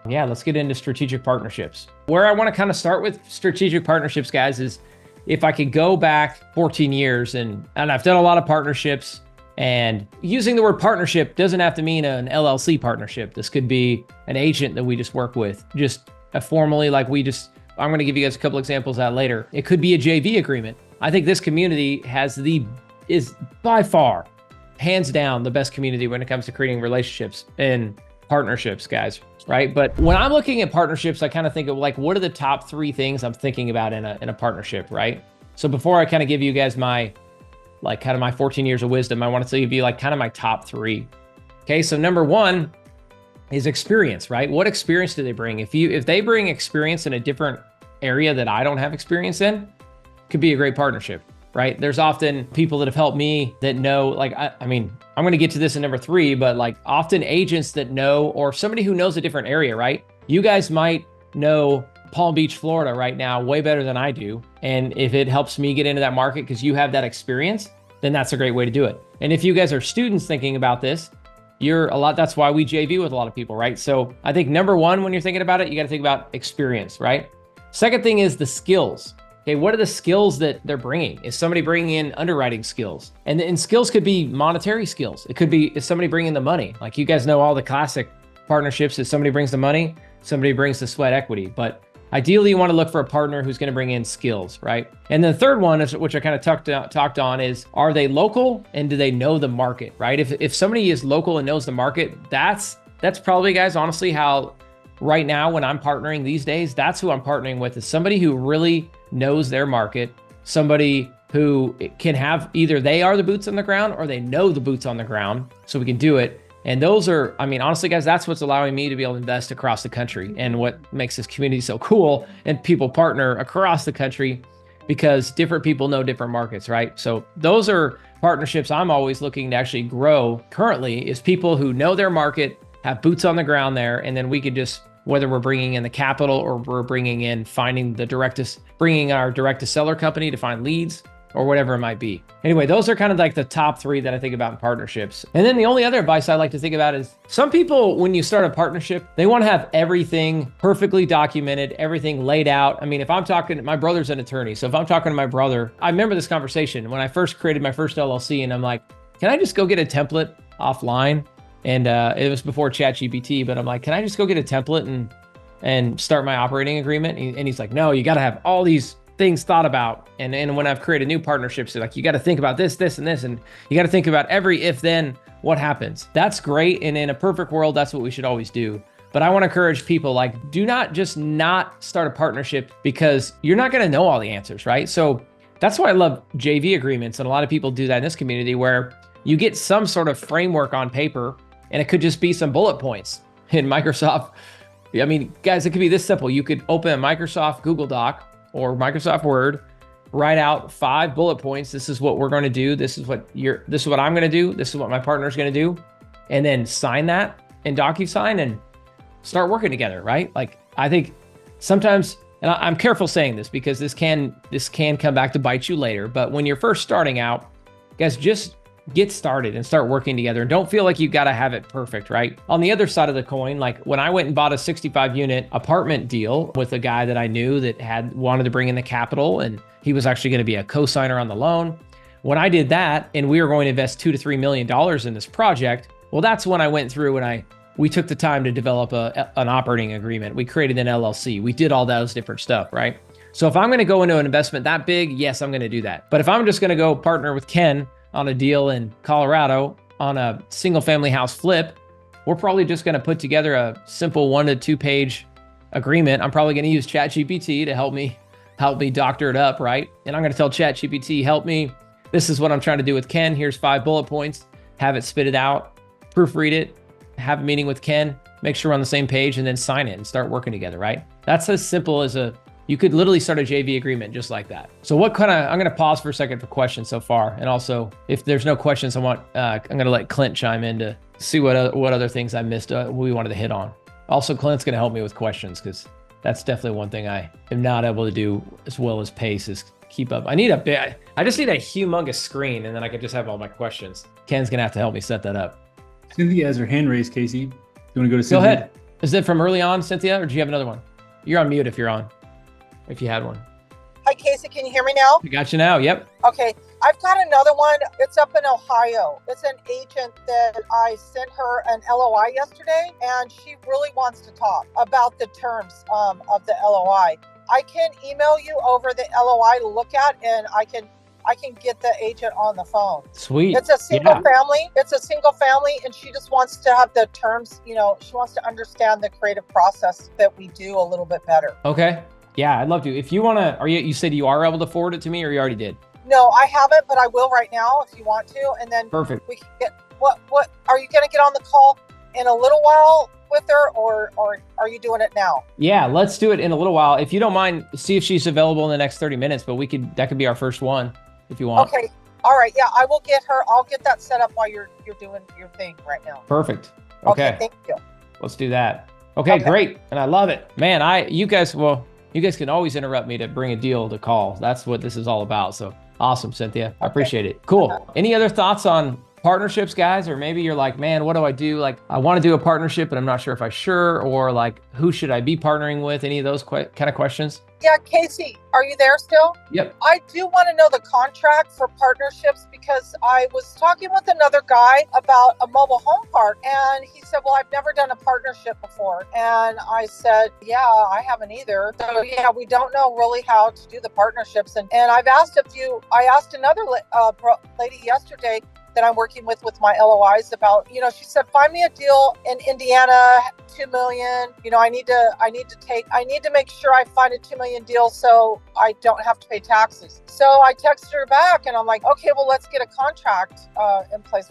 Yeah, let's get into strategic partnerships. Where I want to kind of start with strategic partnerships, guys, is if I could go back 14 years and I've done a lot of partnerships, and using the word partnership doesn't have to mean an LLC partnership. This could be an agent that we just work with, just formally, like I'm going to give you guys a couple examples of that later. It could be a JV agreement. I think this community is by far, hands down, the best community when it comes to creating relationships and partnerships, guys, right? But when I'm looking at partnerships, I kind of think of like, what are the top 3 things I'm thinking about in a partnership, right? So before I kind of give you guys my 14 years of wisdom, I want to give you like kind of my top 3. Okay, so number 1 is experience, right? What experience do they bring? If they bring experience in a different area that I don't have experience in, could be a great partnership, right? There's often people that have helped me that know, like, I mean, I'm going to get to this in number 3, but like often agents that know, or somebody who knows a different area, right? You guys might know Palm Beach, Florida right now way better than I do. And if it helps me get into that market because you have that experience, then that's a great way to do it. And if you guys are students thinking about this, that's why we JV with a lot of people, right? So I think number 1, when you're thinking about it, you got to think about experience, right? Second thing is the skills. Okay, what are the skills that they're bringing? Is somebody bringing in underwriting skills? And skills could be monetary skills. It could be, is somebody bringing the money? Like you guys know all the classic partnerships is somebody brings the money, somebody brings the sweat equity. But ideally, you want to look for a partner who's going to bring in skills, right? And the third one, which I kind of talked on, is are they local and do they know the market, right? If somebody is local and knows the market, that's probably, guys, honestly, how right now when I'm partnering these days, that's who I'm partnering with, is somebody who really knows their market, somebody who can have either they are the boots on the ground or they know the boots on the ground, so we can do it. And those are, I mean, honestly, guys, that's what's allowing me to be able to invest across the country and what makes this community so cool. And people partner across the country because different people know different markets, right? So those are partnerships I'm always looking to actually grow currently, is people who know their market, have boots on the ground there. And then we could just, whether we're bringing in the capital or we're bringing our direct to seller company to find leads or whatever it might be. Anyway, those are kind of like the top 3 that I think about in partnerships. And then the only other advice I like to think about is some people, when you start a partnership, they want to have everything perfectly documented, everything laid out. I mean, if I'm talking, my brother's an attorney. So if I'm talking to my brother, I remember this conversation when I first created my first LLC and I'm like, can I just go get a template offline? And it was before ChatGPT, but I'm like, can I just go get a template and start my operating agreement? And he's like, no, you got to have all these things thought about. And when I've created new partnerships, like you got to think about this, this, and this, and you got to think about every if then what happens. That's great. And in a perfect world, that's what we should always do. But I want to encourage people, like, do not just not start a partnership because you're not going to know all the answers, right? So that's why I love JV agreements. And a lot of people do that in this community where you get some sort of framework on paper. And it could just be some bullet points in Microsoft. I mean, guys, it could be this simple. You could open a Microsoft Google Doc or Microsoft Word, write out 5 bullet points. This is what we're going to do. This is what I'm going to do. This is what my partner's going to do. And then sign that in DocuSign and start working together, right? Like, I think sometimes, and I'm careful saying this because this can come back to bite you later. But when you're first starting out, guys, just get started and start working together, and don't feel like you got to have it perfect, right? On the other side of the coin, like when I went and bought a 65 unit apartment deal with a guy that I knew that wanted to bring in the capital, and he was actually going to be a co-signer on the loan. When I did that and we were going to invest $2 to $3 million in this project, well, that's when I went through and we took the time to develop an operating agreement. We created an LLC. We did all those different stuff, right? So if I'm going to go into an investment that big, yes, I'm going to do that. But if I'm just going to go partner with Ken on a deal in Colorado on a single family house flip, we're probably just going to put together a simple 1 to 2 page agreement. I'm probably going to use ChatGPT to help me doctor it up, right? And I'm going to tell ChatGPT, help me. This is what I'm trying to do with Ken. Here's 5 bullet points. Have it spit it out, proofread it, have a meeting with Ken, make sure we're on the same page, and then sign it and start working together, right? That's as simple as you could literally start a JV agreement just like that. So I'm going to pause for a second for questions so far. And also, if there's no questions, I'm going to let Clint chime in to see what other things I missed we wanted to hit on. Also, Clint's going to help me with questions because that's definitely one thing I am not able to do as well as Pace is keep up. I just need a humongous screen, and then I could just have all my questions. Ken's going to have to help me set that up. Cynthia has her hand raised, Casey. You want to go to Cynthia? Go ahead. Is it from early on, Cynthia, or do you have another one? You're on mute if you're on, if you had one. Hi, Casey. Can you hear me now? I got you now. Yep. Okay. I've got another one. It's up in Ohio. It's an agent that I sent her an LOI yesterday, and she really wants to talk about the terms of the LOI. I can email you over the LOI to look at, and I can get the agent on the phone. Sweet. It's a single family. It's a single family, and she just wants to have the terms, she wants to understand the creative process that we do a little bit better. Okay. Yeah, I'd love to. If you want to, you said you are able to forward it to me, or you already did? No, I haven't, but I will right now if you want to. And then perfect. We can get, what are you going to get on the call in a little while with her, or are you doing it now? Yeah, let's do it in a little while. If you don't mind, see if she's available in the next 30 minutes, but that could be our first one if you want. Okay. All right. Yeah, I will get her. I'll get that set up while you're doing your thing right now. Perfect. Okay. Thank you. Let's do that. Okay, great. And I love it. Man, you guys can always interrupt me to bring a deal to call. That's what this is all about. So awesome, Cynthia. I appreciate it. Cool. Any other thoughts on partnerships, guys? Or maybe you're like, man, what do I do? Like, I want to do a partnership, but I'm not sure if I should, or like, who should I be partnering with? Any of those kind of questions? Yeah, Casey, are you there still? Yep. I do want to know the contract for partnerships, because I was talking with another guy about a mobile home park, and he said, well, I've never done a partnership before. And I said, yeah, I haven't either. So yeah, we don't know really how to do the partnerships. And I've asked I asked another lady yesterday that I'm working with my LOIs about, she said, find me a deal in Indiana, 2 million. I need to make sure I find a 2 million deal so I don't have to pay taxes. So I texted her back, and I'm like, okay, well, let's get a contract in place.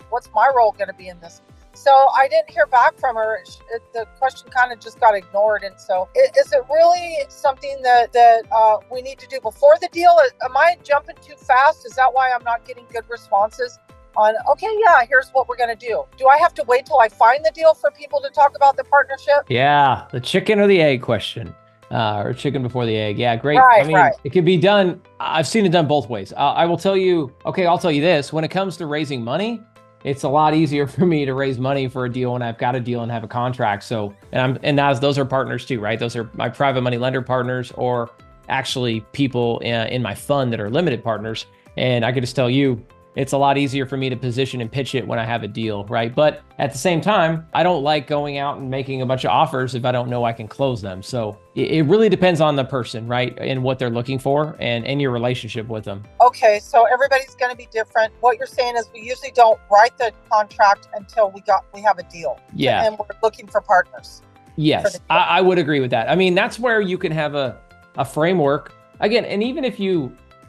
What's my role going to be in this? So I didn't hear back from her. The question kind of just got ignored. And so is it really something that we need to do before the deal? Am I jumping too fast? Is that why I'm not getting good responses on, okay, yeah, here's what we're going to do? Do I have to wait till I find the deal for people to talk about the partnership? Yeah, the chicken or the egg question. Or chicken before the egg. Yeah, great. Right. It can be done. I've seen it done both ways. I'll tell you this. When it comes to raising money, it's a lot easier for me to raise money for a deal when I've got a deal and have a contract. So, those are partners too, right? Those are my private money lender partners, or actually people in my fund that are limited partners. And I could just tell you, it's a lot easier for me to position and pitch it when I have a deal, right? But at the same time, I don't like going out and making a bunch of offers if I don't know I can close them. So it really depends on the person, right? And what they're looking for and your relationship with them. Okay, so everybody's going to be different. What you're saying is we usually don't write the contract until we have a deal. Yeah. And we're looking for partners. Yes, I would agree with that. That's where you can have a framework. Again, and even if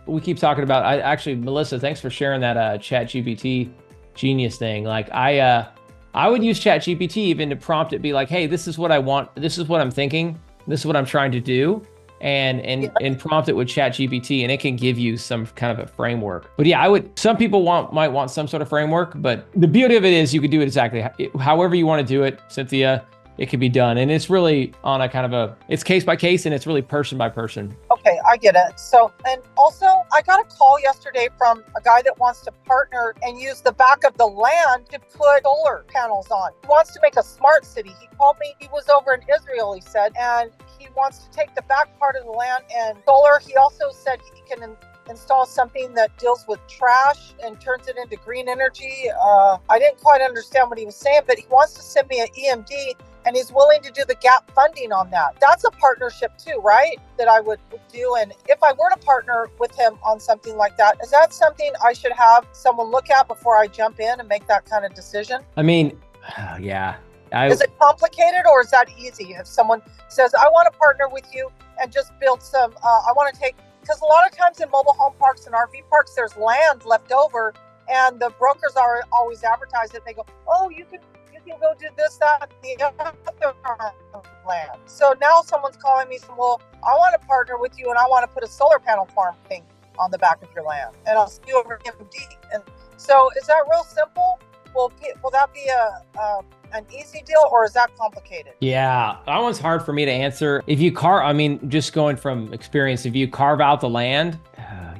we keep talking about, Melissa, thanks for sharing that ChatGPT genius thing. Like I would use ChatGPT even to prompt it, be like, hey, this is what I want. This is what I'm thinking. This is what I'm trying to do. And prompt it with ChatGPT, and it can give you some kind of a framework. But yeah, some people might want some sort of framework, but the beauty of it is you can do it exactly however you want to do it, Cynthia. It can be done. And it's really on a kind of it's case by case, and it's really person by person. Okay, I get it. So, and also I got a call yesterday from a guy that wants to partner and use the back of the land to put solar panels on. He wants to make a smart city. He called me, he was over in Israel, he said, and he wants to take the back part of the land and solar. He also said he can install something that deals with trash and turns it into green energy. I didn't quite understand what he was saying, but he wants to send me an EMD, and he's willing to do the gap funding on that. That's a partnership too, right? That I would do. And if I were to partner with him on something like that, is that something I should have someone look at before I jump in and make that kind of decision? Yeah. Is it complicated, or is that easy? If someone says, I want to partner with you and just build some, because a lot of times in mobile home parks and RV parks, there's land left over, and the brokers are always advertise it. They go, oh, you can go do this, that, the other land. So now someone's calling me saying, well, I want to partner with you, and I want to put a solar panel farm thing on the back of your land, and I'll see you over MD. And so is that real simple? Will that be an easy deal, or is that complicated? Yeah, that one's hard for me to answer. If you just going from experience, if you carve out the land,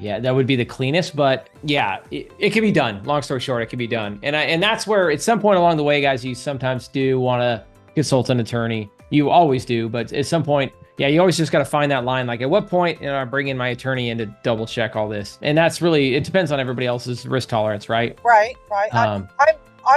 yeah, that would be the cleanest. But yeah, it can be done. Long story short, it can be done. And that's where at some point along the way, guys, you sometimes do want to consultant attorney. You always do, but at some point, yeah, you always just got to find that line. Like, at what point I bring in my attorney in to double check all this? And that's really, it depends on everybody else's risk tolerance, right? Right. I'm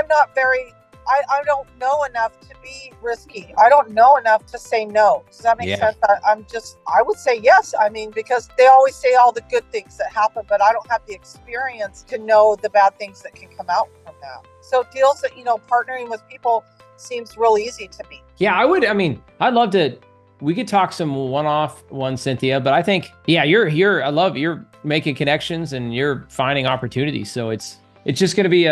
not very, I don't know enough to be risky. I don't know enough to say no. Does that make sense? I would say yes. I mean, because they always say all the good things that happen, but I don't have the experience to know the bad things that can come out from that. So deals that, partnering with people seems real easy to me. Yeah, I'd love to, we could talk some one-on-one, Cynthia, but I think, yeah, you're making connections and you're finding opportunities. So it's just going to be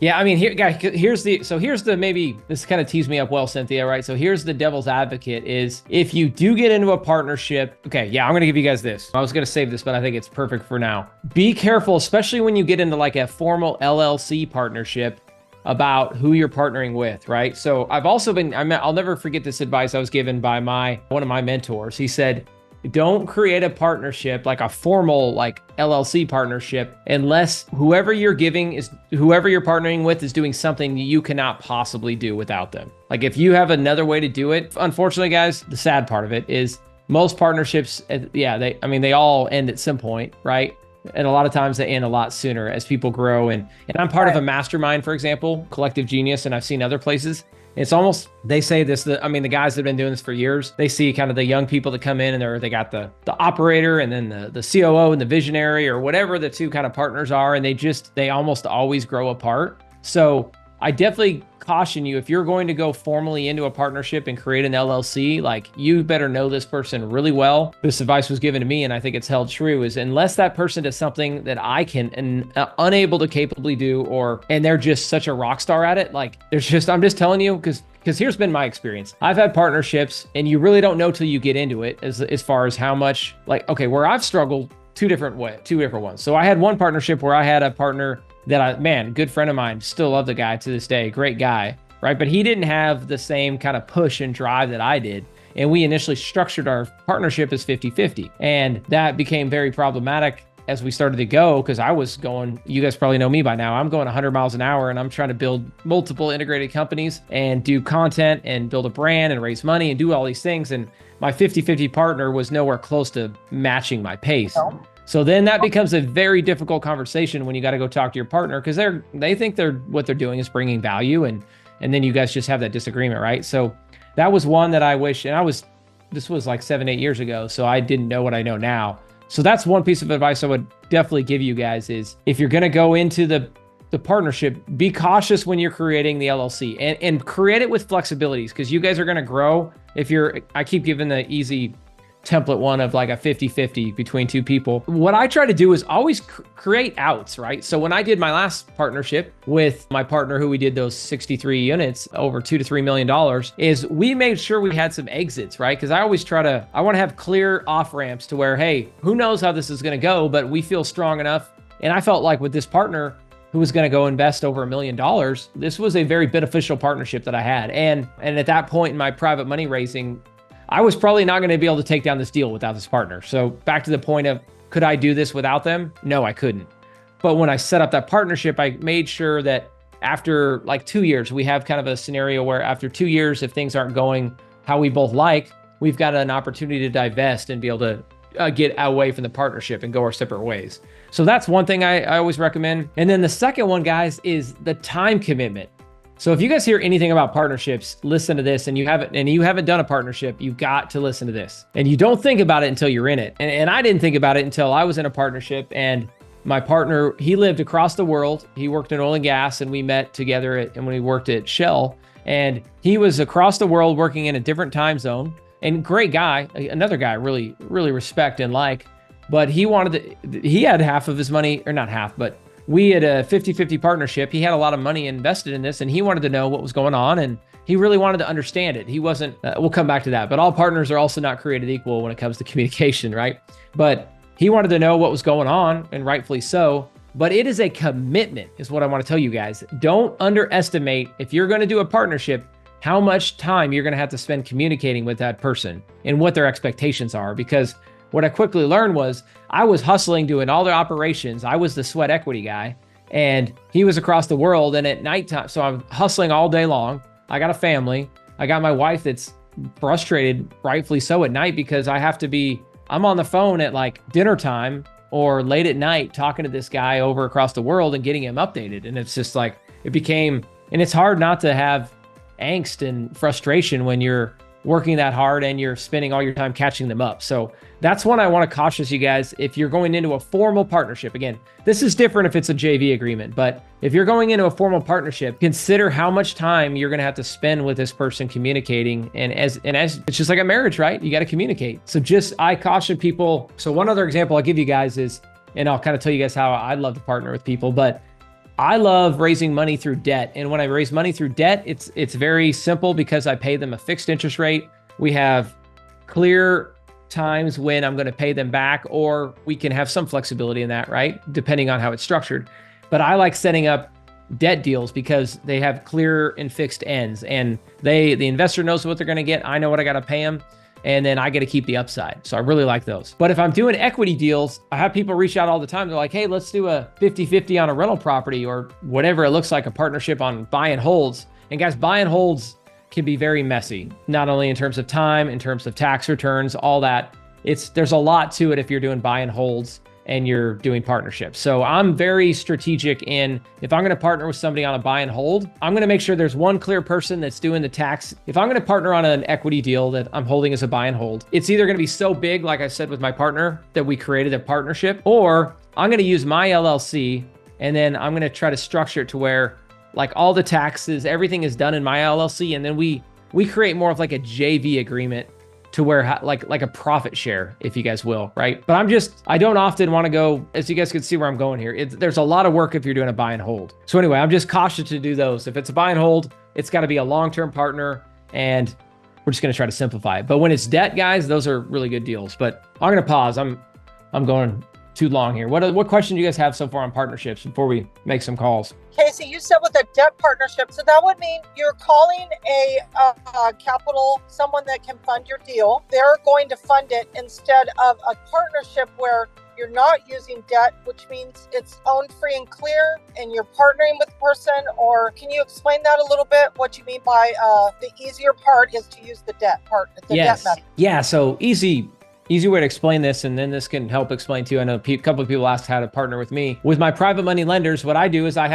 here's the, maybe this kind of tees me up well, Cynthia, right? So here's the devil's advocate is if you do get into a partnership, okay, yeah, I'm going to give you guys this. I was going to save this, but I think it's perfect for now. Be careful, especially when you get into like a formal LLC partnership, about who you're partnering with, right? So I've also I'll never forget this advice I was given by one of my mentors. He said, don't create a partnership, like a formal like LLC partnership, unless whoever you're partnering with is doing something you cannot possibly do without them. Like if you have another way to do it, unfortunately, guys, the sad part of it is most partnerships, they all end at some point, right? And a lot of times they end a lot sooner as people grow. And I'm part of a mastermind, for example, Collective Genius, and I've seen other places. It's almost, they say this, the guys that have been doing this for years, they see kind of the young people that come in and they got the operator and then the COO and the visionary or whatever the two kind of partners are. And they almost always grow apart. So I definitely caution you, if you're going to go formally into a partnership and create an LLC, like you better know this person really well. This advice was given to me and I think it's held true, is unless that person does something that I can and unable to capably do, and they're just such a rock star at it, like I'm just telling you, because here's been my experience. I've had partnerships and you really don't know till you get into it as far as how much, like, okay, where I've struggled two different ones. So I had one partnership where I had a partner that good friend of mine, still love the guy to this day, great guy, right? But he didn't have the same kind of push and drive that I did. And we initially structured our partnership as 50-50. And that became very problematic as we started to go, because I was going, you guys probably know me by now, I'm going 100 miles an hour and I'm trying to build multiple integrated companies and do content and build a brand and raise money and do all these things. And my 50-50 partner was nowhere close to matching my pace. No. So then that becomes a very difficult conversation when you got to go talk to your partner, because they think what they're doing is bringing value, and then you guys just have that disagreement, right? So that was one that I wish, and this was like 7-8 years ago, so I didn't know what I know now. So that's one piece of advice I would definitely give you guys is, if you're going to go into the partnership, be cautious when you're creating the LLC and create it with flexibilities, because you guys are going to grow. I keep giving the easy template one of like a 50-50 between two people. What I try to do is always create outs, right? So when I did my last partnership with my partner, who we did those 63 units over $2 to $3 million, is we made sure we had some exits, right? Because I want to have clear off ramps to where, hey, who knows how this is going to go, but we feel strong enough. And I felt like with this partner who was going to go invest over $1 million, this was a very beneficial partnership that I had. And at that point in my private money raising, I was probably not going to be able to take down this deal without this partner. So back to the point of, could I do this without them? No, I couldn't. But when I set up that partnership, I made sure that after like 2 years, we have kind of a scenario where after 2 years, if things aren't going how we both like, we've got an opportunity to divest and be able to get away from the partnership and go our separate ways. So that's one thing I always recommend. And then the second one, guys, is the time commitment. So if you guys hear anything about partnerships, listen to this, and you haven't done a partnership, you've got to listen to this. And you don't think about it until you're in it. And I didn't think about it until I was in a partnership, and my partner, he lived across the world. He worked in oil and gas, and we met together and when he worked at Shell, and he was across the world working in a different time zone, and great guy, another guy, really, really respect and like, but he had half of his money, or not half, but we had a 50-50 partnership. He had a lot of money invested in this, and he wanted to know what was going on, and he really wanted to understand it. He wasn't, we'll come back to that, but all partners are also not created equal when it comes to communication, right? But he wanted to know what was going on, and rightfully so. But it is a commitment, is what I want to tell you guys. Don't underestimate, if you're going to do a partnership, how much time you're going to have to spend communicating with that person and what their expectations are. Because what I quickly learned was I was hustling, doing all the operations. I was the sweat equity guy, and he was across the world and at nighttime. So I'm hustling all day long. I got a family. I got my wife that's frustrated, rightfully so, at night because I'm on the phone at like dinner time or late at night talking to this guy over across the world and getting him updated. And it's just like, and it's hard not to have angst and frustration when you're working that hard and you're spending all your time catching them up. So that's one I want to caution you guys. If you're going into a formal partnership, again, this is different if it's a JV agreement, but if you're going into a formal partnership, consider how much time you're going to have to spend with this person communicating. And as it's just like a marriage, right? You got to communicate. So I caution people. So one other example I'll give you guys is, and I'll kind of tell you guys how I love to partner with people, but I love raising money through debt. And when I raise money through debt, it's very simple because I pay them a fixed interest rate. We have clear times when I'm going to pay them back, or we can have some flexibility in that, right? Depending on how it's structured. But I like setting up debt deals because they have clear and fixed ends, and the investor knows what they're going to get. I know what I got to pay them, and then I get to keep the upside. So I really like those. But if I'm doing equity deals, I have people reach out all the time. They're like, hey, let's do a 50-50 on a rental property or whatever it looks like, a partnership on buy and holds. And guys, buy and holds can be very messy, not only in terms of time, in terms of tax returns, all that. There's a lot to it if you're doing buy and holds and you're doing partnerships. So I'm very strategic in, if I'm going to partner with somebody on a buy and hold, I'm going to make sure there's one clear person that's doing the tax. If I'm going to partner on an equity deal that I'm holding as a buy and hold, it's either going to be so big, like I said with my partner, that we created a partnership, or I'm going to use my LLC and then I'm going to try to structure it to where like all the taxes, everything is done in my LLC. And then we create more of like a JV agreement to where like a profit share, if you guys will, right? But I don't often want to go, as you guys can see where I'm going here. There's a lot of work if you're doing a buy and hold. So anyway, I'm just cautious to do those. If it's a buy and hold, it's got to be a long-term partner, and we're just going to try to simplify it. But when it's debt, guys, those are really good deals. But I'm going to pause. I'm going too long here. What question do you guys have so far on partnerships before we make some calls? Casey, you said with a debt partnership, so that would mean you're calling a capital, someone that can fund your deal. They're going to fund it instead of a partnership where you're not using debt, which means it's owned free and clear and you're partnering with the person. Or can you explain that a little bit? What you mean by the easier part is to use the debt part, the debt method. Yeah, so easy way to explain this, and then this can help explain too. I know a couple of people asked how to partner with me. With my private money lenders, what I do is I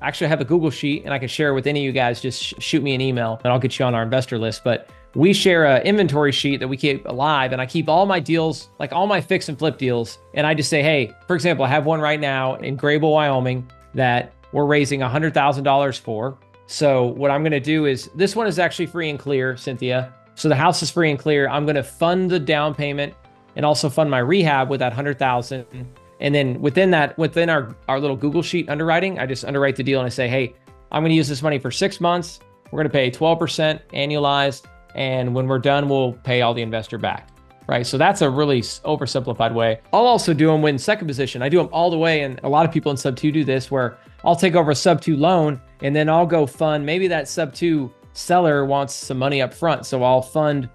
actually have a Google sheet, and I can share with any of you guys. Just shoot me an email and I'll get you on our investor list. But we share an inventory sheet that we keep alive, and I keep all my deals, like all my fix and flip deals. And I just say, hey, for example, I have one right now in Grable, Wyoming that we're raising $100,000 for. So what I'm going to do is, this one is actually free and clear, Cynthia. So the house is free and clear. I'm going to fund the down payment and also fund my rehab with that $100,000. And then within our little Google sheet underwriting, I just underwrite the deal and I say, hey, I'm going to use this money for 6 months. We're going to pay 12% annualized. And when we're done, we'll pay all the investor back, right? So that's a really oversimplified way. I'll also do them when second position. I do them all the way. And a lot of people in sub 2 do this, where I'll take over a sub 2 loan and then I'll go fund, maybe that sub 2 seller wants some money up front. So I'll fund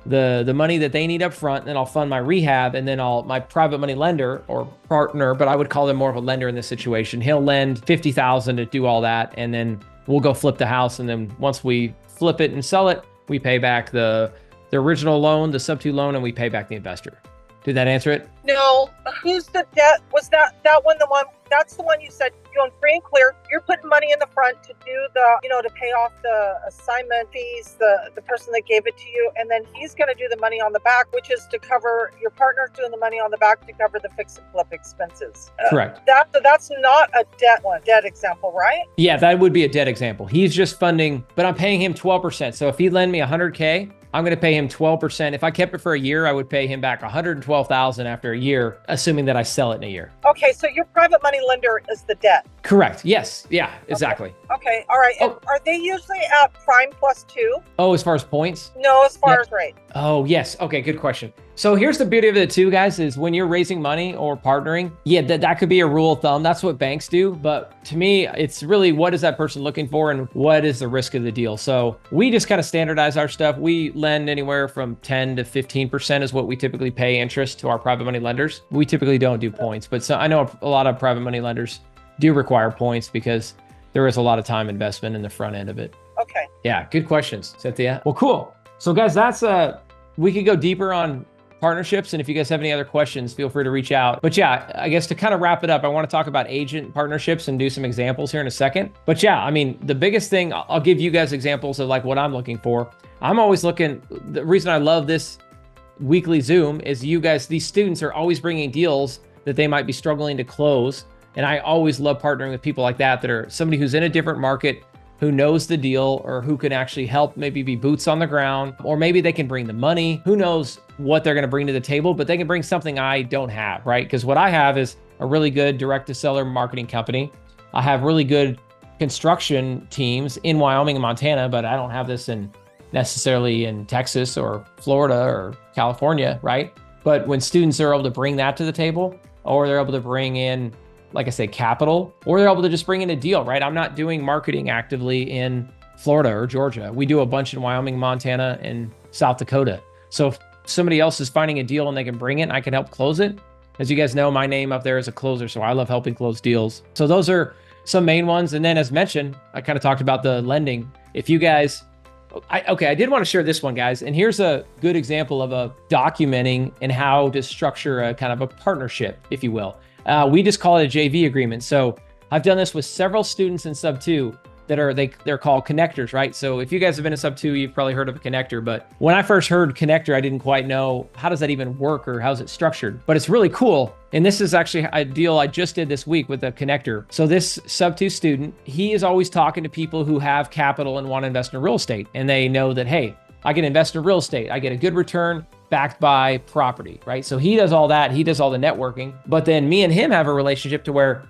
the money that they need up front, and then I'll fund my rehab, and then my private money lender or partner, but I would call them more of a lender in this situation. He'll lend $50,000 to do all that, and then we'll go flip the house. And then once we flip it and sell it, we pay back the original loan, the sub 2 loan, and we pay back the investor. Did that answer it? No. Who's the debt? Was that one the one? That's the one you said you're on free and clear. You're putting money in the front to do to pay off the assignment fees, the person that gave it to you, and then he's going to do the money on the back, which is to cover your partner's doing the money on the back to cover the fix and flip expenses. Correct. That's not a debt example, right? Yeah, that would be a debt example. He's just funding, but I'm paying him 12%. So if he lend me $100K, I'm going to pay him 12%. If I kept it for a year, I would pay him back $112,000 after a year, assuming that I sell it in a year. Okay, so your private money lender is the debt. Correct. Yes. Yeah, exactly. Okay. All right. And are they usually at prime +2? Oh, as far as points? No, as far as rate. Oh, yes. Okay, good question. So here's the beauty of it too, guys, is when you're raising money or partnering, that could be a rule of thumb. That's what banks do. But to me, it's really, what is that person looking for and what is the risk of the deal? So we just kind of standardize our stuff. We lend anywhere from 10 to 15% is what we typically pay interest to our private money lenders. We typically don't do points, but so I know a lot of private money lenders do require points because there is a lot of time investment in the front end of it. Okay. Okay. Yeah, good questions, Cynthia. Well, cool. So guys, that's we could go deeper on partnerships. And if you guys have any other questions, feel free to reach out. But yeah, I guess to kind of wrap it up, I want to talk about agent partnerships and do some examples here in a second. But yeah, I mean, the biggest thing, I'll give you guys examples of like what I'm looking for. I'm always looking, the reason I love this weekly Zoom is you guys, these students are always bringing deals that they might be struggling to close. And I always love partnering with people like that are somebody who's in a different market, who knows the deal, or who can actually help maybe be boots on the ground, or maybe they can bring the money. Who knows what they're going to bring to the table, but they can bring something I don't have, right? Because what I have is a really good direct to seller marketing company. I have really good construction teams in Wyoming and Montana, but I don't have this necessarily in Texas or Florida or California, right? But when students are able to bring that to the table, or they're able to bring in, like I say, capital, or they're able to just bring in a deal, right? I'm not doing marketing actively in Florida or Georgia. We do a bunch in Wyoming, Montana, and South Dakota. So if somebody else is finding a deal and they can bring it, and I can help close it. As you guys know, my name up there is a closer, so I love helping close deals. So those are some main ones. And then as mentioned, I kind of talked about the lending. If you guys, I did want to share this one, guys. And here's a good example of a documenting and how to structure a kind of a partnership, if you will. We just call it a JV agreement. So I've done this with several students in sub 2 that they're called connectors, right? So if you guys have been in sub 2, you've probably heard of a connector, but when I first heard connector, I didn't quite know how does that even work or how's it structured, but it's really cool. And this is actually a deal I just did this week with a connector. So this sub 2 student, he is always talking to people who have capital and want to invest in real estate. And they know that, hey, I can invest in real estate. I get a good return backed by property, right? So he does all that. He does all the networking, but then me and him have a relationship to where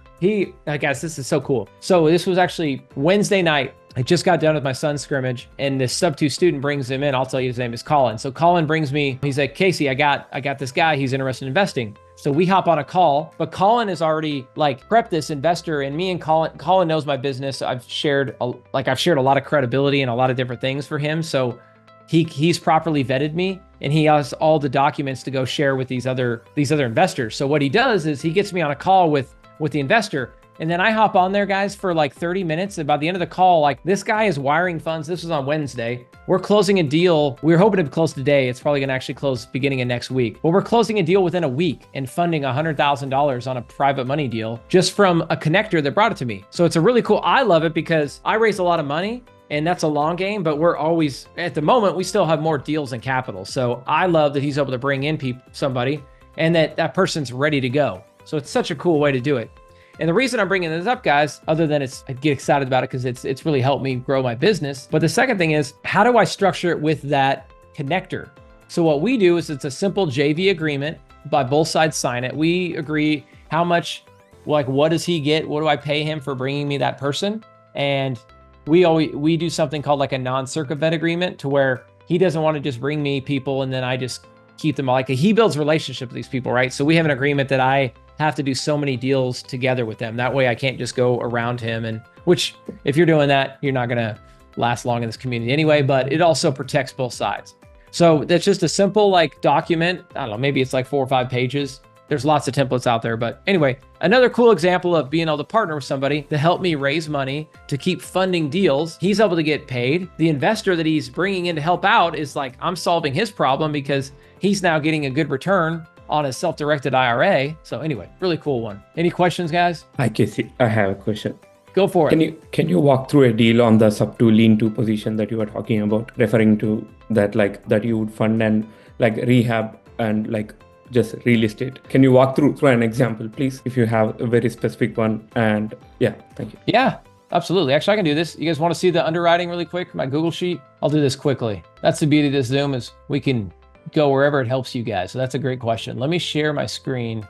guys, this is so cool. So this was actually Wednesday night. I just got done with my son's scrimmage and this sub 2 student brings him in. I'll tell you his name is Colin. So Colin brings me, he's like, Casey, I got this guy. He's interested in investing. So we hop on a call, but Colin has already like prepped this investor, and me and Colin knows my business. I've shared a lot of credibility and a lot of different things for him. So he's properly vetted me, and he has all the documents to go share with these other investors. So what he does is he gets me on a call with the investor, and then I hop on there, guys, for like 30 minutes. And by the end of the call, like this guy is wiring funds. This was on Wednesday. We're closing a deal. We were hoping to close today. It's probably going to actually close beginning of next week, but we're closing a deal within a week and funding $100,000 on a private money deal just from a connector that brought it to me. So it's a really cool, I love it because I raise a lot of money, and that's a long game, but we're always, at the moment, we still have more deals and capital. So I love that he's able to bring in somebody and that person's ready to go. So it's such a cool way to do it. And the reason I'm bringing this up, guys, other than I get excited about it because it's really helped me grow my business. But the second thing is, how do I structure it with that connector? So what we do is it's a simple JV agreement by both sides sign it. We agree how much, like, what does he get? What do I pay him for bringing me that person? And we do something called like a non-circumvent agreement, to where he doesn't want to just bring me people and then I just keep them. Like, he builds relationships with these people, right? So we have an agreement that I have to do so many deals together with them. That way I can't just go around him, and which if you're doing that, you're not going to last long in this community anyway, but it also protects both sides. So that's just a simple like document. I don't know, maybe it's like 4 or 5 pages. There's lots of templates out there, but anyway, another cool example of being able to partner with somebody to help me raise money to keep funding deals. He's able to get paid. The investor that he's bringing in to help out is like, I'm solving his problem because he's now getting a good return on a self-directed IRA. So anyway, really cool one. Any questions, guys? Hi, Casey. I have a question. Go for it. Can you walk through a deal on the sub 2 lean to position that you were talking about, referring to that, like that you would fund and like rehab and like just relist it? Can you walk through an example, please, if you have a very specific one? And yeah, thank you. Yeah, absolutely. Actually, I can do this. You guys want to see the underwriting really quick, my Google sheet? I'll do this quickly. That's the beauty of this Zoom, is we can go wherever it helps you guys. So that's a great question. Let me share my screen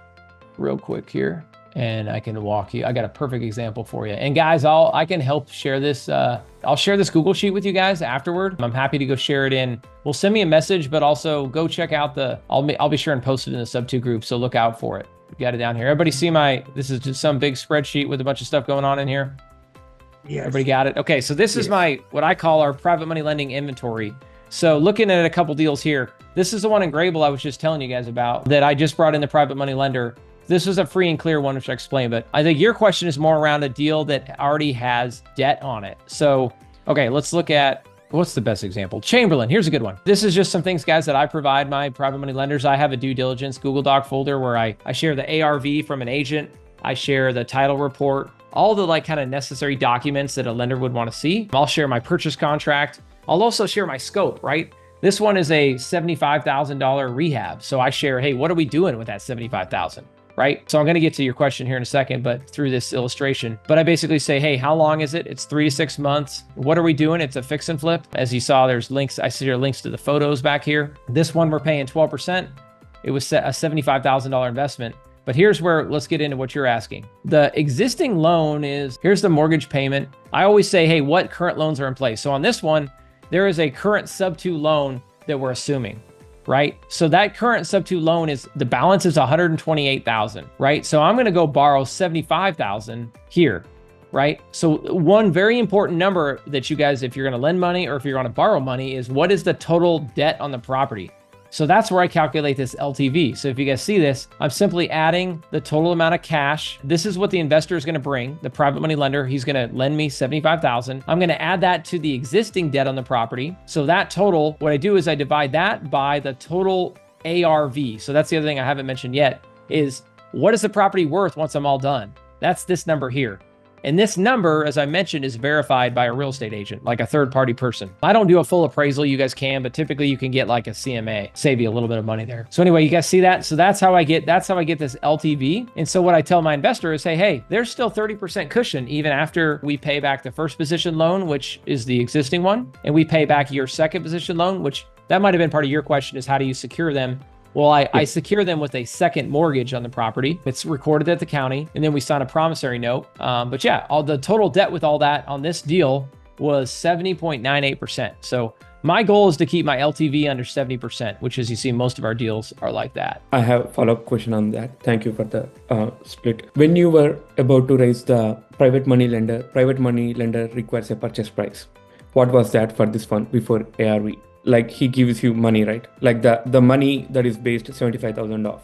real quick here, and I can walk you. I got a perfect example for you. And guys, I can help share this. I'll share this Google sheet with you guys afterward. I'm happy to go share it in. Well, send me a message, but also go check out I'll be sure and post it in the sub 2 group. So look out for it. Got it down here. Everybody see this is just some big spreadsheet with a bunch of stuff going on in here. Yes. Everybody got it? Okay. So this is what I call our private money lending inventory. So looking at a couple deals here, this is the one in Grable I was just telling you guys about that I just brought in the private money lender. This was a free and clear one, which I explained, but I think your question is more around a deal that already has debt on it. So Okay, let's look at, what's the best example? Chamberlain, here's a good one. This is just some things, guys, that I provide my private money lenders. I have a due diligence Google Doc folder where I share the ARV from an agent. I share the title report, all the like kind of necessary documents that a lender would want to see. I'll share my purchase contract. I'll also share my scope, right? This one is a $75,000 rehab. So I share, hey, what are we doing with that $75,000? Right? So I'm going to get to your question here in a second, but through this illustration, but I basically say, hey, how long is it? It's 3 to 6 months. What are we doing? It's a fix and flip. As you saw, there's links. I see your links to the photos back here. This one, we're paying 12%. It was a $75,000 investment. But here's where, let's get into what you're asking. The existing loan is, here's the mortgage payment. I always say, hey, what current loans are in place? So on this one, there is a current sub-2 loan that we're assuming, right? So that current sub-2 loan is, the balance is $128,000, right? So I'm going to go borrow $75,000 here, right? So one very important number that you guys, if you're going to lend money or if you're going to borrow money, is what is the total debt on the property? So that's where I calculate this LTV. So if you guys see this, I'm simply adding the total amount of cash. This is what the investor is going to bring, the private money lender. He's going to lend me $75,000. I'm going to add that to the existing debt on the property. So that total, what I do is I divide that by the total ARV. So that's the other thing I haven't mentioned yet, is what is the property worth once I'm all done? That's this number here. And this number, as I mentioned, is verified by a real estate agent, like a third-party person. I don't do a full appraisal, you guys can, but typically you can get like a CMA, save you a little bit of money there. So anyway, you guys see that? So that's how I get this LTV. And so what I tell my investor is, hey, there's still 30% cushion even after we pay back the first position loan, which is the existing one, and we pay back your second position loan, which that might have been part of your question, is how do you secure them? Well, I secure them with a second mortgage on the property. It's recorded at the county, and then we sign a promissory note. But yeah, all the total debt with all that on this deal was 70.98%. So my goal is to keep my LTV under 70%, which, as you see, most of our deals are like that. I have a follow-up question on that. Thank you for the split. When you were about to raise the private money lender requires a purchase price. What was that for this fund before ARV? Like he gives you money, right? Like the money that is based 75,000 off,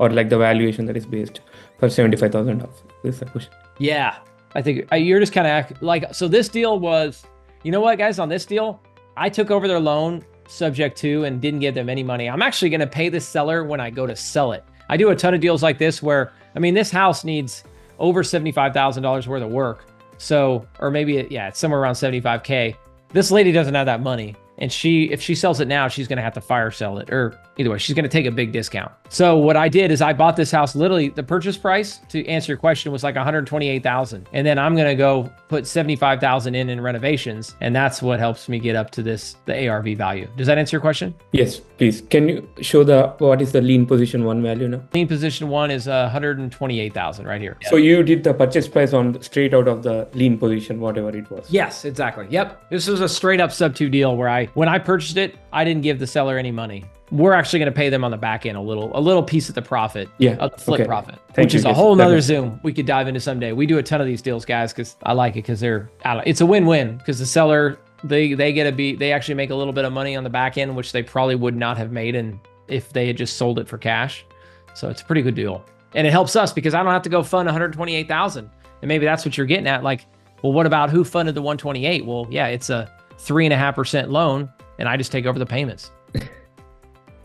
or like the valuation that is based for 75,000 off. This is the question. Yeah, I think you're just kind of like, so this deal was, you know what, guys, on this deal, I took over their loan subject to and didn't give them any money. I'm actually going to pay the seller when I go to sell it. I do a ton of deals like this where, I mean, this house needs over $75,000 worth of work. So, or maybe, it's somewhere around 75K. This lady doesn't have that money. And if she sells it now, she's going to have to fire sell it, or either way, she's going to take a big discount. So what I did is I bought this house, literally the purchase price, to answer your question, was like $128,000. And then I'm going to go put $75,000 in renovations. And that's what helps me get up to the ARV value. Does that answer your question? Yes, please. Can you show what is the lien position one value now? Lien position one is $128,000 right here. So you did the purchase price on straight out of the lien position, whatever it was. Yes, exactly. Yep. This was a straight up sub-2 deal where when I purchased it, I didn't give the seller any money. We're actually going to pay them on the back end a little piece of the profit, of the flip profit, which is a whole nother Zoom we could dive into someday. We do a ton of these deals, guys, because I like it because it's a win-win, because the seller, they actually make a little bit of money on the back end, which they probably would not have made if they had just sold it for cash. So it's a pretty good deal. And it helps us because I don't have to go fund $128,000. And maybe that's what you're getting at. Like, well, what about who funded the 128? Well, yeah, it's a 3.5% loan, and I just take over the payments.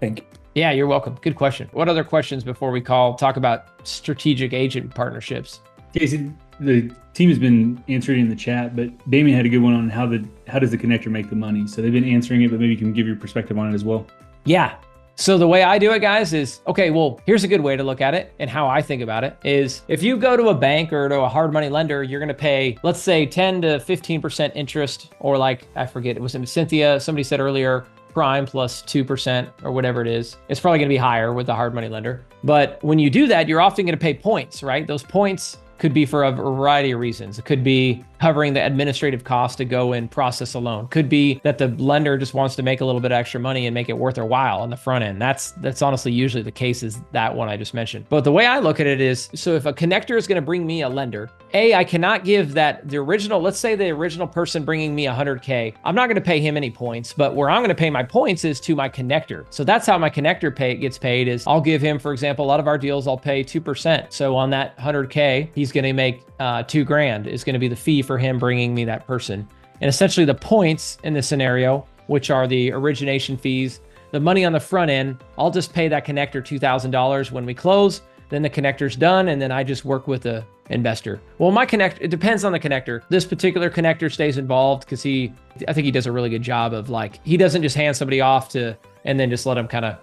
Thank you. Yeah, you're welcome. Good question. What other questions before we talk about strategic agent partnerships? Jason, the team has been answering in the chat, but Damien had a good one on how does the connector make the money? So they've been answering it, but maybe you can give your perspective on it as well. Yeah. So the way I do it, guys, is, okay, well, here's a good way to look at it, and how I think about it is, if you go to a bank or to a hard money lender, you're going to pay, let's say 10 to 15% interest, or like, I forget, it was Cynthia, somebody said earlier, prime plus 2% or whatever it is. It's probably going to be higher with the hard money lender. But when you do that, you're often going to pay points, right? Those points could be for a variety of reasons. It could be covering the administrative cost to go and process a loan. Could be that the lender just wants to make a little bit of extra money and make it worth their while on the front end. That's honestly usually the case, is that one I just mentioned. But the way I look at it is, so if a connector is going to bring me a lender, I cannot give let's say the original person bringing me 100K, I'm not going to pay him any points, but where I'm going to pay my points is to my connector. So that's how my connector gets paid, is I'll give him, for example, a lot of our deals, I'll pay 2%. So on that 100K, he's going to make $2,000 is going to be the fee for him bringing me that person. And essentially the points in this scenario, which are the origination fees, the money on the front end, I'll just pay that connector $2,000 when we close. Then the connector's done, and then I just work with the investor. Well, my connector, it depends on the connector. This particular connector stays involved because I think he does a really good job of like, he doesn't just hand somebody off and then just let them kind of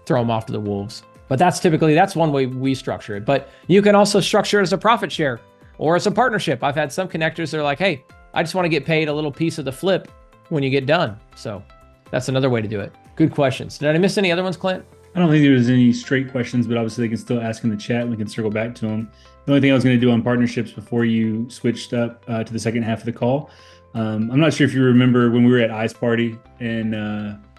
throw them off to the wolves. But that's one way we structure it. But you can also structure it as a profit share or as a partnership. I've had some connectors that are like, hey, I just want to get paid a little piece of the flip when you get done. So that's another way to do it. Good questions. Did I miss any other ones, Clint? I don't think there was any straight questions, but obviously they can still ask in the chat and we can circle back to them. The only thing I was going to do on partnerships before you switched up to the second half of the call, I'm not sure if you remember when we were at Ice Party, and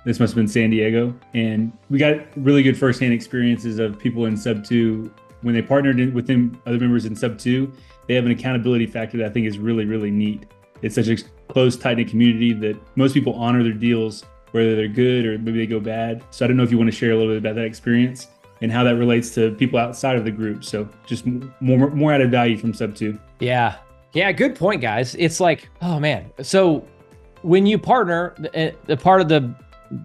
this must have been San Diego, and we got really good firsthand experiences of people in Sub 2 when they partnered with other members in Sub 2. They have an accountability factor that I think is really, really neat. It's such a close, tight-knit community that most people honor their deals, whether they're good or maybe they go bad. So I don't know if you want to share a little bit about that experience and how that relates to people outside of the group. So just more added value from Sub 2. Yeah, good point, guys. It's like, oh man. So when you partner, the part of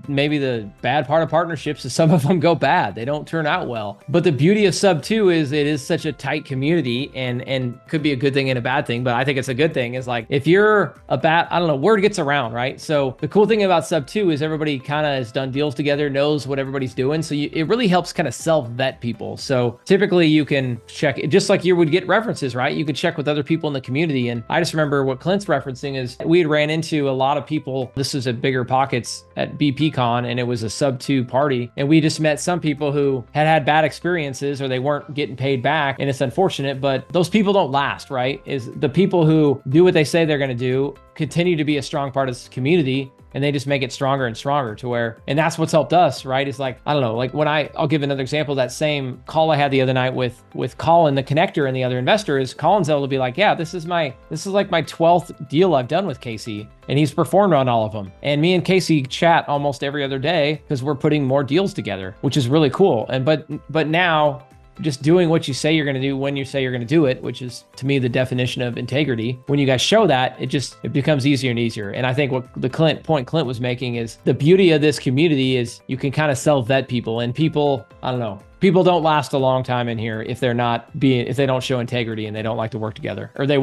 maybe the bad part of partnerships is some of them go bad. They don't turn out well. But the beauty of Sub 2 is it is such a tight community, and could be a good thing and a bad thing, but I think it's a good thing. Is like, if you're I don't know, word gets around, right? So the cool thing about Sub 2 is everybody kind of has done deals together, knows what everybody's doing. So it really helps kind of self-vet people. So typically you can check it, just like you would get references, right? You could check with other people in the community. And I just remember what Clint's referencing is we had ran into a lot of people. This is at Bigger Pockets at BPCon, and it was a Sub 2 party. And we just met some people who had bad experiences or they weren't getting paid back. And it's unfortunate, but those people don't last, right? Is the people who do what they say they're going to do continue to be a strong part of this community, and they just make it stronger and stronger to where, and that's what's helped us, right? It's like, I don't know, like when I'll give another example, that same call I had the other night with Colin, the connector, and the other investor, is Colin's able to be like, yeah, this is like my 12th deal I've done with Casey, and he's performed on all of them. And me and Casey chat almost every other day because we're putting more deals together, which is really cool. And but now, just doing what you say you're going to do when you say you're going to do it, which is to me the definition of integrity. When you guys show that, it becomes easier and easier. And I think what the point Clint was making is the beauty of this community is you can kind of self-vet people, and people, I don't know, people don't last a long time in here if they don't show integrity and they don't like to work together, or they're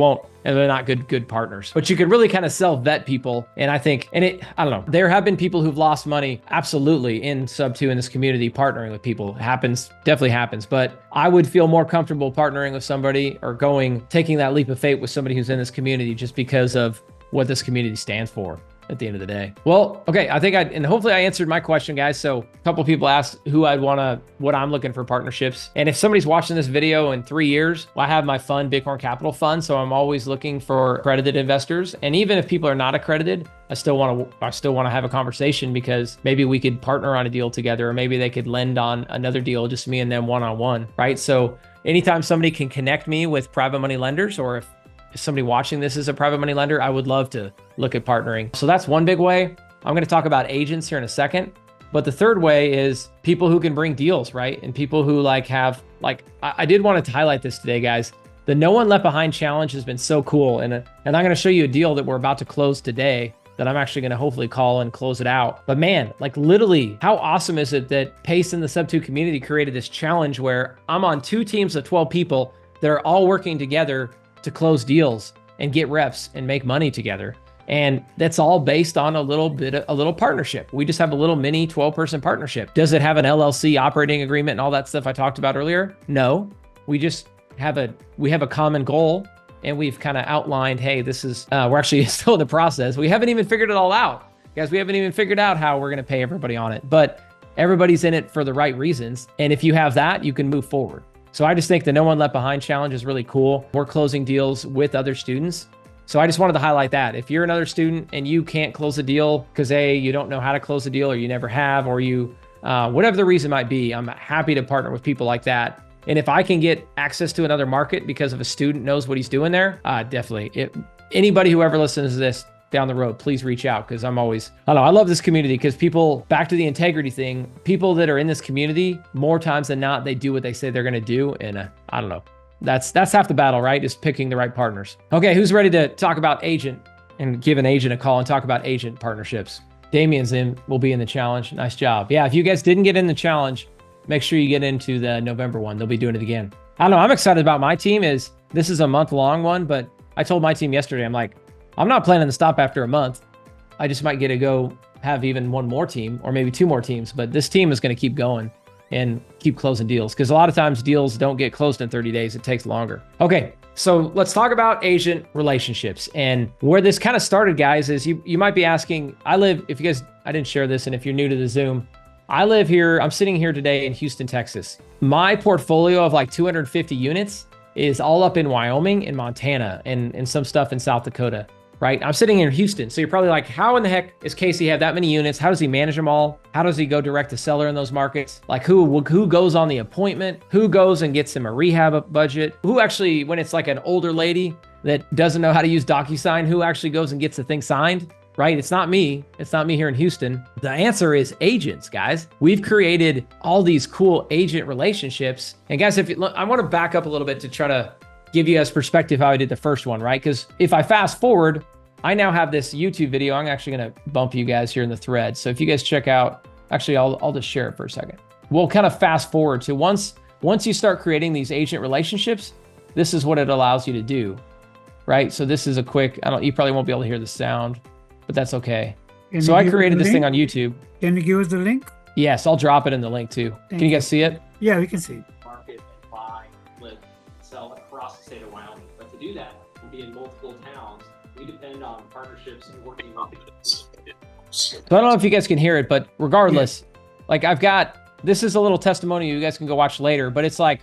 not good partners. But you can really kind of self-vet people. And I think, I don't know, there have been people who've lost money absolutely in Sub 2 in this community partnering with people. Definitely happens. But I would feel more comfortable partnering with somebody or taking that leap of faith with somebody who's in this community just because of what this community stands for at the end of the day. Well, okay, I think and hopefully I answered my question, guys. So a couple people asked what I'm looking for partnerships. And if somebody's watching this video in 3 years, I have my fund, Bighorn Capital Fund. So I'm always looking for accredited investors. And even if people are not accredited, I still want to have a conversation, because maybe we could partner on a deal together, or maybe they could lend on another deal, just me and them one-on-one, right? So anytime somebody can connect me with private money lenders, or if somebody watching this is a private money lender, I would love to look at partnering. So that's one big way. I'm going to talk about agents here in a second. But the third way is people who can bring deals, right? And people who I did want to highlight this today, guys. The No One Left Behind challenge has been so cool. And I'm going to show you a deal that we're about to close today that I'm actually going to hopefully call and close it out. But man, like literally, how awesome is it that Pace and the Sub 2 community created this challenge where I'm on 2 teams of 12 people that are all working together to close deals and get reps and make money together. And that's all based on a little partnership. We just have a little mini 12-person partnership. Does it have an LLC operating agreement and all that stuff I talked about earlier? No, we just have a common goal, and we've kind of outlined, hey, this is, we're actually still in the process. We haven't even figured it all out. Guys, we haven't even figured out how we're going to pay everybody on it, but everybody's in it for the right reasons. And if you have that, you can move forward. So I just think the No One Left Behind challenge is really cool. We're closing deals with other students. So I just wanted to highlight that. If you're another student and you can't close a deal because you don't know how to close a deal, or you never have, or you, whatever the reason might be, I'm happy to partner with people like that. And if I can get access to another market because of a student knows what he's doing there, definitely. Anybody who ever listens to this down the road, please reach out, because I love this community, because people, back to the integrity thing, people that are in this community, more times than not, they do what they say they're going to do. And I don't know. That's half the battle, right? Is picking the right partners. Okay, who's ready to talk about agent and give an agent a call and talk about agent partnerships. Damien's will be in the challenge. Nice job. Yeah, if you guys didn't get in the challenge, make sure you get into the November one. They'll be doing it again. I don't know. I'm excited about my team. This is a month-long one, but I told my team yesterday, I'm like, I'm not planning to stop after a month. I just might get to go have even one more team or maybe two more teams, but this team is going to keep going and keep closing deals, because a lot of times deals don't get closed in 30 days. It takes longer. Okay, so let's talk about agent relationships. And where this kind of started, guys, is you might be asking, I didn't share this, and if you're new to the Zoom, I live here, I'm sitting here today in Houston, Texas. My portfolio of like 250 units is all up in Wyoming and Montana and some stuff in South Dakota, right? I'm sitting in Houston. So you're probably like, how in the heck is Casey have that many units? How does he manage them all? How does he go direct to seller in those markets? Like who goes on the appointment? Who goes and gets him a rehab budget? Who actually, when it's like an older lady that doesn't know how to use DocuSign, who actually goes and gets the thing signed? Right? It's not me. It's not me here in Houston. The answer is agents, guys. We've created all these cool agent relationships. And guys, I want to back up a little bit to try to give you guys perspective how I did the first one, right? Because if I fast forward, I now have this YouTube video. I'm actually going to bump you guys here in the thread. So if you guys check out, actually, I'll just share it for a second. We'll kind of fast forward to once you start creating these agent relationships, this is what it allows you to do, right? So this is a quick, you probably won't be able to hear the sound, but that's okay. So I created this thing on YouTube. Can you give us the link? Yes, I'll drop it in the link too. Can you guys see it? Yeah, we can see. Market and buy, flip, sell across the state of Wyoming. But to do that, we'll be in multiple towns. We depend on partnerships and working with. So I don't know if you guys can hear it, but regardless, like this is a little testimony you guys can go watch later, but it's like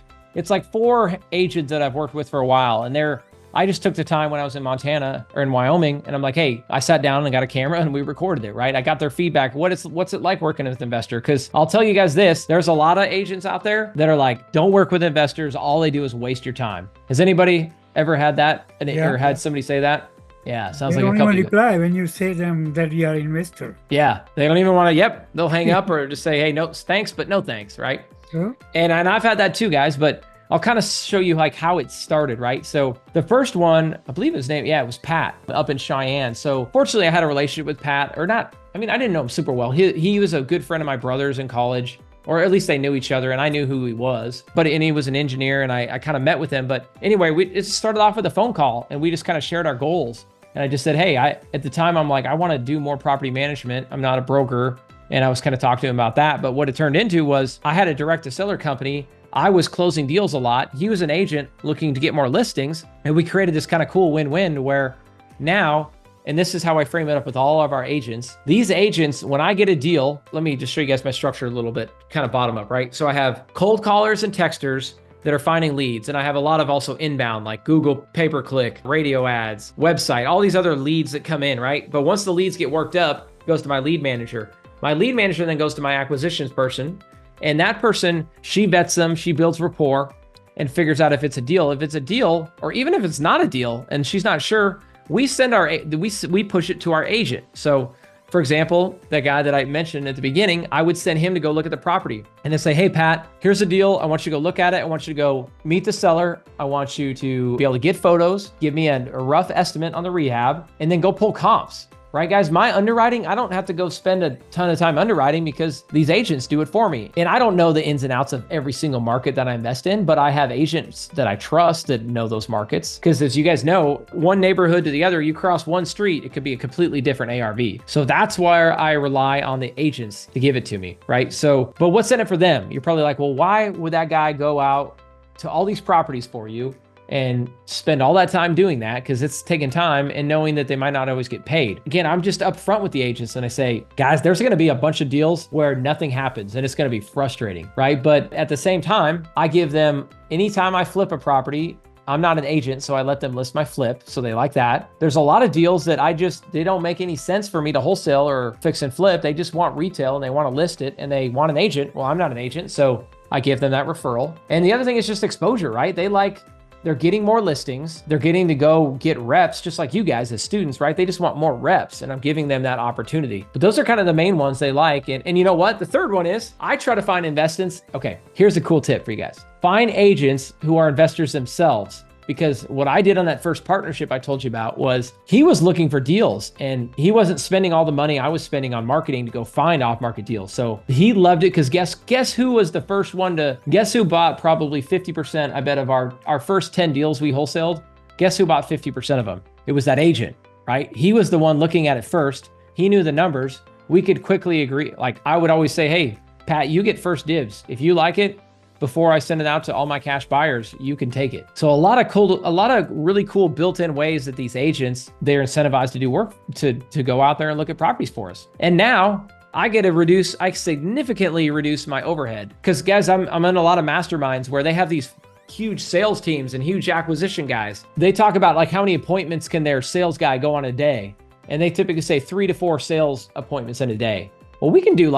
4 agents that I've worked with for a while, and I just took the time when I was in Montana or in Wyoming, and I'm like, hey, I sat down and got a camera and we recorded it, right? I got their feedback. What's it like working with an investor? Because I'll tell you guys this, there's a lot of agents out there that are like, don't work with investors. All they do is waste your time. Has anybody ever had that or had somebody say that? Yeah, sounds like a couple. They don't even reply when you say them that you are an investor. Yeah, they don't even want to, they'll hang up or just say, hey, no, thanks, but no thanks, right? Sure. And I've had that too, guys, but I'll kind of show you like how it started, right? So the first one, I believe his name, it was Pat up in Cheyenne. So fortunately I had a relationship with Pat, or not, I didn't know him super well. He was a good friend of my brother's in college, or at least they knew each other and I knew who he was, and he was an engineer and I kind of met with him. But anyway, it started off with a phone call and we just kind of shared our goals. And I just said, hey, at the time I'm like, I want to do more property management. I'm not a broker. And I was kind of talking to him about that. But what it turned into was I had a direct to seller company. I was closing deals a lot. He was an agent looking to get more listings. And we created this kind of cool win-win where now, and this is how I frame it up with all of our agents. These agents, when I get a deal, let me just show you guys my structure a little bit, kind of bottom up, right? So I have cold callers and texters that are finding leads. And I have a lot of also inbound, like Google pay-per-click, radio ads, website, all these other leads that come in, right? But once the leads get worked up, it goes to my lead manager. My lead manager then goes to my acquisitions person. And that person, she vets them, she builds rapport and figures out if it's a deal. If it's a deal, or even if it's not a deal and she's not sure, we push it to our agent. So for example, the guy that I mentioned at the beginning, I would send him to go look at the property and then say, hey, Pat, here's a deal. I want you to go look at it. I want you to go meet the seller. I want you to be able to get photos, give me a rough estimate on the rehab, and then go pull comps. Right, guys? My underwriting, I don't have to go spend a ton of time underwriting because these agents do it for me. And I don't know the ins and outs of every single market that I invest in, but I have agents that I trust that know those markets. Because as you guys know, one neighborhood to the other, you cross one street, it could be a completely different ARV. So that's where I rely on the agents to give it to me, right? So, but what's in it for them? You're probably like, well, why would that guy go out to all these properties for you and spend all that time doing that? Because it's taking time and knowing that they might not always get paid. Again, I'm just upfront with the agents and I say, guys, there's going to be a bunch of deals where nothing happens and it's going to be frustrating, right? But at the same time, I give them, anytime I flip a property, I'm not an agent, so I let them list my flip. So they like that. There's a lot of deals that they don't make any sense for me to wholesale or fix and flip. They just want retail and they want to list it and they want an agent. Well, I'm not an agent, so I give them that referral. And the other thing is just exposure, right? They're getting more listings. They're getting to go get reps, just like you guys as students, right? They just want more reps and I'm giving them that opportunity. But those are kind of the main ones they like. And you know what? The third one is I try to find investments. Okay, here's a cool tip for you guys. Find agents who are investors themselves. because what I did on that first partnership I told you about was he was looking for deals and he wasn't spending all the money I was spending on marketing to go find off-market deals. So he loved it because guess who was the first one to, guess who bought probably 50%, I bet, of our first 10 deals we wholesaled? Guess who bought 50% of them? It was that agent, right? He was the one looking at it first. He knew the numbers. We could quickly agree. Like I would always say, hey, Pat, you get first dibs. If you like it, before I send it out to all my cash buyers, you can take it. So a lot of really cool built-in ways that these agents, they're incentivized to do work, to go out there and look at properties for us. And now I significantly reduce my overhead. Because guys, I'm in a lot of masterminds where they have these huge sales teams and huge acquisition guys. They talk about like how many appointments can their sales guy go on a day? And they typically say 3 to 4 sales appointments in a day. Well, we can do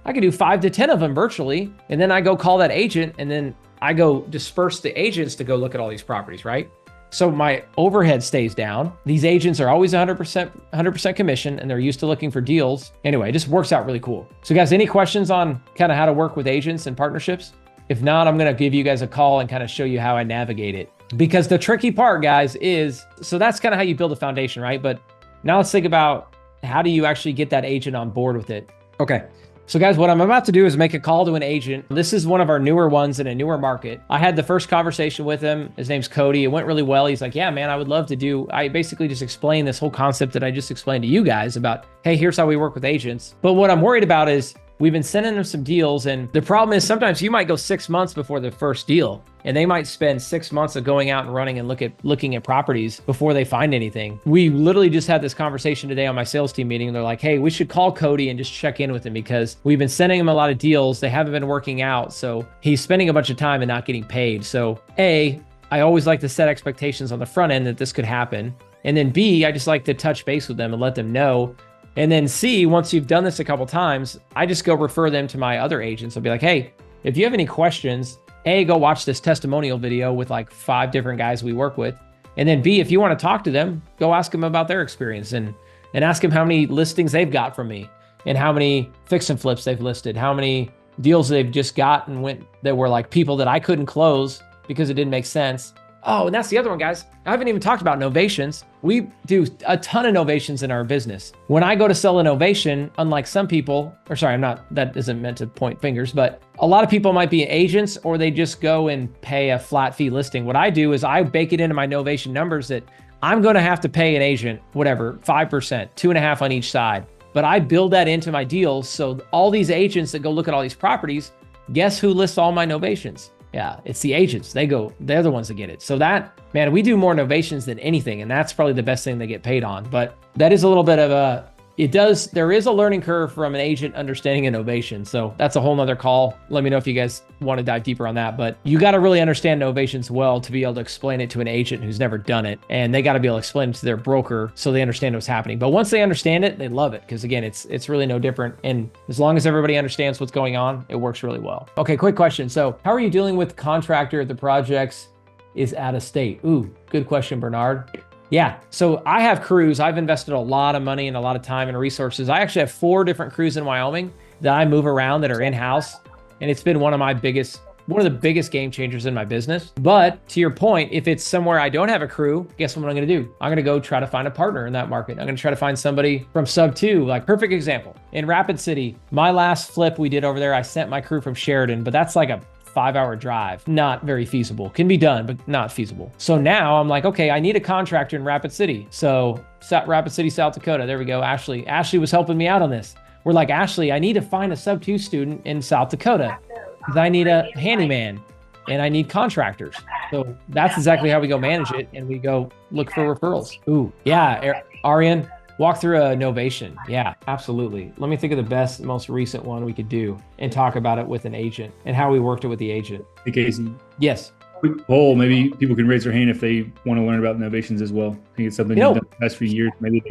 I could do 5 to 10 of them virtually. And then I go call that agent and then I go disperse the agents to go look at all these properties, right? So my overhead stays down. These agents are always 100% commission and they're used to looking for deals. Anyway, it just works out really cool. So guys, any questions on kind of how to work with agents and partnerships? If not, I'm going to give you guys a call and kind of show you how I navigate it. Because the tricky part, guys, is, so that's kind of how you build a foundation, right? But now let's think about how do you actually get that agent on board with it? Okay. So guys, what I'm about to do is make a call to an agent. This is one of our newer ones in a newer market. I had the first conversation with him. His name's Cody. It went really well. He's like, yeah, man, I would love to do, I basically just explained this whole concept that I just explained to you guys about, hey, here's how we work with agents. But what I'm worried about is we've been sending them some deals. And the problem is sometimes you might go 6 months before the first deal. And they might spend 6 months of going out and running and looking at properties before they find anything. We literally just had this conversation today on my sales team meeting. And they're like, hey, we should call Cody and just check in with him because we've been sending him a lot of deals. They haven't been working out. So he's spending a bunch of time and not getting paid. So I always like to set expectations on the front end that this could happen. And then B, I just like to touch base with them and let them know. And then C, once you've done this a couple times, I just go refer them to my other agents. I'll be like, hey, if you have any questions, A, go watch this testimonial video with like 5 different guys we work with. And then B, if you want to talk to them, go ask them about their experience and ask them how many listings they've got from me and how many fix and flips they've listed, how many deals they've just got and went that were like people that I couldn't close because it didn't make sense. Oh, and that's the other one, guys. I haven't even talked about novations. We do a ton of novations in our business. When I go to sell a novation, unlike some people, that isn't meant to point fingers, but a lot of people might be agents or they just go and pay a flat fee listing. What I do is I bake it into my novation numbers that I'm going to have to pay an agent, whatever, 5%, 2.5% on each side. But I build that into my deals. So all these agents that go look at all these properties, guess who lists all my novations? Yeah, it's the agents. They're the ones that get it. So that, man, we do more novations than anything. And that's probably the best thing they get paid on. But that is a little bit of there is a learning curve from an agent understanding a novation. So that's a whole nother call. Let me know if you guys want to dive deeper on that. But you got to really understand novations well to be able to explain it to an agent who's never done it. And they got to be able to explain it to their broker so they understand what's happening. But once they understand it, they love it. Because again, it's really no different. And as long as everybody understands what's going on, it works really well. Okay, quick question. So how are you dealing with contractor if the projects is out of state? Ooh, good question, Bernard. Yeah, so I have crews. I've invested a lot of money and a lot of time and resources. I actually have 4 different crews in Wyoming that I move around that are in-house. And it's been one of the biggest game changers in my business. But to your point, if it's somewhere I don't have a crew, guess what I'm gonna do? I'm gonna go try to find a partner in that market. I'm gonna try to find somebody from sub 2, like perfect example. In Rapid City, my last flip we did over there, I sent my crew from Sheridan, but that's like a 5-hour drive. Not very feasible. Can be done, but not feasible. So now I'm like, okay, I need a contractor in Rapid City. So Rapid City, South Dakota. There we go. Ashley was helping me out on this. We're like, Ashley, I need to find a sub 2 student in South Dakota because I need a handyman and I need contractors. So that's exactly how we go manage it. And we go look for referrals. Ooh, yeah. Arian, walk through a novation. Yeah, absolutely. Let me think of the most recent one we could do and talk about it with an agent and how we worked it with the agent. Hey, Casey. Yes. Quick poll. Maybe people can raise their hand if they want to learn about novations as well. I think it's something you've done the past few years. Maybe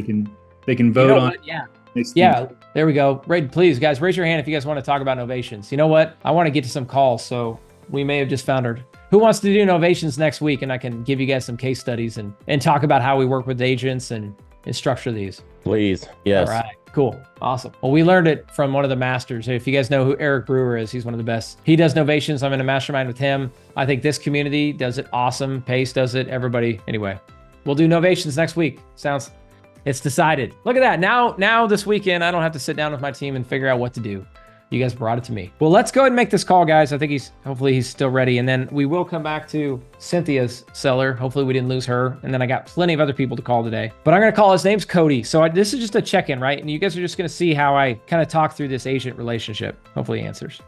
they can vote on. Yeah. Yeah, there we go. Please, guys, raise your hand if you guys want to talk about novations. You know what? I want to get to some calls, so we may have just foundered. Who wants to do novations next week? And I can give you guys some case studies and talk about how we work with agents and structure these. Please. Yes. All right. Cool. Awesome. Well, we learned it from one of the masters. If you guys know who Eric Brewer is, he's one of the best. He does novations. I'm in a mastermind with him. I think this community does it awesome. Pace does it. Everybody. Anyway, we'll do novations next week. It's decided. Look at that. Now this weekend, I don't have to sit down with my team and figure out what to do. You guys brought it to me. Well, let's go ahead and make this call, guys. I think hopefully he's still ready. And then we will come back to Cynthia's seller. Hopefully we didn't lose her. And then I got plenty of other people to call today. But I'm going to call, his name's Cody. So this is just a check-in, right? And you guys are just going to see how I kind of talk through this agent relationship. Hopefully he answers.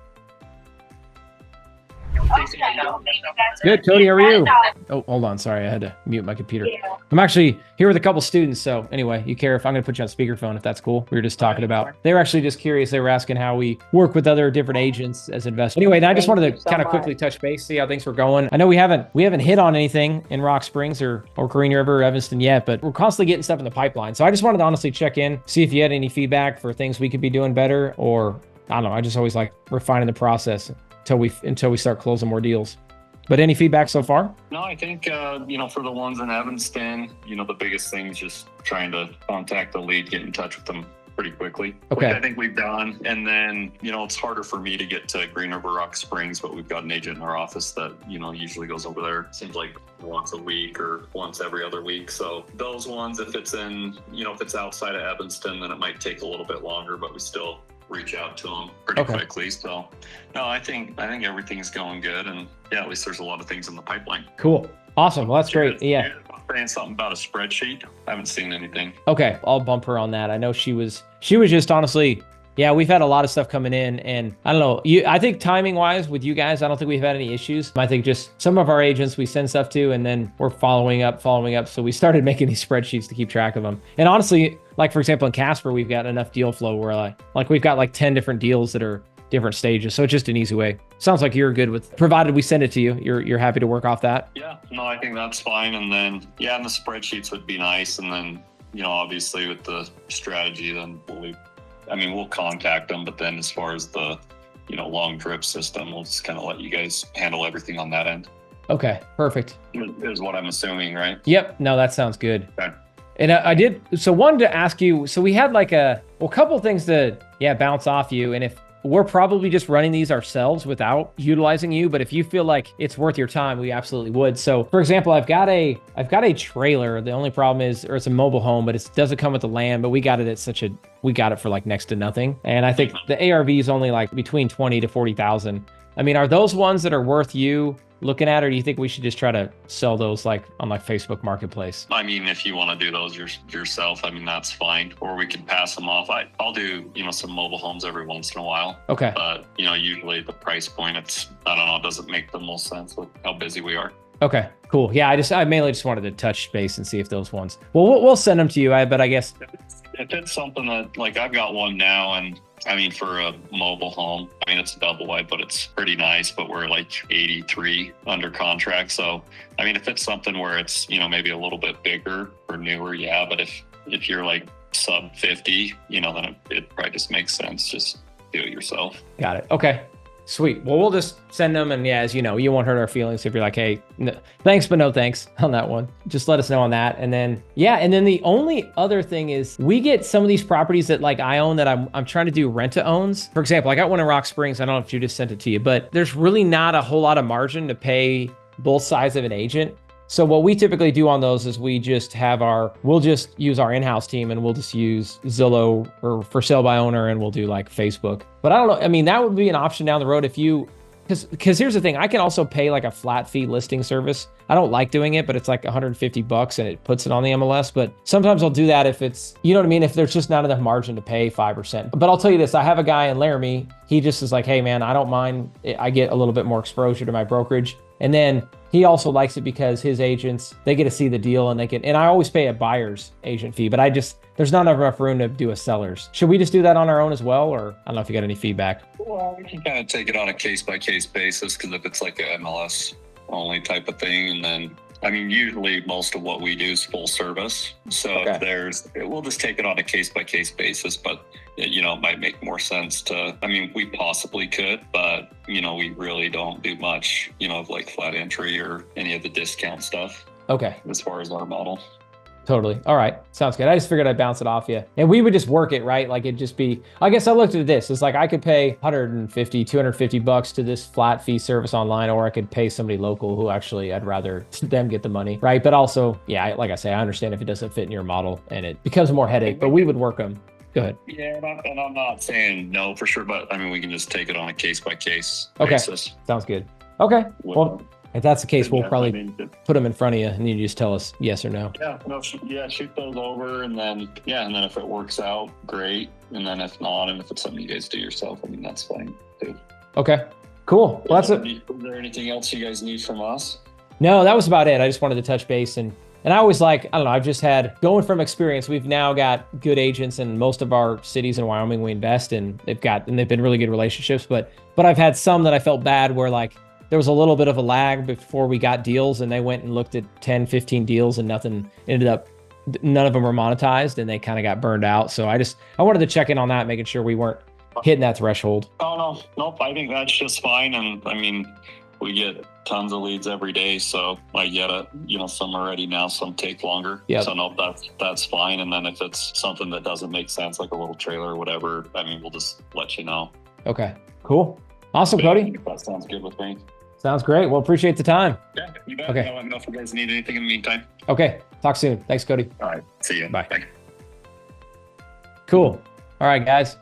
Good, Cody, how are you? Oh, hold on. Sorry, I had to mute my computer. I'm actually here with a couple students. So anyway, you care if I'm going to put you on speakerphone, if that's cool. We were just talking about, they were actually just curious. They were asking how we work with other different agents as investors. Anyway, I just wanted to kind of quickly touch base, see how things were going. I know we haven't hit on anything in Rock Springs or Green River or Evanston yet, but we're constantly getting stuff in the pipeline. So I just wanted to honestly check in, see if you had any feedback for things we could be doing better, or I don't know. I just always like refining the process until we start closing more deals. But any feedback so far? No, I think, for the ones in Evanston, the biggest thing is just trying to contact the lead, get in touch with them pretty quickly. Okay. Which I think we've done. And then, it's harder for me to get to Green River Rock Springs, but we've got an agent in our office that, usually goes over there. Seems like once a week or once every other week. So those ones, if it's if it's outside of Evanston, then it might take a little bit longer, but we still reach out to them pretty quickly. So no, I think everything's going good, and yeah, at least there's a lot of things in the pipeline. Cool. Awesome. Well, that's great. Yeah. Saying something about a spreadsheet. I haven't seen anything. Okay. I'll bump her on that. I know she was just honestly, yeah, we've had a lot of stuff coming in, and I don't know, I think timing wise with you guys, I don't think we've had any issues. I think just some of our agents we send stuff to, and then we're following up. So we started making these spreadsheets to keep track of them. And honestly, like for example, in Casper, we've got enough deal flow where like we've got like 10 different deals that are different stages. So it's just an easy way. Sounds like you're good with, provided we send it to you, you're happy to work off that. Yeah, no, I think that's fine. And then, yeah, and the spreadsheets would be nice. And then, obviously with the strategy, then we'll contact them, but then as far as the, long drip system, we'll just kind of let you guys handle everything on that end. Okay, perfect. Is what I'm assuming, right? Yep. No, that sounds good. Okay. And wanted to ask you, so we had like a couple of things to, bounce off you. And if we're probably just running these ourselves without utilizing you, but if you feel like it's worth your time, we absolutely would. So for example, I've got a trailer. The only problem is, or it's a mobile home, but it doesn't come with the land, but we got it for like next to nothing. And I think the ARV is only like between 20 to 40,000. I mean, are those ones that are worth you looking at, or do you think we should just try to sell those like on like Facebook Marketplace? I mean, if you want to do those yourself, that's fine. Or we can pass them off. I'll do, some mobile homes every once in a while. Okay. But, usually the price point, it doesn't make the most sense with how busy we are. Okay, cool. Yeah, I mainly just wanted to touch base and see if those ones, well, we'll send them to you, but I guess. If it's something that, like I've got one now, and for a mobile home, it's a double wide, but it's pretty nice, but we're like 83 under contract. So, if it's something where it's, maybe a little bit bigger or newer, yeah. But if you're like sub 50, then it probably just makes sense. Just do it yourself. Got it. Okay. Sweet. Well, we'll just send them. And yeah, as you know, you won't hurt our feelings if you're like, hey, no, thanks, but no thanks on that one. Just let us know on that. And then, the only other thing is we get some of these properties that like I own that I'm trying to do rent to owns. For example, I got one in Rock Springs. I don't know if you just sent it to you, but there's really not a whole lot of margin to pay both sides of an agent. So what we typically do on those is we'll just use our in-house team, and we'll just use Zillow or for sale by owner, and we'll do like Facebook. But I don't know. That would be an option down the road because here's the thing. I can also pay like a flat fee listing service. I don't like doing it, but it's like $150 and it puts it on the MLS. But sometimes I'll do that if it's, if there's just not enough margin to pay 5%. But I'll tell you this, I have a guy in Laramie. He just is like, hey man, I don't mind. I get a little bit more exposure to my brokerage. And then he also likes it because his agents, they get to see the deal, and and I always pay a buyer's agent fee, but there's not enough room to do a seller's. Should we just do that on our own as well? Or I don't know if you got any feedback. Well, we can kind of take it on a case by case basis, because if it's like a MLS only type of thing, and then usually most of what we do is full service. So if we'll just take it on a case by case basis, but it might make more sense to, we possibly could, but we really don't do much, of like flat entry or any of the discount stuff. Okay. As far as our model. Totally. All right. Sounds good. I just figured I'd bounce it off you. And we would just work it, right? Like it'd just be, I guess I looked at this. It's like I could pay 150, 250 bucks to this flat fee service online, or I could pay somebody local who actually I'd rather them get the money, right? But also, yeah, like I say, I understand if it doesn't fit in your model and it becomes more headache, but we would work them. Go ahead. Yeah, and I'm not saying no for sure, but I mean, we can just take it on a case by case Okay. basis. Sounds good. Okay. Well, if that's the case, we'll probably put them in front of you and you just tell us yes or no. Yeah, no, shoot those over, and then if it works out, great. And then if not, and if it's something you guys do yourself, I mean, that's fine too. Okay, cool. Well, that's it. Is there anything else you guys need from us? No, that was about it. I just wanted to touch base and I always like, I don't know, I've just had, going from experience, we've now got good agents in most of our cities in Wyoming we invest in. They've been really good relationships, but I've had some that I felt bad where like, there was a little bit of a lag before we got deals and they went and looked at 10, 15 deals and none of them were monetized and they kind of got burned out. So I wanted to check in on that, making sure we weren't hitting that threshold. Oh, nope. I think that's just fine. And I mean, we get tons of leads every day. So I get it, some are ready now, some take longer. Yep. So no, that's fine. And then if it's something that doesn't make sense, like a little trailer or whatever, I mean, we'll just let you know. Okay, cool. Awesome, Cody. That sounds good with me. Sounds great. Well, appreciate the time. Yeah, you bet. Okay. Let me know if you guys need anything in the meantime. Okay. Talk soon. Thanks, Cody. All right. See you. Bye. Cool. All right, guys.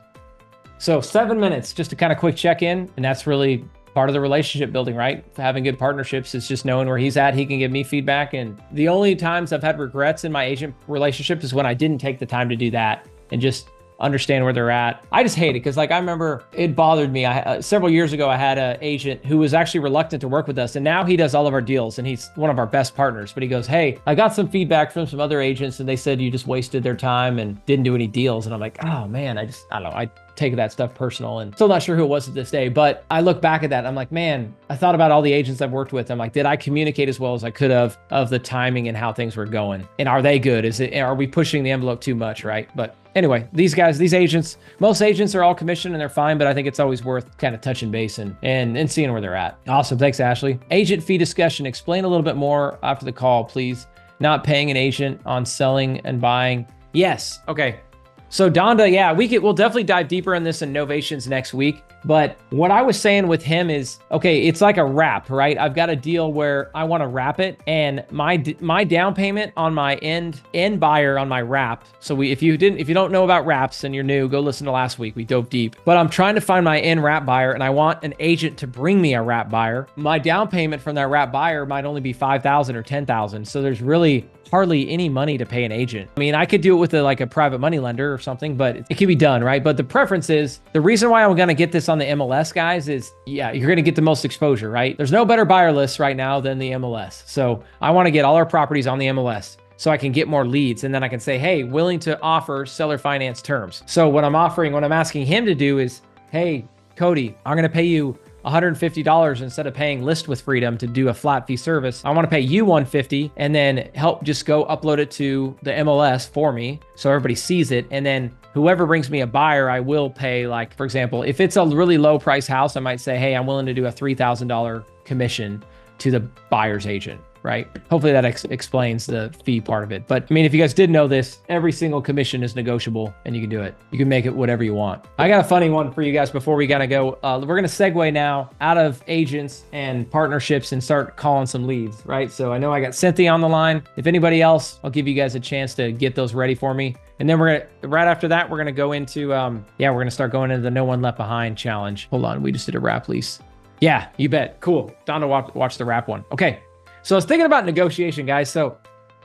So 7 minutes, just a kind of quick check-in. And that's really part of the relationship building, right? Having good partnerships is just knowing where he's at. He can give me feedback. And the only times I've had regrets in my agent relationship is when I didn't take the time to do that and just understand where they're at. I just hate it because like I remember it bothered me. Several years ago, I had an agent who was actually reluctant to work with us. And now he does all of our deals and he's one of our best partners. But he goes, hey, I got some feedback from some other agents and they said you just wasted their time and didn't do any deals. And I'm like, oh man, I don't know. I take that stuff personal and still not sure who it was at this day. But I look back at that. I'm like, man, I thought about all the agents I've worked with. I'm like, did I communicate as well as I could have of the timing and how things were going? And are they good? Are we pushing the envelope too much? Right. But anyway, these agents, most agents are all commissioned and they're fine, but I think it's always worth kind of touching base and seeing where they're at. Awesome. Thanks, Ashley. Agent fee discussion. Explain a little bit more after the call, please. Not paying an agent on selling and buying. Yes. Okay. So Donda, yeah, we'll definitely dive deeper in this in Novations next week. But what I was saying with him is, okay, it's like a wrap, right? I've got a deal where I want to wrap it, and my down payment on my end buyer on my wrap. So if you don't know about wraps and you're new, go listen to last week. We dove deep. But I'm trying to find my end wrap buyer, and I want an agent to bring me a wrap buyer. My down payment from that wrap buyer might only be $5,000 or $10,000. So there's really hardly any money to pay an agent. I mean, I could do it with a private money lender or something, but it can be done, right? But the preference is, the reason why I'm going to get this on the MLS, guys, is, yeah, you're going to get the most exposure, right? There's no better buyer list right now than the MLS. So I want to get all our properties on the MLS so I can get more leads. And then I can say, hey, willing to offer seller finance terms. So what I'm asking him to do is, hey, Cody, I'm going to pay you $150 instead of paying List with Freedom to do a flat fee service. I want to pay you $150 and then help just go upload it to the MLS for me so everybody sees it. And then whoever brings me a buyer, I will pay, like, for example, if it's a really low price house, I might say, hey, I'm willing to do a $3,000 commission to the buyer's agent, right? Hopefully that explains the fee part of it. But I mean, if you guys did know this, every single commission is negotiable and you can do it. You can make it whatever you want. I got a funny one for you guys before we gotta go. We're gonna segue now out of agents and partnerships and start calling some leads, right? So I know I got Cynthia on the line. If anybody else, I'll give you guys a chance to get those ready for me. And then right after that, we're gonna go into, we're gonna start going into the No One Left Behind challenge. Hold on, we just did a wrap lease. Yeah, you bet. Cool. Down to watch the wrap one. Okay. So I was thinking about negotiation, guys. So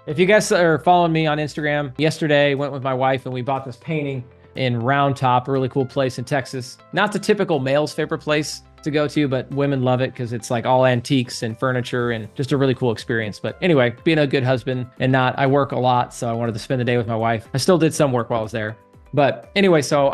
if you guys are following me on Instagram, yesterday went with my wife and we bought this painting in Round Top, a really cool place in Texas. Not the typical male's favorite place to go to, but women love it because it's like all antiques and furniture and just a really cool experience. But anyway, being a good husband and I work a lot, so I wanted to spend the day with my wife. I still did some work while I was there. But anyway, so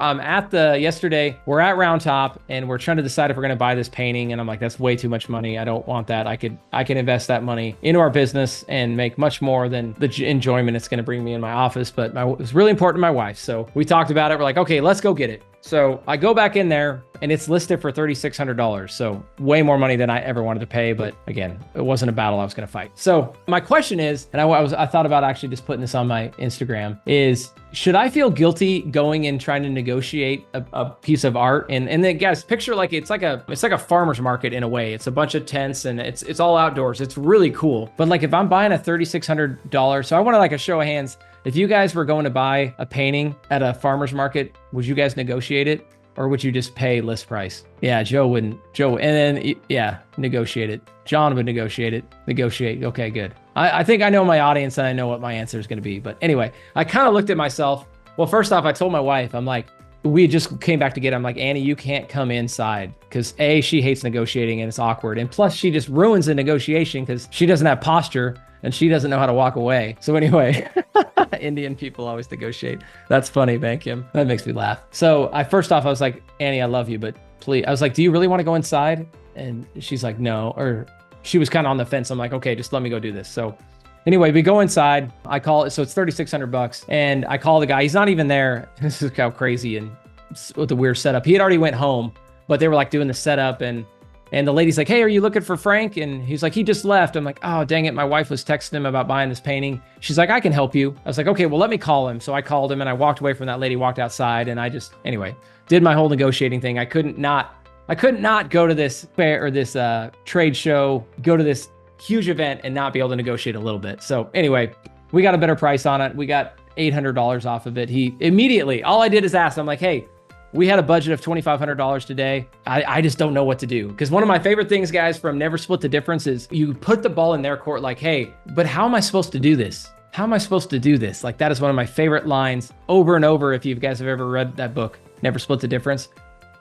yesterday, we're at Round Top and we're trying to decide if we're going to buy this painting. And I'm like, that's way too much money. I don't want that. I can invest that money into our business and make much more than the enjoyment it's going to bring me in my office. But it was really important to my wife. So we talked about it. We're like, okay, let's go get it. So I go back in there and it's listed for $3,600. So way more money than I ever wanted to pay. But again, it wasn't a battle I was going to fight. So my question is, and I thought about actually just putting this on my Instagram, is should I feel guilty going and trying to negotiate a piece of art? And then guys, picture like it's like a farmer's market in a way. It's a bunch of tents and it's all outdoors. It's really cool. But like if I'm buying a $3,600, so I want to like a show of hands. If you guys were going to buy a painting at a farmer's market, would you guys negotiate it? Or would you just pay list price? Yeah, Joe wouldn't. Joe, and then, yeah, negotiate it. John would negotiate it. Negotiate. Okay, good. I think I know my audience and I know what my answer is going to be. But anyway, I kind of looked at myself. Well, first off, I told my wife, I'm like, we just came back together. I'm like, Annie, you can't come inside because A, she hates negotiating and it's awkward. And plus she just ruins the negotiation because she doesn't have posture and she doesn't know how to walk away. So anyway, Indian people always negotiate. That's funny, Bankim. That makes me laugh. So first off, I was like, Annie, I love you, but please, I was like, do you really want to go inside? And she's like, no, or she was kind of on the fence. I'm like, okay, just let me go do this. So anyway, we go inside. I call it, so it's $3,600 and I call the guy. He's not even there. This is how crazy and with the weird setup. He had already went home, but they were like doing the setup and the lady's like, hey, are you looking for Frank? And he's like, he just left. I'm like, oh, dang it. My wife was texting him about buying this painting. She's like, I can help you. I was like, okay, well, let me call him. So I called him and I walked away from that lady, walked outside and I just, anyway, did my whole negotiating thing. I couldn't not go to this fair or this trade show, go to this huge event and not be able to negotiate a little bit. So anyway, we got a better price on it. We got $800 off of it. He immediately, all I did is ask, I'm like, hey, we had a budget of $2,500 today. I just don't know what to do. Because one of my favorite things, guys, from Never Split the Difference is you put the ball in their court like, hey, but how am I supposed to do this? How am I supposed to do this? Like that is one of my favorite lines over and over. If you guys have ever read that book, Never Split the Difference.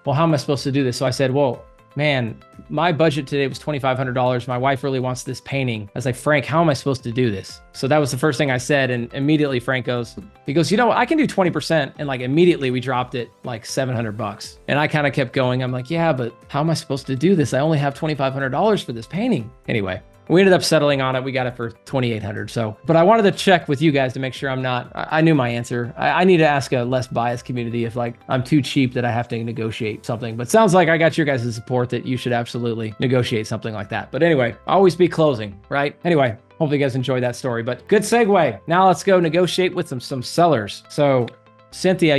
Well, how am I supposed to do this? So I said, well, man, my budget today was $2,500. My wife really wants this painting. I was like, Frank, how am I supposed to do this? So that was the first thing I said. And immediately Frank goes, you know what? I can do 20%. And like immediately we dropped it like $700. And I kind of kept going. I'm like, yeah, but how am I supposed to do this? I only have $2,500 for this painting. Anyway, we ended up settling on it. We got it for $2,800. So, but I wanted to check with you guys to make sure I knew my answer. I need to ask a less biased community if like I'm too cheap that I have to negotiate something. But sounds like I got your guys' support that you should absolutely negotiate something like that. But anyway, always be closing, right? Anyway, hopefully you guys enjoyed that story, but good segue. Now let's go negotiate with some sellers. So Cynthia,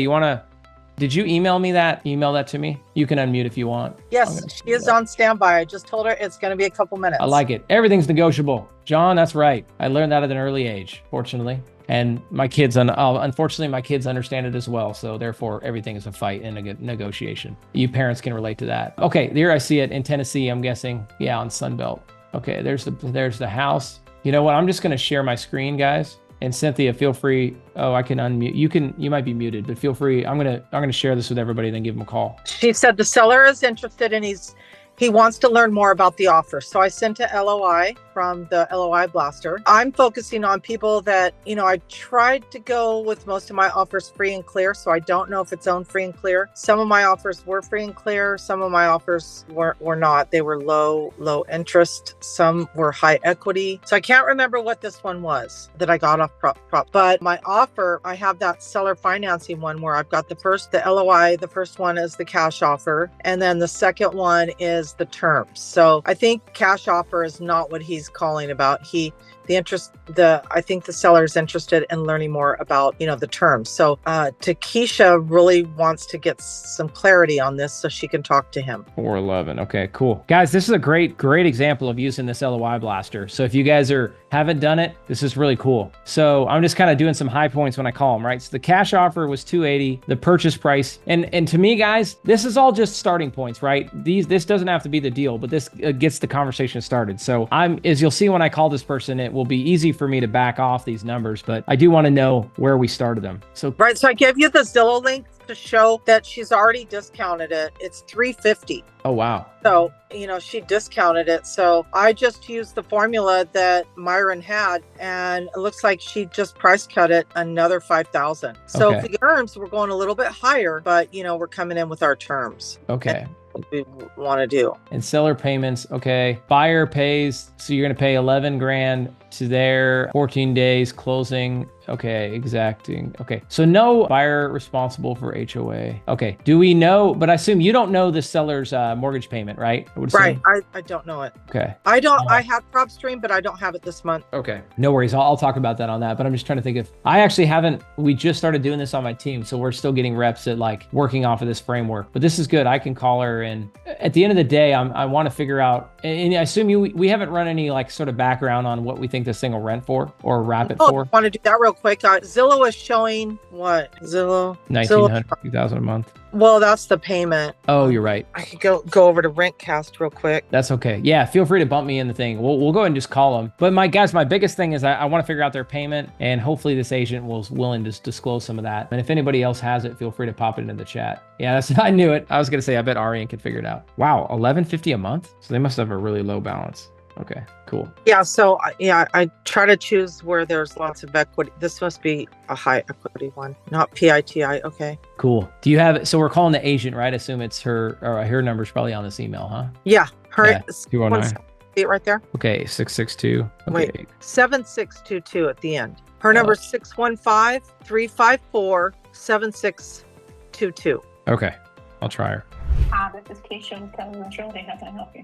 did you email that to me? You can unmute if you want. Yes, she is on standby. I just told her it's going to be a couple minutes. I like it. Everything's negotiable. John, that's right. I learned that at an early age, fortunately. And my kids, unfortunately, my kids understand it as well. So therefore, everything is a fight and a negotiation. You parents can relate to that. Okay, here I see it in Tennessee, I'm guessing. Yeah, on Sunbelt. Okay, there's the house. You know what? I'm just going to share my screen, guys. And Cynthia, feel free. Oh, I can unmute. You might be muted, but feel free. I'm gonna share this with everybody, then give them a call. She said the seller is interested and he wants to learn more about the offer. So I sent a LOI from the LOI blaster. I'm focusing on people that, I tried to go with most of my offers free and clear. So I don't know if it's owned free and clear. Some of my offers were free and clear. Some of my offers were not. They were low interest. Some were high equity. So I can't remember what this one was that I got off prop. But my offer, I have that seller financing one where I've got the LOI. The first one is the cash offer. And then the second one is the terms. So I think cash offer is not what he's calling about. I think the seller is interested in learning more about, the terms. So Takesha really wants to get some clarity on this so she can talk to him. 411. Okay, cool. Guys, this is a great example of using this LOI blaster. So if you guys haven't done it, this is really cool. So I'm just kind of doing some high points when I call them, right? So the cash offer was $280, the purchase price. And to me, guys, this is all just starting points, right? This doesn't have to be the deal, but this gets the conversation started. So as you'll see when I call this person, it will be easy for me to back off these numbers, but I do want to know where we started them. So right. So I gave you the Zillow link to show that she's already discounted it. It's $350. Oh, wow. So, she discounted it. So I just used the formula that Myron had, and it looks like she just price cut it another $5,000. So Okay. the terms, we're going a little bit higher, but we're coming in with our terms. Okay. We want to do. And seller payments. Okay. Buyer pays. So you're going to pay 11 grand to their 14 days closing. Okay, exacting. Okay, so no buyer responsible for HOA. Okay, do we know, but I assume you don't know the seller's mortgage payment, right? I would assume. Right. I don't know it. Okay. I have PropStream, but I don't have it this month. Okay. No worries. I'll talk about that on that, but I'm just trying to think if I actually haven't, we just started doing this on my team. So we're still getting reps at like working off of this framework, but this is good. I can call her, and at the end of the day, I want to figure out, and I assume we haven't run any like sort of background on what we think this thing will rent for or wrap it for. I want to do that real quick. Zillow is showing what? Zillow? 1,900, 2,000 a month. Well, that's the payment. Oh, you're right. I could go over to Rentcast real quick. That's okay. Yeah, feel free to bump me in the thing. We'll go ahead and just call them. But my biggest thing is I want to figure out their payment, and hopefully this agent was willing to disclose some of that. And if anybody else has it, feel free to pop it into the chat. Yeah, I knew it. I was gonna say I bet Arian could figure it out. Wow, $1,150 a month. So they must have a really low balance. Okay, cool. Yeah, so I try to choose where there's lots of equity. This must be a high equity one, not PITI. Okay. Cool. Do you have, so we're calling the agent, right? Assume it's her, or her number's probably on this email, huh? Yeah, her. Yeah, 209. See it right there? Okay, 662. Okay. Wait, 7622 at the end. Her number is 615-354-7622. Okay, I'll try her. Hi, this is Keisha with Cousins Realty. How can I help you?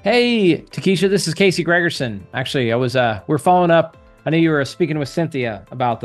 Hey, Takesha, this is Casey Gregerson. Actually, we're following up. I know you were speaking with Cynthia about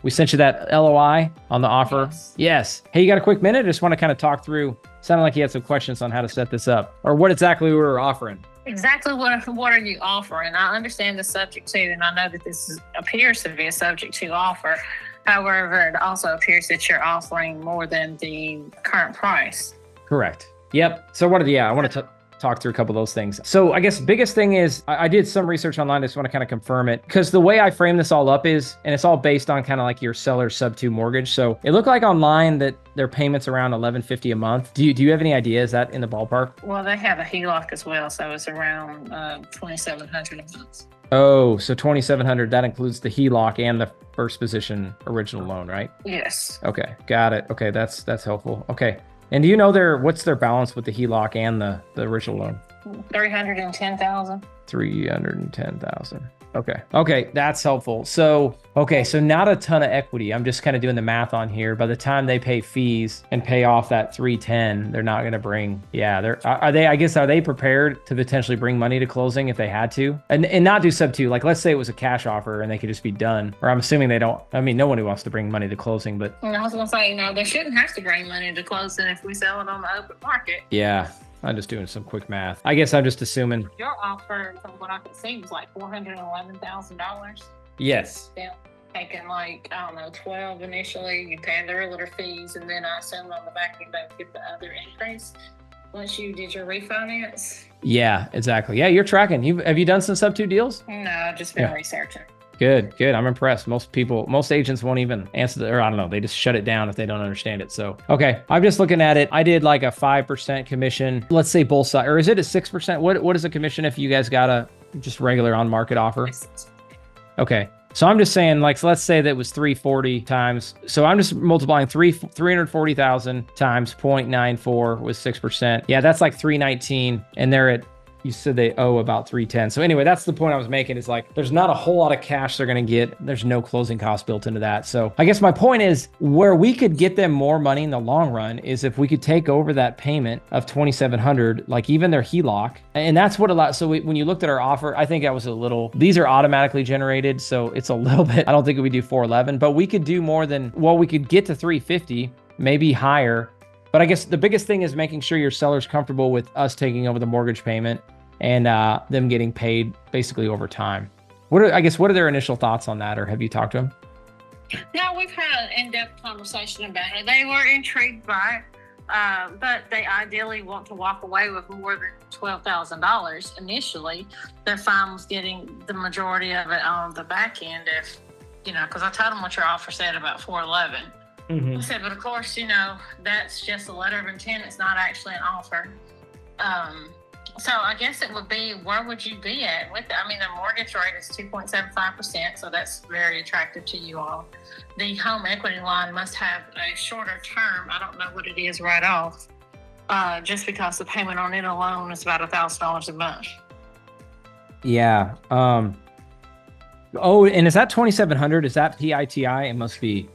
we sent you that LOI on the offer. Yes. Hey, you got a quick minute? I just want to kind of talk through, sounded like you had some questions on how to set this up or what exactly we were offering. Exactly what are you offering? I understand the subject to, and I know that appears to be a subject to offer. However, it also appears that you're offering more than the current price. Correct. Yep. So I want to talk through a couple of those things. So I guess biggest thing is I did some research online. I just want to kind of confirm it, because the way I frame this all up is, and it's all based on kind of like your seller's sub-2 mortgage. So it looked like online that their payments around $1,150 a month. Do you have any idea? Is that in the ballpark? Well, they have a HELOC as well, so it's around $2,700 a month. Oh, so $2,700, that includes the HELOC and the first position original loan, right? Yes. Okay, got it. Okay, that's helpful. Okay. And do you know what's their balance with the HELOC and the original loan? $310,000. $310,000. Okay, that's helpful. So not a ton of equity. I'm just kind of doing the math on here. By the time they pay fees and pay off that 310, they're not going to bring. Yeah, are they prepared to potentially bring money to closing if they had to, and not do sub-2? Like, let's say it was a cash offer and they could just be done. Or I'm assuming they don't. I mean, no one who wants to bring money to closing, but I was going to say, they shouldn't have to bring money to closing if we sell it on the open market. Yeah. I'm just doing some quick math. I guess I'm just assuming. Your offer, from what I can see, was like $411,000. Yes. Yeah. Taking 12 initially. You pay the realtor fees, and then I assume on the back end they get the other increase once you did your refinance. Yeah, exactly. Yeah, you're tracking. Have you done some sub-2 deals? No, I've just been researching. Good. I'm impressed. Most agents won't even answer or I don't know, they just shut it down if they don't understand it. So, okay, I'm just looking at it. I did like a 5% commission. Let's say both sides, or is it a 6%? What is a commission if you guys got a just regular on market offer? Okay. So I'm just saying, so let's say that was 340 times. So I'm just multiplying 340,000 times 0.94 with 6%. Yeah, that's like 319, and they're at, you said they owe about 310. So anyway, that's the point I was making, is there's not a whole lot of cash they're going to get. There's no closing cost built into that. So I guess my point is, where we could get them more money in the long run is if we could take over that payment of $2,700, like even their HELOC. And that's what a lot. So when you looked at our offer, I think that was these are automatically generated. So it's a little bit, I don't think we do 411, but we could do more than, we could get to 350, maybe higher. But I guess the biggest thing is making sure your seller's comfortable with us taking over the mortgage payment and them getting paid basically over time. What are their initial thoughts on that, or have you talked to them? No, we've had an in-depth conversation about it. They were intrigued by it, but they ideally want to walk away with more than $12,000 initially. They're fine with getting the majority of it on the back end if, because I told them what your offer said about 411. I said, but of course, that's just a letter of intent. It's not actually an offer. So I guess it would be, where would you be at with it? I mean, the mortgage rate is 2.75%, so that's very attractive to you all. The home equity line must have a shorter term. I don't know what it is right off, just because the payment on it alone is about $1,000 a month. Yeah. Oh, and is that 2,700? Is that PITI? It must be.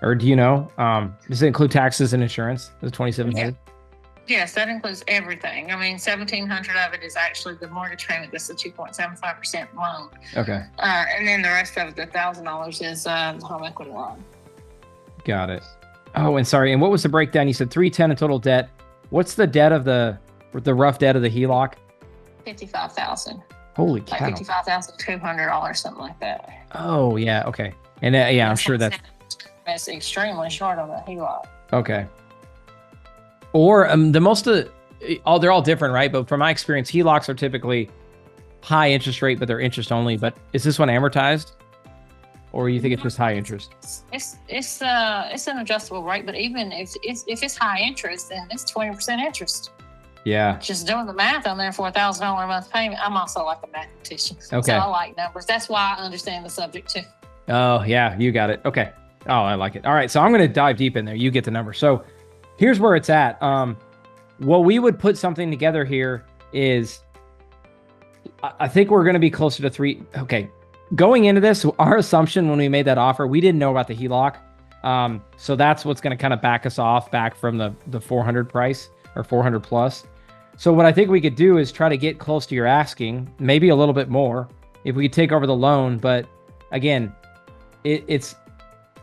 Or do you know? Does it include taxes and insurance? The 2,700? Yes, that includes everything. I mean, 1,700 of it is actually the mortgage payment. That's the 2.75% loan. Okay. And then the rest of it, the $1,000 is the home equity loan. Got it. Oh, and sorry. And what was the breakdown? You said 310 in total debt. What's the debt of the rough debt of the HELOC? $55,000. Holy Like cow. $55,200, something like that. Oh, yeah. Okay. And yeah, I'm sure that's extremely short on the HELOC. okay. Or the most of they're all different, right? But from my experience, HELOCs are typically high interest rate, but they're interest only. But is this one amortized, or you think it's just high interest? It's an adjustable rate, but even if it's high interest, then it's 20% interest. Yeah. Just doing the math on there for $1,000 a month payment. I'm also like a mathematician, Okay. so I like numbers. That's why I understand the subject too. Oh, yeah, you got it. Okay. Oh, I like it. All right, so I'm going to dive deep in there. You get the number. So here's where it's at. What we would put something together here is, I think we're going to be closer to 3. Okay. Going into this, our assumption when we made that offer, we didn't know about the HELOC. So that's what's going to kind of back us off back from the 400 price or 400 plus. So what I think we could do is try to get close to your asking, maybe a little bit more if we could take over the loan. But again,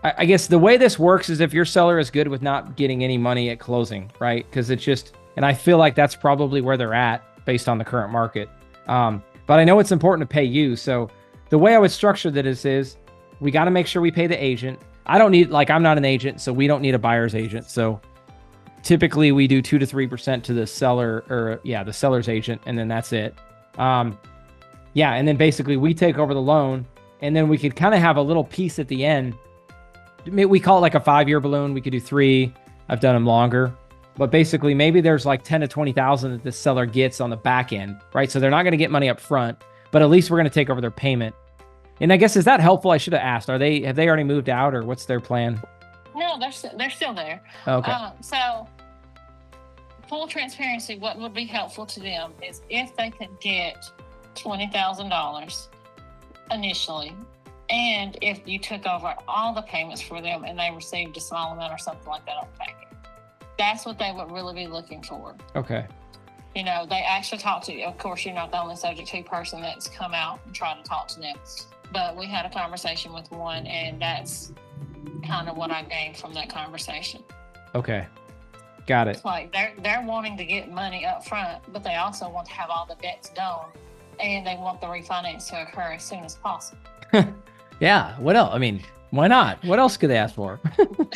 I guess the way this works is if your seller is good with not getting any money at closing, right? Because it's just, and I feel like that's probably where they're at based on the current market. But I know it's important to pay you. So the way I would structure this is we got to make sure we pay the agent. I'm not an agent, so we don't need a buyer's agent. So typically we do 2 to 3% to the seller the seller's agent. And then that's it. And then basically we take over the loan, and then we could kind of have a little piece at the end. We call it like a 5-year balloon. We could do 3. I've done them longer, but basically maybe there's like 10 to 20,000 that the seller gets on the back end, right? So they're not going to get money up front, but at least we're going to take over their payment. And I guess, is that helpful? I should have asked, have they already moved out, or what's their plan? No, they're still there. Okay. So full transparency, what would be helpful to them is if they could get $20,000 initially, and if you took over all the payments for them and they received a small amount or something like that on the packet. That's what they would really be looking for. Okay. They actually talk to you. Of course, you're not the only subject to person that's come out and tried to talk to them. But we had a conversation with one, and that's kind of what I gained from that conversation. Okay. Got it. It's like they're wanting to get money up front, but they also want to have all the debts done, and they want the refinance to occur as soon as possible. Yeah. What else? I mean, why not? What else could they ask for?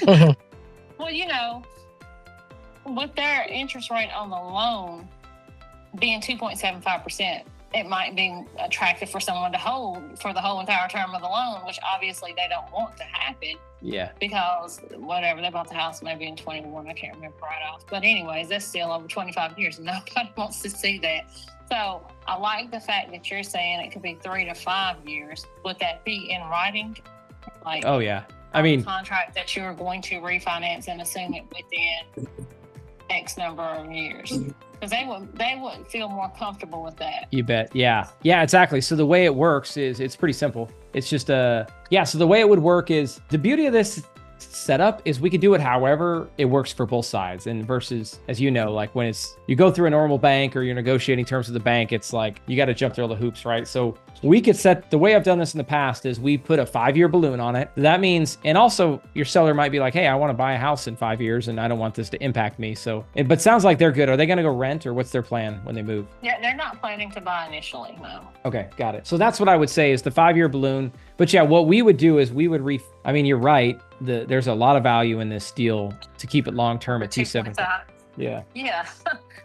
Well, with their interest rate on the loan being 2.75%, it might be attractive for someone to hold for the whole entire term of the loan, which obviously they don't want to happen. Yeah. Because whatever, they bought the house maybe in 21, I can't remember right off. But anyways, that's still over 25 years, and nobody wants to see that. So I like the fact that you're saying it could be 3 to 5 years. Would that be in writing? Like, oh yeah. I mean, contract that you're going to refinance and assume it within X number of years, because they would feel more comfortable with that. You bet. Yeah, exactly. So the way it works is it's pretty simple. It's just so the way it would work is, the beauty of this setup is we could do it however it works for both sides. And versus, as you know, like when you go through a normal bank or you're negotiating terms with the bank, it's like you got to jump through all the hoops, right? So we could the way I've done this in the past is we put a 5-year balloon on it. That means, and also your seller might be like, hey, I want to buy a house in 5 years and I don't want this to impact me. So, but sounds like they're good. Are they going to go rent, or what's their plan when they move? Yeah, they're not planning to buy initially, no. Okay, got it. So that's what I would say is the 5-year balloon. But yeah, what we would do is we would I mean, you're right. There's a lot of value in this deal to keep it long-term at 2.75. Yeah. Yeah.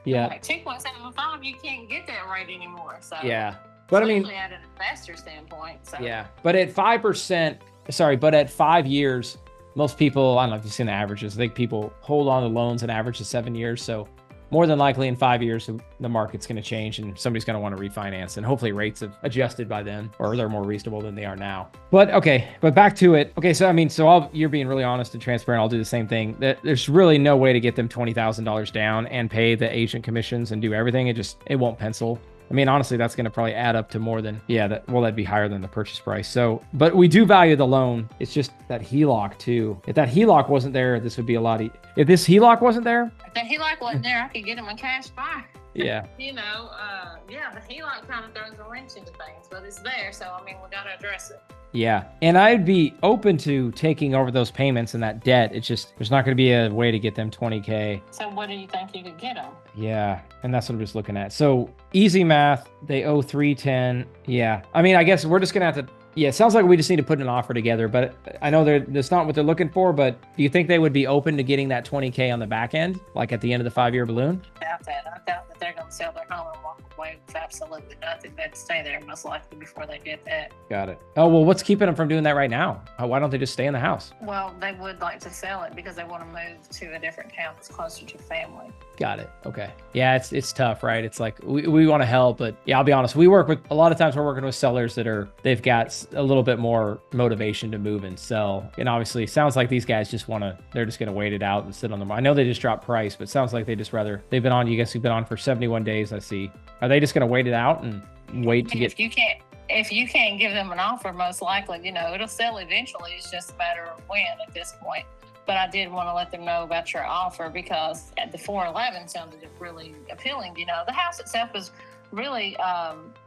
Yeah. Like 2.75, you can't get that rate anymore. So yeah. But I mean, especially at an investor standpoint. So. Yeah. But at 5 years, most people, I don't know if you've seen the averages, I think people hold on to loans an average of 7 years. So more than likely in 5 years, the market's going to change and somebody's going to want to refinance, and hopefully rates have adjusted by then, or they're more reasonable than they are now. But okay, but back to it. Okay, so I mean, you're being really honest and transparent. I'll do the same thing. There's really no way to get them $20,000 down and pay the agent commissions and do everything. It won't pencil. I mean, honestly, that's going to probably add up to more than, that'd be higher than the purchase price. So, but we do value the loan. It's just that HELOC too. If that HELOC wasn't there, this would be a lot. If this HELOC wasn't there, If the HELOC wasn't there, I could get them a cash buy. yeah. You know, the HELOC kind of throws a wrench into things, but it's there. So, I mean, we got to address it. Yeah. And I'd be open to taking over those payments and that debt. It's just, there's not going to be a way to get them 20K. So what do you think you could get them? Yeah. And that's what I'm just looking at. So easy math, they owe 310. Yeah. I mean, I guess we're just going to have to, it sounds like we just need to put an offer together, but I know that's not what they're looking for, but do you think they would be open to getting that 20K on the back end, like at the end of the 5-year balloon? I doubt that. I doubt that they're going to sell their home and walk away with absolutely nothing. They'd stay there most likely before they did that. Got it. Oh, well, what's keeping them from doing that right now? Why don't they just stay in the house? Well, they would like to sell it because they want to move to a different town that's closer to family. Got it. Okay. Yeah, it's tough, right? It's like we want to help, but yeah, I'll be honest. We work with a lot of times we're working with sellers they've got a little bit more motivation to move and sell. And obviously, it sounds like these guys they're just going to wait it out and sit on them. I know they just dropped price, but it sounds like they've been on. You guys have been on for 71 days. I see. Are they just going to wait it out and wait to get? If you can't give them an offer, most likely, it'll sell eventually. It's just a matter of when at this point. But I did want to let them know about your offer because at the 411 sounded really appealing. The house itself is really,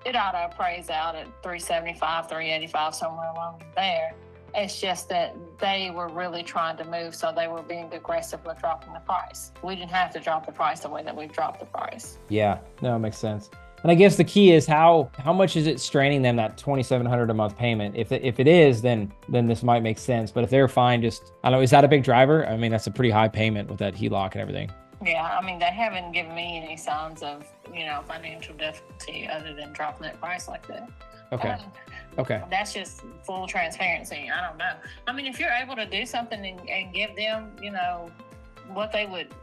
it ought to appraise out at 375, 385, somewhere along there. It's just that they were really trying to move, so they were being aggressive with dropping the price. We didn't have to drop the price the way that we've dropped the price. Yeah, no, it makes sense. And I guess the key is how much is it straining them, that $2,700 a month payment? If it is, then this might make sense. But if they're fine, just, I don't know, is that a big driver? I mean, that's a pretty high payment with that HELOC and everything. Yeah, I mean, they haven't given me any signs of, financial difficulty other than dropping that price like that. Okay. Okay. That's just full transparency. I don't know. I mean, if you're able to do something and give them, what they would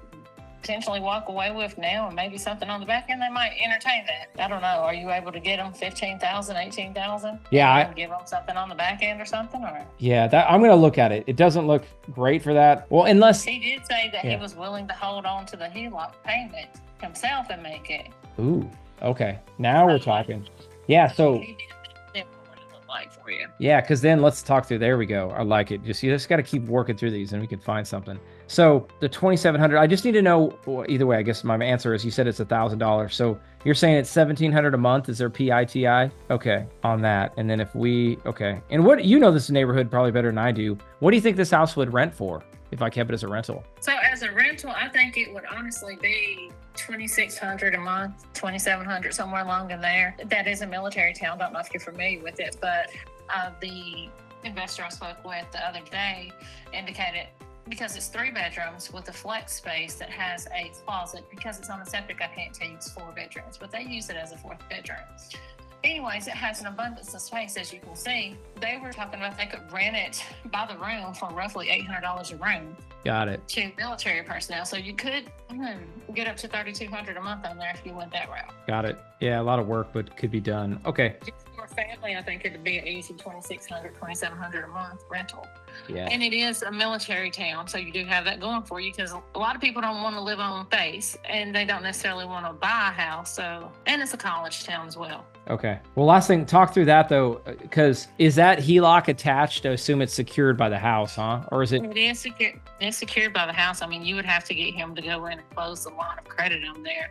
potentially walk away with now and maybe something on the back end, they might entertain that. I don't know. Are you able to get them 15,000, 18,000? Yeah. Give them something on the back end or something? Or yeah, I'm going to look at it. It doesn't look great for that. Well, unless he did say that he was willing to hold on to the HELOC payment himself and make it. Ooh, okay. Now we're talking. Yeah. So like for you. Yeah, because then let's talk through. There we go. I like it. You just got to keep working through these and we can find something. So the 2,700, I just need to know, well, either way, I guess my answer is, you said it's $1,000. So you're saying it's 1,700 a month. Is there PITI? Okay, on that. And then okay. And what, this neighborhood probably better than I do. What do you think this house would rent for if I kept it as a rental? So as a rental, I think it would honestly be $2,600 a month, $2,700, somewhere along in there. That is a military town. Don't know if you're familiar with it, but the investor I spoke with the other day indicated, because it's 3 bedrooms with a flex space that has a closet, because it's on a septic, I can't tell you it's 4 bedrooms, but they use it as a 4th bedroom. Anyways, it has an abundance of space, as you can see. They were talking about they could rent it by the room for roughly $800 a room. Got it. To military personnel. So you could get up to $3,200 a month on there if you went that route. Got it. Yeah, a lot of work, but could be done. Okay. For a family, I think it'd be an easy $2,600, $2,700 a month rental. Yeah. And it is a military town, so you do have that going for you, because a lot of people don't want to live on base and they don't necessarily want to buy a house. So, and it's a college town as well. Okay. Well, last thing, talk through that though, because is that HELOC attached? I assume it's secured by the house, huh? Or is it? It is secured. It's secured by the house. I mean, you would have to get him to go in and close the line of credit on there,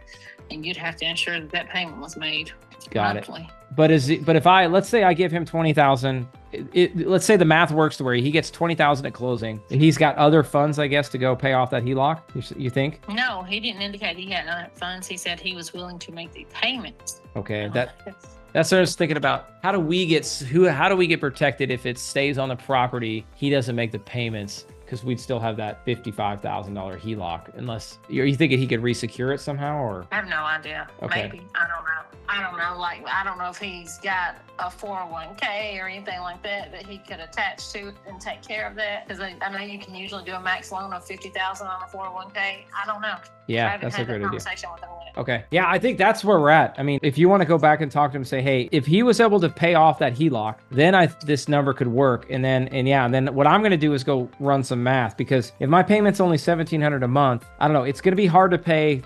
and you'd have to ensure that payment was made monthly. It. But if let's say I give him 20,000, let's say the math works to where he gets 20,000 at closing. He's got other funds, I guess, to go pay off that HELOC. You think? No, he didn't indicate he had other funds. He said he was willing to make the payments. Okay, that's what I was thinking about. How do we get protected if it stays on the property? He doesn't make the payments, because we'd still have that $55,000 HELOC, unless you thinking he could resecure it somehow, or? I have no idea. Okay. Maybe. I don't know. Like, I don't know if he's got a 401k or anything like that he could attach to and take care of that. Because I know you can usually do a max loan of $50,000 on a 401k. I don't know. Yeah, that's a great idea. Conversation with him yet. Okay. Yeah, I think that's where we're at. I mean, if you want to go back and talk to him and say, hey, if he was able to pay off that HELOC, then this number could work. And then what I'm going to do is go run some math, because if my payment's only $1,700 a month, I don't know, it's going to be hard to pay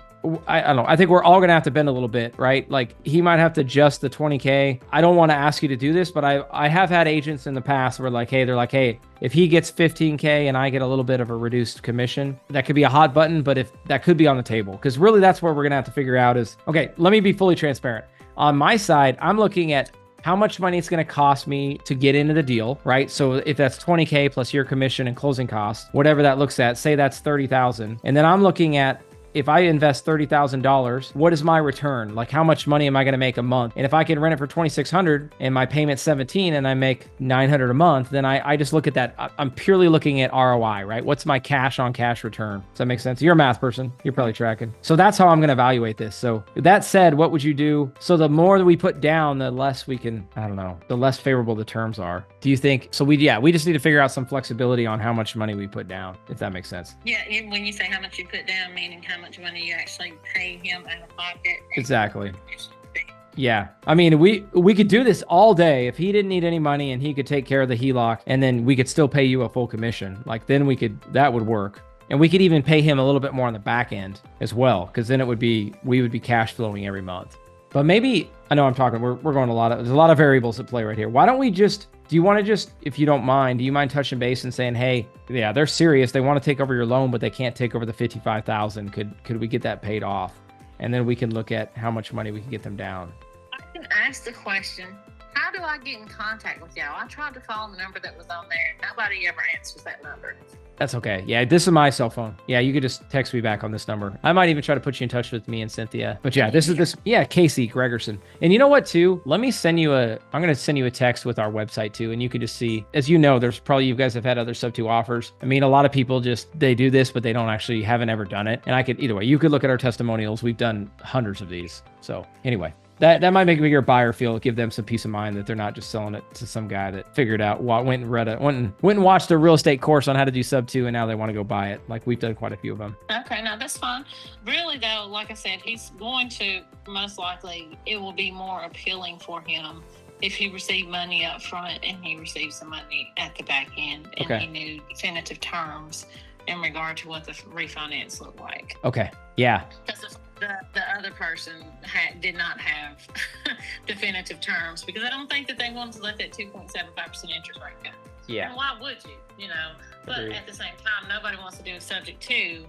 I don't know. I think we're all going to have to bend a little bit, right? Like he might have to adjust the 20K. I don't want to ask you to do this, but I have had agents in the past where they're like, hey, if he gets 15K and I get a little bit of a reduced commission, that could be a hot button, but if that could be on the table, because really that's where we're going to have to figure out is, okay, let me be fully transparent. On my side, I'm looking at how much money it's going to cost me to get into the deal, right? So if that's 20K plus your commission and closing costs, whatever that looks at, say that's 30,000. And then I'm looking at, if I invest $30,000, what is my return? Like how much money am I going to make a month? And if I can rent it for 2,600 and my payment's 17 and I make 900 a month, then I just look at that. I'm purely looking at ROI, right? What's my cash on cash return? Does that make sense? You're a math person. You're probably tracking. So that's how I'm going to evaluate this. So that said, what would you do? So the more that we put down, the less we can, I don't know, the less favorable the terms are. Do you think? So we just need to figure out some flexibility on how much money we put down, if that makes sense. Yeah, when you say how much you put down, meaning how much money you actually pay him out of pocket. Exactly. Yeah. I mean, we could do this all day if he didn't need any money and he could take care of the HELOC, and then we could still pay you a full commission. Like then that would work. And we could even pay him a little bit more on the back end as well, because then we would be cash flowing every month. But maybe, I know I'm talking, we're going there's a lot of variables at play right here. Why don't we do you want to just, if you don't mind, do you mind touching base and saying, hey, yeah, they're serious. They want to take over your loan, but they can't take over the 55,000. Could we get that paid off? And then we can look at how much money we can get them down. I can ask the question, how do I get in contact with y'all? I tried to call the number that was on there. Nobody ever answers that number. That's okay. Yeah, this is my cell phone. Yeah, you could just text me back on this number. I might even try to put you in touch with me and Cynthia. But yeah, Casey Gregerson. And you know what too? I'm going to send you a text with our website too. And you can just see, as you know, there's probably, you guys have had other sub 2 offers. I mean, a lot of people they do this, but they haven't ever done it. And either way, you could look at our testimonials. We've done hundreds of these. So anyway. That might make a bigger buyer give them some peace of mind that they're not just selling it to some guy that figured out, went and watched a real estate course on how to do sub 2, and now they want to go buy it. Like we've done quite a few of them. Okay, no, that's fine. Really though, like I said, he's going to, most likely, it will be more appealing for him if he received money up front and he received some money at the back end, and he knew definitive terms in regard to what the refinance looked like. Okay, yeah. Because the other person did not have definitive terms, because I don't think that they wanted to let that 2.75% interest rate go. Yeah. And why would you? But Agreed. At the same time, nobody wants to do a subject to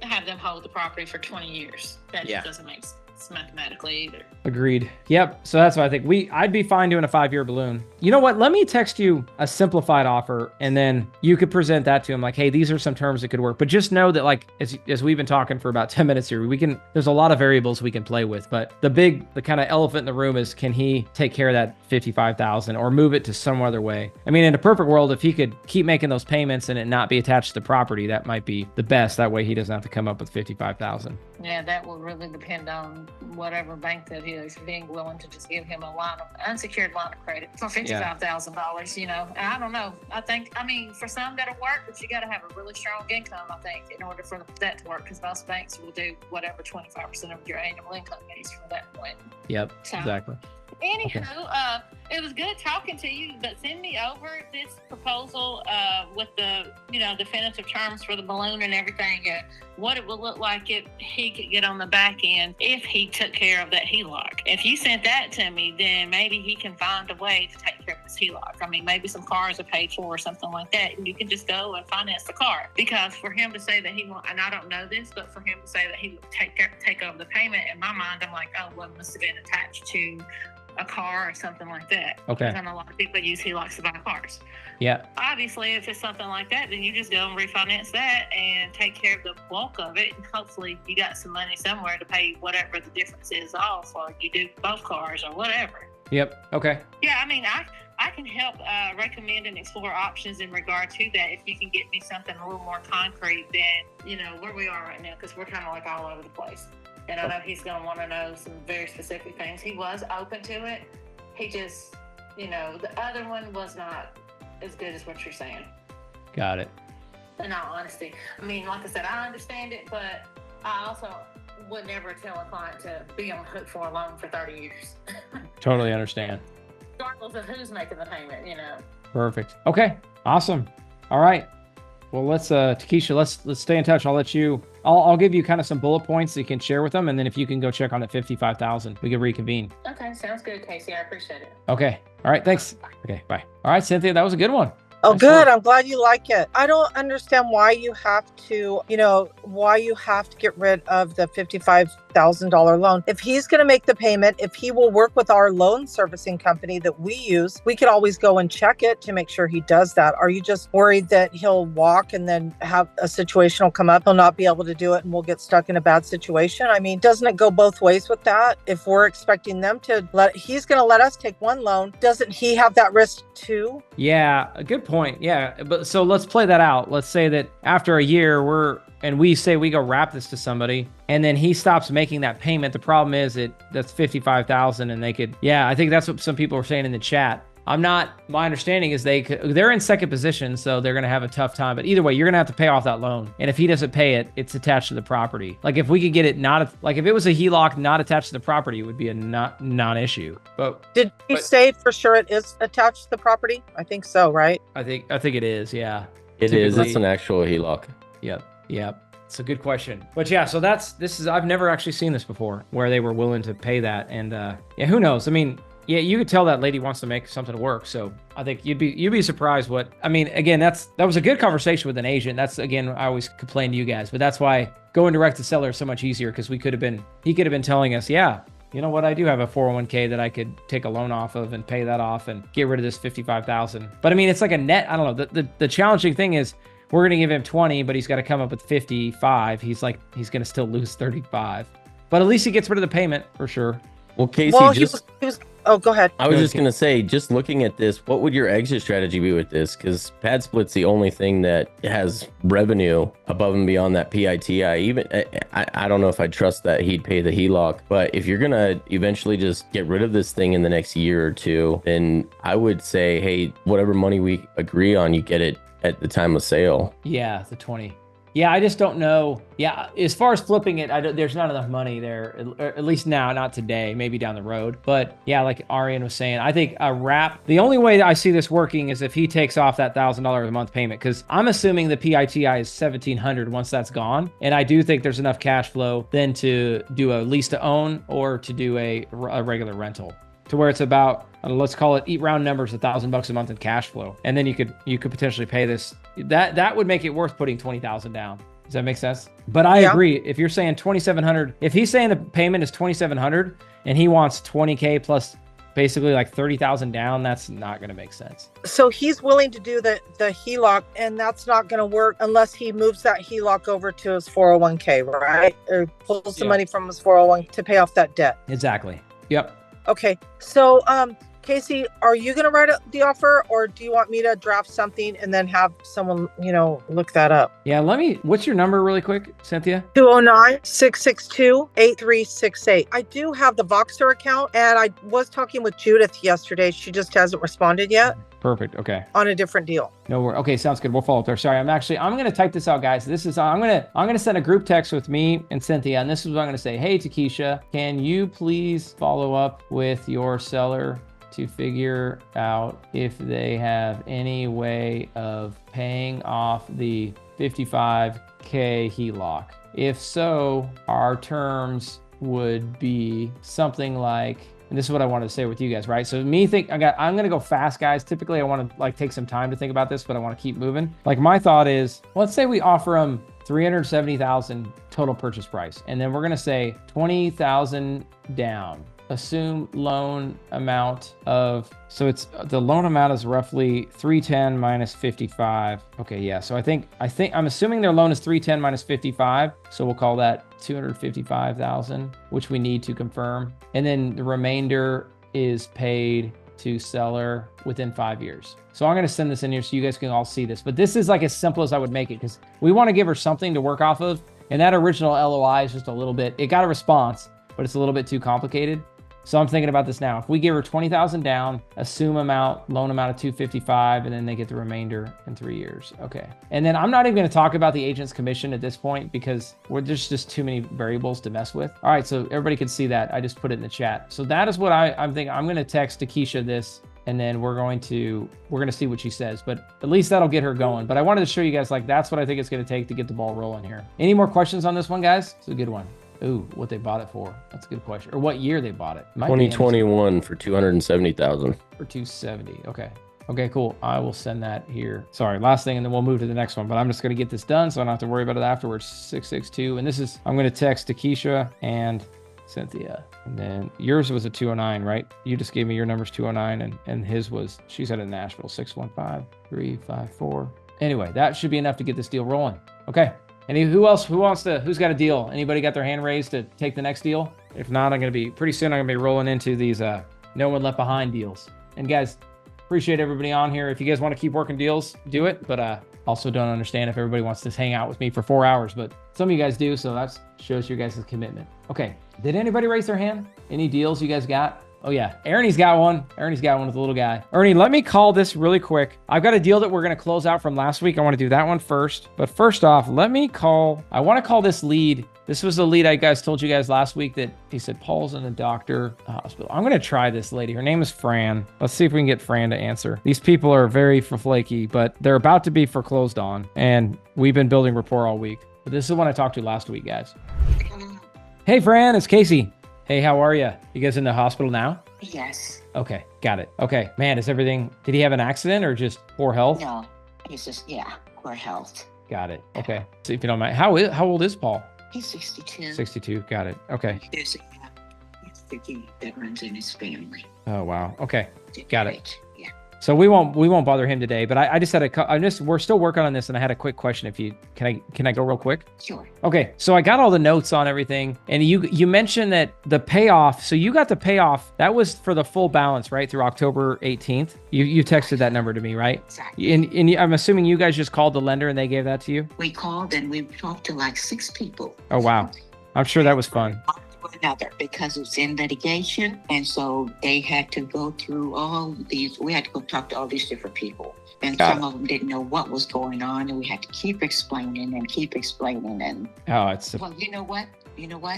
have them hold the property for 20 years. That just doesn't make sense mathematically either. Agreed. Yep. So that's what I think. I'd be fine doing a 5-year balloon. You know what? Let me text you a simplified offer, and then you could present that to him like, hey, these are some terms that could work. But just know that, like, as we've been talking for about 10 minutes here, there's a lot of variables we can play with. But the kind of elephant in the room is, can he take care of that 55,000 or move it to some other way? I mean, in a perfect world, if he could keep making those payments and it not be attached to the property, that might be the best. That way he doesn't have to come up with 55,000. Yeah, that will really depend on whatever bank that is being willing to just give him a unsecured line of credit for $55,000, And I don't know. I mean, for some that'll work, but you got to have a really strong income, I think, in order for that to work, because most banks will do whatever 25% of your annual income is from that point. Yep, exactly. Anywho, it was good talking to you, but send me over this proposal with the, definitive terms for the balloon and everything, what it would look like if he could get on the back end if he took care of that HELOC. If you sent that to me, then maybe he can find a way to take care of his HELOC. I mean, maybe some cars are paid for or something like that, and you can just go and finance the car. Because for him to say that and I don't know this, but for him to say that he would take over the payment, in my mind, I'm like, oh, well, it must have been attached to a car or something like that. Okay. Because I know a lot of people use HELOCs to buy cars. Yeah. Obviously, if it's something like that, then you just go and refinance that and take care of the bulk of it. And hopefully you got some money somewhere to pay whatever the difference is off, or you do both cars or whatever. Yep. Okay. Yeah, I mean, I can help recommend and explore options in regard to that if you can get me something a little more concrete than, where we are right now, because we're kind of like all over the place. And I know he's going to want to know some very specific things. He was open to it. He just, the other one was not as good as what you're saying. Got it. In all honesty. I mean, like I said, I understand it, but I also would never tell a client to be on the hook for a loan for 30 years. Totally understand. Regardless of who's making the payment, Perfect. Okay. Awesome. All right. Well, let's Takesha, let's stay in touch. I'll give you kind of some bullet points that you can share with them, and then if you can go check on the 55,000, we can reconvene. Okay, sounds good, Casey. I appreciate it. Okay. All right. Thanks. Okay. Bye. All right, Cynthia, that was a good one. Oh, Nice good. work. I'm glad you like it. I don't understand why you have to, get rid of the $55,000 loan. If he's going to make the payment, if he will work with our loan servicing company that we use, we could always go and check it to make sure he does that. Are you just worried that he'll walk and then have a situation will come up, he'll not be able to do it, and we'll get stuck in a bad situation? I mean, doesn't it go both ways with that? If we're expecting them he's going to let us take one loan, doesn't he have that risk too? Yeah, a good point. Yeah, but so let's play that out. Let's say that after a year we say we go wrap this to somebody, and then he stops making that payment. The problem is that's 55,000, and I think that's what some people were saying in the chat. My understanding is they're in second position, so they're going to have a tough time. But either way, you're going to have to pay off that loan. And if he doesn't pay it, it's attached to the property. Like if we could get it if it was a HELOC not attached to the property, it would be a non-issue. But Did you say for sure it is attached to the property? I think so, right? I think it is. Yeah, It is. Typically- It's an actual HELOC. Yep. It's a good question. But yeah, so I've never actually seen this before where they were willing to pay that. And who knows? I mean, yeah, you could tell that lady wants to make something work. So I think you'd be surprised again, that was a good conversation with an agent. That's, again, I always complain to you guys, but that's why going direct to seller is so much easier, because he could have been telling us, yeah, you know what, I do have a 401k that I could take a loan off of and pay that off and get rid of this 55,000. But I mean, it's like a net, I don't know. The challenging thing is we're going to give him 20, but he's got to come up with 55. He's going to still lose 35, but at least he gets rid of the payment for sure. Well, Casey, oh, go ahead. I was just going to say, just looking at this, what would your exit strategy be with this? Because pad split's the only thing that has revenue above and beyond that PITI. Even I don't know if I trust that he'd pay the HELOC, but if you're going to eventually just get rid of this thing in the next year or two, then I would say, hey, whatever money we agree on, you get it at the time of sale. Yeah, the 20. Yeah, I just don't know. Yeah, as far as flipping it, there's not enough money there, at least now, not today, maybe down the road. But yeah, like Arian was saying, I think a wrap, the only way that I see this working is if he takes off that $1,000 a month payment, because I'm assuming the PITI is $1,700 once that's gone. And I do think there's enough cash flow then to do a lease to own or to do a regular rental, to where it's about, let's call it, eat round numbers, $1,000 a month in cash flow. And then you could potentially pay this. That would make it worth putting 20,000 down. Does that make sense? But I agree. If you're saying 2,700, if he's saying the payment is 2,700 and he wants 20K plus basically like 30,000 down, that's not going to make sense. So he's willing to do the HELOC, and that's not going to work unless he moves that HELOC over to his 401k, right? Or pulls the money from his 401 to pay off that debt. Exactly. Yep. Okay. So, Casey, are you going to write the offer, or do you want me to draft something and then have someone, look that up? Yeah, what's your number really quick, Cynthia? 209-662-8368. I do have the Voxer account, and I was talking with Judith yesterday. She just hasn't responded yet. Perfect. Okay. On a different deal. No worries. Okay, sounds good. We'll follow up there. Sorry, I'm going to type this out, guys. I'm going to send a group text with me and Cynthia, and this is what I'm going to say. Hey, Takesha, can you please follow up with your seller to figure out if they have any way of paying off the 55K HELOC? If so, our terms would be something like, and this is what I wanted to say with you guys, right? So I'm going to go fast, guys. Typically I want to take some time to think about this, but I want to keep moving. My thought is, let's say we offer them $370,000 total purchase price. And then we're going to say 20,000 down. Assume loan amount of, so it's the loan amount is roughly 310 minus 55. Okay, yeah. So I think I'm assuming their loan is 310 minus 55. So we'll call that 255,000, which we need to confirm. And then the remainder is paid to seller within 5 years. So I'm going to send this in here so you guys can all see this. But this is as simple as I would make it, because we want to give her something to work off of. And that original LOI is just a little bit, it got a response, but it's a little bit too complicated. So I'm thinking about this now. If we give her 20,000 down, assume loan amount of 255, and then they get the remainder in 3 years. Okay. And then I'm not even going to talk about the agent's commission at this point, because there's just too many variables to mess with. All right. So everybody can see that. I just put it in the chat. So that is what I'm thinking. I'm going to text Takesha this and then we're going to see what she says, but at least that'll get her going. But I wanted to show you guys, like, that's what I think it's going to take to get the ball rolling here. Any more questions on this one, guys? It's a good one. Ooh, what they bought it for. That's a good question. Or what year they bought it. 2021 for 270,000. For 270. Okay. Okay, cool. I will send that here. Sorry, last thing, and then we'll move to the next one. But I'm just going to get this done so I don't have to worry about it afterwards. 662. And this is, I'm going to text to Keisha and Cynthia. And then yours was a 209, right? You just gave me your numbers 209, and his was, she's out of Nashville, 615-354. Anyway, that should be enough to get this deal rolling. Okay. Who's got a deal? Anybody got their hand raised to take the next deal? If not, pretty soon I'm going to be rolling into these no one left behind deals. And guys, appreciate everybody on here. If you guys want to keep working deals, do it. But also don't understand if everybody wants to hang out with me for 4 hours. But some of you guys do, so that shows your guys' commitment. Okay, did anybody raise their hand? Any deals you guys got? Oh yeah, Ernie's got one. Ernie's got one with the little guy. Ernie, let me call this really quick. I've got a deal that we're going to close out from last week. I want to do that one first. But first off, I want to call this lead. This was the lead I told you guys last week that he said, Paul's in the doctor hospital. I'm going to try this lady. Her name is Fran. Let's see if we can get Fran to answer. These people are very flaky, but they're about to be foreclosed on. And we've been building rapport all week. But this is the one I talked to last week, guys. Hey, Fran, it's Casey. Hey, how are you? You guys in the hospital now? Yes. Okay, got it. Okay, man, did he have an accident or just poor health? No, it's just, poor health. Got it. Okay. So if you don't mind, how old is Paul? He's 62. 62, got it. Okay. There's a thing that runs in his family. Oh, wow. Okay, got it. Yeah. So we won't bother him today, but I just had we're still working on this, and I had a quick question. Can I go real quick? Sure. Okay, so I got all the notes on everything, and you mentioned that the payoff. So you got the payoff. That was for the full balance, right? Through October 18th. You texted that number to me, right? Exactly. And I'm assuming you guys just called the lender and they gave that to you. We called and we talked to like 6 people. Oh wow, I'm sure that was fun. Another, because it's in litigation, and so they had to go through all these. We had to go talk to all these different people, and some of them didn't know what was going on, and we had to keep explaining. And well, you know what?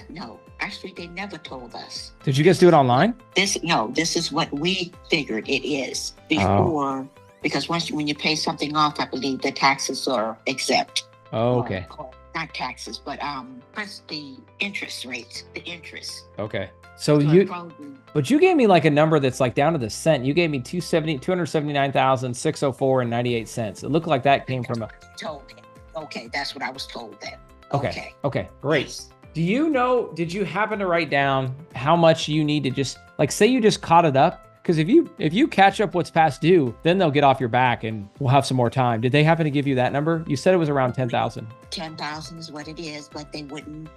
No, actually, they never told us. Did you guys do it online? This is what we figured it is before, because when you pay something off, I believe the taxes are exempt. Oh, okay. Not taxes, but plus the interest rates, the interest. Okay. So but you gave me like a number that's like down to the cent. You gave me 279,604 and 98 cents. It looked like that came from a. Told him. Okay, that's what I was told then. Okay. Okay. Great. Yes. Did you happen to write down how much you need to just like say you just caught it up? Because if you catch up what's past due, then they'll get off your back and we'll have some more time. Did they happen to give you that number? You said it was around 10,000. 10,000 is what it is, but they wouldn't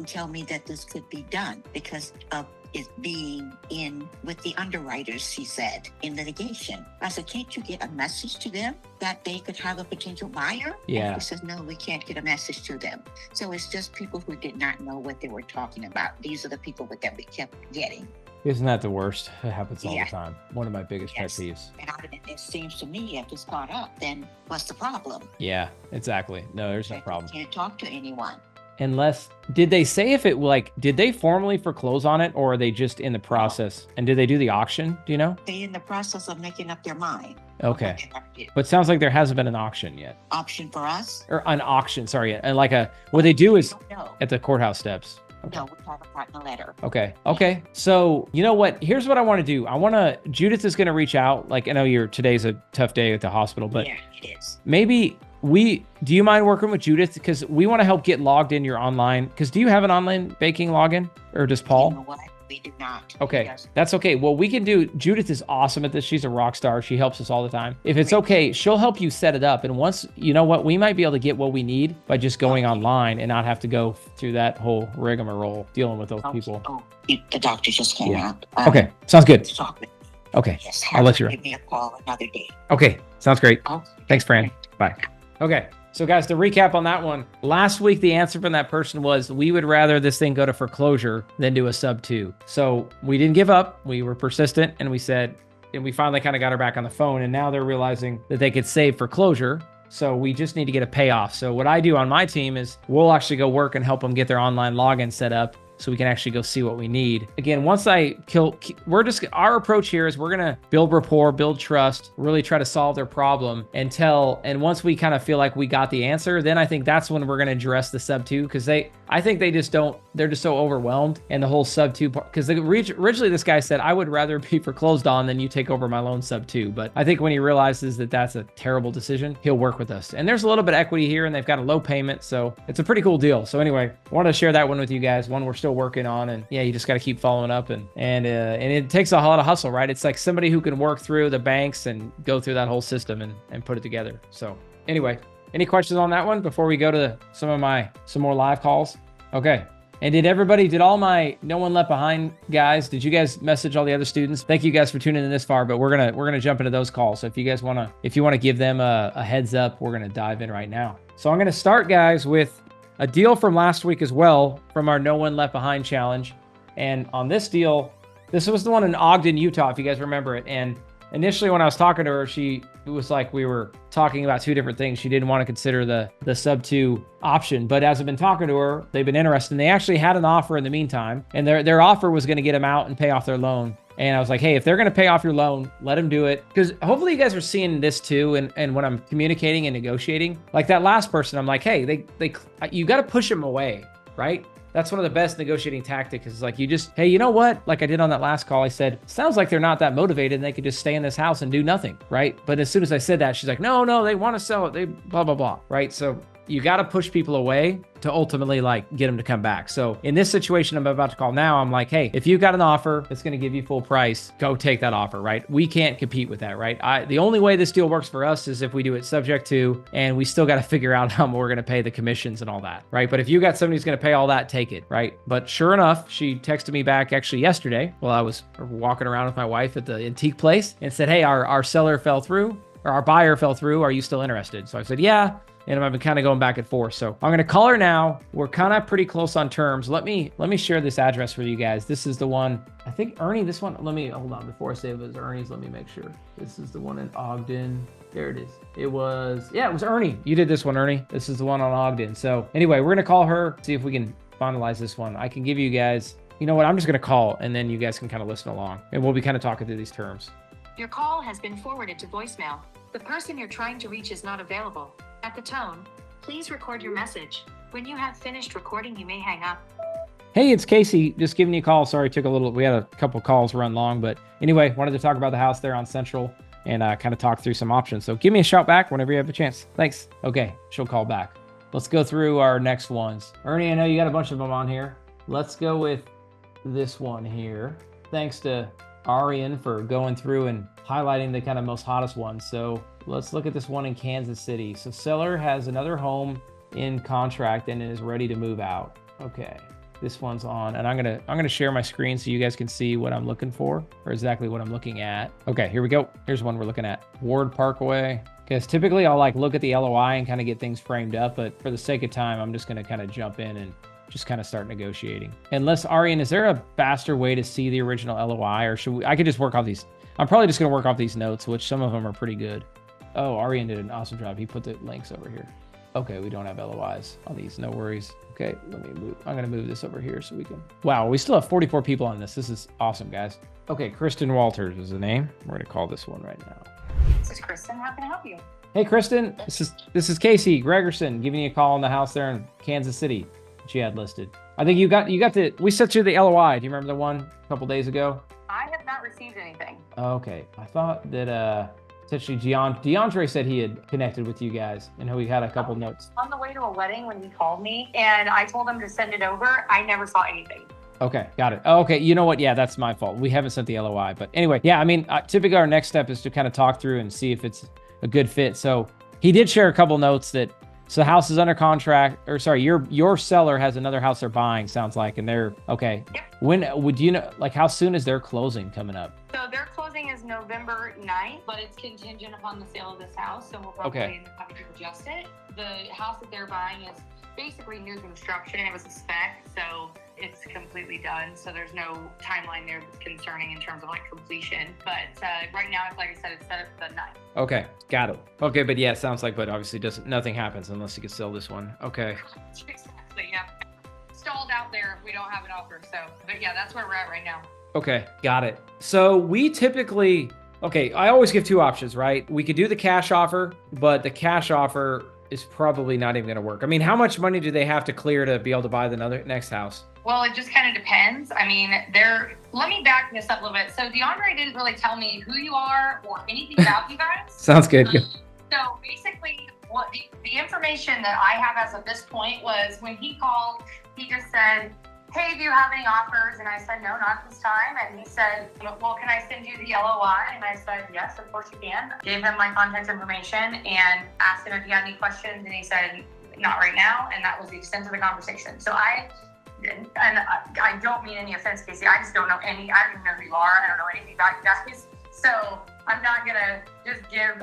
tell me that this could be done because of it being in with the underwriters, she said, in litigation. I said, can't you get a message to them that they could have a potential buyer? Yeah. And she says, no, we can't get a message to them. So it's just people who did not know what they were talking about. These are the people that we kept getting. Isn't that the worst? It happens all the time. One of my biggest pet peeves. And it seems to me if it's caught up, then what's the problem? Yeah, exactly. No, there's no problem. You can't talk to anyone. Unless, did they say if it did they formally foreclose on it or are they just in the process? And did they do the auction? Do you know? They're in the process of making up their mind. Okay. But it sounds like there hasn't been an auction yet. Auction for us? Or an auction, sorry. And like what they do is at the courthouse steps. Okay. No, we haven't gotten a letter. Okay. So you know what? Here's what I want to do. Judith is going to reach out. Like I know today's a tough day at the hospital, but yeah, it is. Maybe do you mind working with Judith? Because we want to help get logged in your online. Because do you have an online banking login or does Paul? You know what? We do not. Okay, that's okay. Well, we can do, Judith is awesome at this. She's a rock star. She helps us all the time. If it's okay, she'll help you set it up. And once, you know what, we might be able to get what we need by just going online and not have to go through that whole rigmarole dealing with those people. The doctor just came out. Okay, sounds good. Okay, yes, I'll let you. Give me a call another day. Okay, sounds great. Okay. Thanks, Fran. Bye. Okay. So guys, to recap on that one, last week, the answer from that person was, we would rather this thing go to foreclosure than do a sub 2. So we didn't give up. We were persistent and we finally kind of got her back on the phone, and now they're realizing that they could save foreclosure. So we just need to get a payoff. So what I do on my team is we'll actually go work and help them get their online login set up. so we can actually go see what we need. Again, once our approach here is we're gonna build rapport, build trust, really try to solve their problem and once we kind of feel like we got the answer, then I think that's when we're gonna address the sub 2, because I think they're just so overwhelmed, and the whole sub 2 part, because originally this guy said, I would rather be foreclosed on than you take over my loan sub 2. But I think when he realizes that that's a terrible decision, he'll work with us. And there's a little bit of equity here, and they've got a low payment, so it's a pretty cool deal. So anyway, I wanted to share that one with you guys, one we're still working on. And yeah, you just got to keep following up, and it takes a lot of hustle, right? It's like somebody who can work through the banks and go through that whole system and put it together. So anyway, any questions on that one before we go to some more live calls? Okay. And did all my No One Left Behind guys, did you guys message all the other students? Thank you guys for tuning in this far, but we're gonna jump into those calls. So if you want to give them a heads up, we're gonna dive in right now. So I'm gonna start, guys, with a deal from last week as well, from our No One Left Behind challenge. And on this deal, this was the one in Ogden, Utah, if you guys remember it. And initially when I was talking to her, it was like we were talking about two different things. She didn't want to consider the sub 2 option, but as I've been talking to her, they've been interested, and they actually had an offer in the meantime, and their offer was going to get them out and pay off their loan. And I was like, hey, if they're going to pay off your loan, let them do it. Because hopefully you guys are seeing this too. And when I'm communicating and negotiating, like that last person, I'm like, hey, you got to push them away, right? That's one of the best negotiating tactics, is like, you just, hey, you know what? Like I did on that last call, I said, sounds like they're not that motivated and they could just stay in this house and do nothing, right? But as soon as I said that, she's like, no, they want to sell it. They blah, blah, blah, right? So you got to push people away to ultimately like get them to come back. So in this situation I'm about to call now, I'm like, hey, if you've got an offer that's going to give you full price, go take that offer, right? We can't compete with that, right? The only way this deal works for us is if we do it subject to, and we still got to figure out how we're going to pay the commissions and all that, right? But if you got somebody who's going to pay all that, take it, right? But sure enough, she texted me back actually yesterday while I was walking around with my wife at the antique place and said, hey, our seller fell through, or our buyer fell through. Are you still interested? So I said, yeah. And I've been kind of going back and forth. So I'm going to call her now. We're kind of pretty close on terms. Let me share this address for you guys. This is the one, I think Ernie, this one, hold on. Before I say it was Ernie's, let me make sure. This is the one in Ogden. There it is. It was Ernie. You did this one, Ernie. This is the one on Ogden. So anyway, we're going to call her, see if we can finalize this one. I can give you guys, you know what? I'm just going to call, and then you guys can kind of listen along, and we'll be kind of talking through these terms. Your call has been forwarded to voicemail. The person you're trying to reach is not available. At the tone, please record your message. When you have finished recording, you may hang up. Hey, it's Casey, just giving you a call. Sorry, we had a couple calls run long, but anyway, wanted to talk about the house there on Central and kind of talk through some options. So give me a shout back whenever you have a chance. Thanks. Okay, she'll call back. Let's go through our next ones. Ernie, I know you got a bunch of them on here. Let's go with this one here. Thanks to Arian for going through and highlighting the kind of most hottest ones. So let's look at this one in Kansas City. So seller has another home in contract and is ready to move out. Okay, this one's on, and I'm gonna share my screen so you guys can see what I'm looking for, or exactly what I'm looking at. Okay, here we go. Here's one we're looking at. Ward Parkway. Because typically I'll like look at the LOI and kind of get things framed up, but for the sake of time, I'm just gonna kind of jump in and just kind of start negotiating. Unless, Arian, is there a faster way to see the original LOI, or I could just work off these? I'm probably just gonna work off these notes, which some of them are pretty good. Oh, Arian did an awesome job. He put the links over here. Okay, we don't have LOIs on these, no worries. Okay, let me move. I'm gonna move this over here so we can, wow, we still have 44 people on this. This is awesome, guys. Okay, Kristen Walters is the name. We're gonna call this one right now. This is Kristen, how can I help you? Hey, Kristen, this is Casey Gregerson giving you a call on the house there in Kansas City that you had listed. I think we sent you the LOI. Do you remember the one a couple days ago? I have not received anything. Okay, I thought that essentially DeAndre said he had connected with you guys and we had a couple notes. On the way to a wedding when he called me and I told him to send it over, I never saw anything. Okay, got it. Oh, okay, you know what? Yeah, that's my fault. We haven't sent the LOI, but anyway, yeah, I mean, typically our next step is to kind of talk through and see if it's a good fit. So he did share a couple notes that, so the house is under contract, or sorry, your seller has another house they're buying, sounds like, and they're, okay. Yep. When would you know, like how soon is their closing coming up? So their closing is November 9th, but it's contingent upon the sale of this house, so we'll probably end up having to adjust it. The house that they're buying is basically new construction. It was a spec, so it's completely done. So there's no timeline there concerning in terms of like completion. But right now, like I said, it's set up for the 9th. Okay, got it. Okay, but yeah, it sounds like, but obviously nothing happens unless you can sell this one. Okay. Exactly, yeah. Stalled out there if we don't have an offer. So, but yeah, that's where we're at right now. Okay, got it. So we typically, okay, I always give two options, right? We could do the cash offer, but the cash offer is probably not even going to work. I mean, how much money do they have to clear to be able to buy the next house? Well, it just kind of depends. I mean, let me back this up a little bit. So DeAndre didn't really tell me who you are or anything about you guys. Sounds good. So basically, what the information that I have as of this point was when he called, he just said, hey, do you have any offers? And I said, no, not this time. And he said, well, can I send you the LOI? And I said, yes, of course you can. Gave him my contact information and asked him if he had any questions. And he said, not right now. And that was the extent of the conversation. So I don't mean any offense, Casey. I just don't know I don't even know who you are. I don't know anything about you guys. So I'm not going to just give,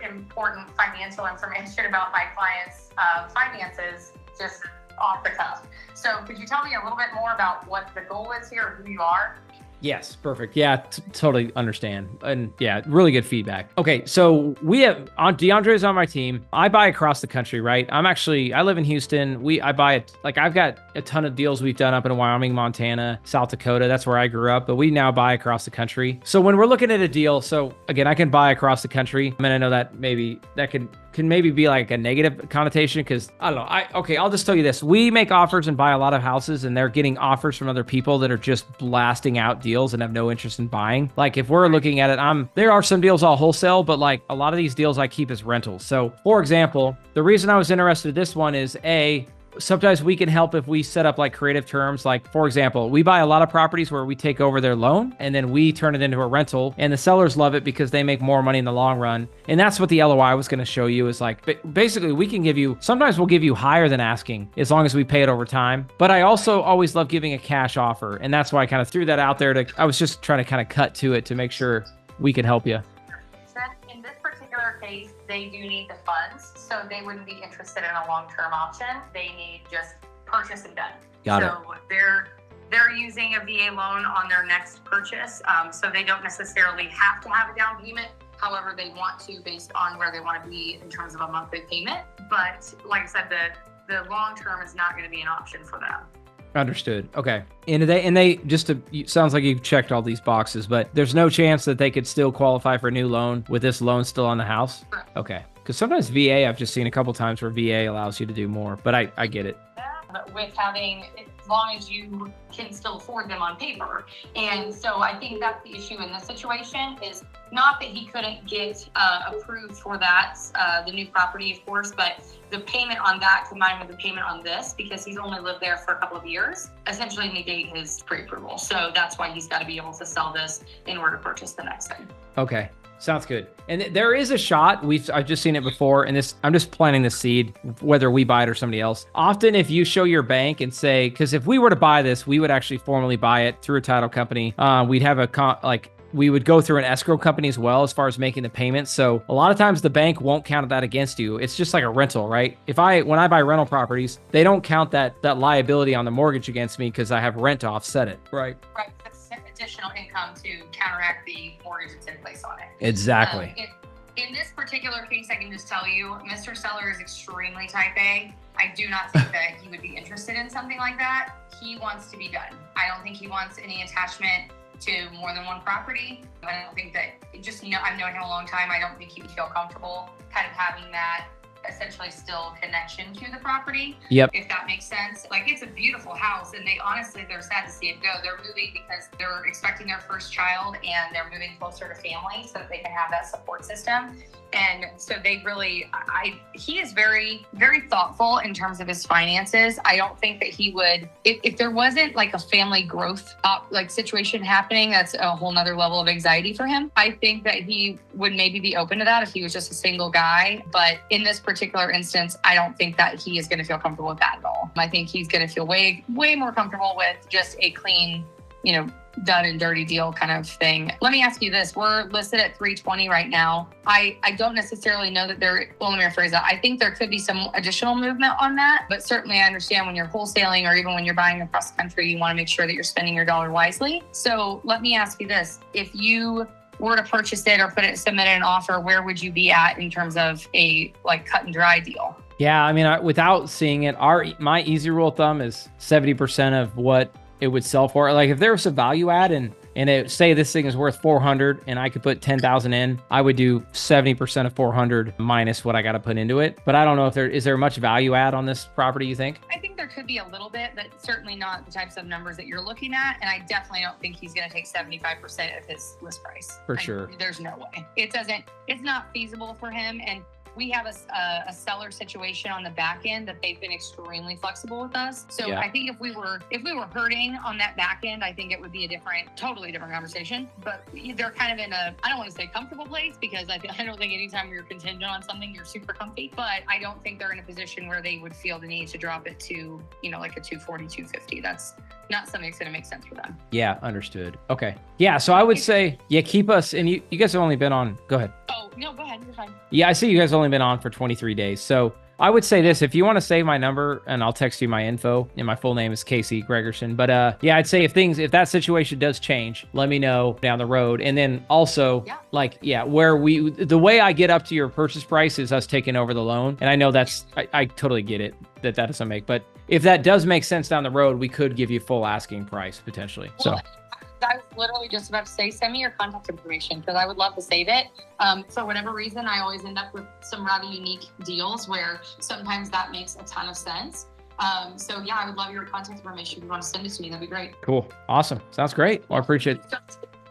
important financial information about my clients' finances just off the cuff. So could you tell me a little bit more about what the goal is here, or who you are? Yes, perfect. Yeah, totally understand. And yeah, really good feedback. Okay, so DeAndre's on my team. I buy across the country, right? I live in Houston. I've got a ton of deals we've done up in Wyoming, Montana, South Dakota. That's where I grew up, but we now buy across the country. So when we're looking at a deal, so again, I can buy across the country. I mean, I know that can maybe be like a negative connotation because I don't know. I'll just tell you this. We make offers and buy a lot of houses, and they're getting offers from other people that are just blasting out deals and have no interest in buying. Like if we're looking at it, there are some deals I'll wholesale, but like a lot of these deals I keep as rentals. So for example, the reason I was interested in this one is sometimes we can help if we set up like creative terms. Like for example, we buy a lot of properties where we take over their loan and then we turn it into a rental, and the sellers love it because they make more money in the long run. And that's what the LOI was going to show you is like, basically sometimes we'll give you higher than asking as long as we pay it over time. But I also always love giving a cash offer. And that's why I kind of threw that out there I was just trying to kind of cut to it to make sure we can help you. In this particular case, they do need the funds, so they wouldn't be interested in a long-term option. They need just purchase and done. Got it. So they're using a VA loan on their next purchase, so they don't necessarily have to have a down payment. However, they want to based on where they want to be in terms of a monthly payment. But like I said, the long-term is not going to be an option for them. Understood. Okay. Sounds like you've checked all these boxes, but there's no chance that they could still qualify for a new loan with this loan still on the house? Correct. Okay. Because sometimes VA, I've just seen a couple times where VA allows you to do more, but I get it. But with having, as long as you can still afford them on paper. And so I think that's the issue in this situation is not that he couldn't get approved for that, the new property, of course, but the payment on that combined with the payment on this, because he's only lived there for a couple of years, essentially negate his pre-approval. So that's why he's got to be able to sell this in order to purchase the next thing. Okay. Sounds good. And there is a shot. I've just seen it before, and I'm just planting the seed, whether we buy it or somebody else. Often, if you show your bank and say, because if we were to buy this, we would actually formally buy it through a title company. We'd have we would go through an escrow company as well as far as making the payments. So a lot of times the bank won't count that against you. It's just like a rental, right? When I buy rental properties, they don't count that liability on the mortgage against me because I have rent to offset it. Right. Right. That's additional income to counteract the mortgage that's in place on it. Exactly. In this particular case, I can just tell you, Mr. Seller is extremely type A. I do not think that he would be interested in something like that. He wants to be done. I don't think he wants any attachment to more than one property. I don't think that, I've known him a long time. I don't think he would feel comfortable kind of having that essentially still connection to the property. Yep. If that makes sense. Like, it's a beautiful house, and they're sad to see it go. They're moving because they're expecting their first child, and they're moving closer to family so that they can have that support system. And so he is very, very thoughtful in terms of his finances. I don't think that he would, if there wasn't like a family growth situation happening, that's a whole nother level of anxiety for him. I think that he would maybe be open to that if he was just a single guy. But in this particular instance, I don't think that he is going to feel comfortable with that at all. I think he's going to feel way, way more comfortable with just a clean, done and dirty deal kind of thing. Let me ask you this. We're listed at 320 right now. I don't necessarily know that let me rephrase that. I think there could be some additional movement on that, but certainly I understand when you're wholesaling or even when you're buying across the country, you want to make sure that you're spending your dollar wisely. So let me ask you this. If you were to purchase it or submit an offer, where would you be at in terms of a cut and dry deal? Yeah, I mean, without seeing it, my easy rule of thumb is 70% of what it would sell for. Like if there was a value add and it say this thing is worth 400 and I could put 10,000 in, I would do 70% of 400 minus what I got to put into it. But I don't know if is there much value add on this property, you think? I think there could be a little bit, but certainly not the types of numbers that you're looking at. And I definitely don't think he's going to take 75% of his list price. For sure. There's no way. It's not feasible for him. And we have a seller situation on the back end that they've been extremely flexible with us. So I think if we were hurting on that back end, I think it would be a totally different conversation. But they're kind of in I don't want to say comfortable place, because I don't think anytime you're contingent on something, you're super comfy. But I don't think they're in a position where they would feel the need to drop it to, like a 240, 250. That's not something that's going to make sense for them. Yeah, understood. Okay. Yeah, so I would say, keep us, and you guys have only been on, go ahead. Oh, no, go ahead. You're fine. Yeah, I see you guys have only been on for 23 days. So I would say this, if you want to save my number, and I'll text you my info, and my full name is Casey Gregerson. But I'd say if that situation does change, let me know down the road. And then also, the way I get up to your purchase price is us taking over the loan. And I know I totally get it that doesn't make, but if that does make sense down the road, we could give you full asking price potentially. Well, I was literally just about to say, send me your contact information, because I would love to save it. For whatever reason, I always end up with some rather unique deals where sometimes that makes a ton of sense. I would love your contact information. If you want to send it to me, that'd be great. Cool. Awesome. Sounds great. Well, I appreciate it.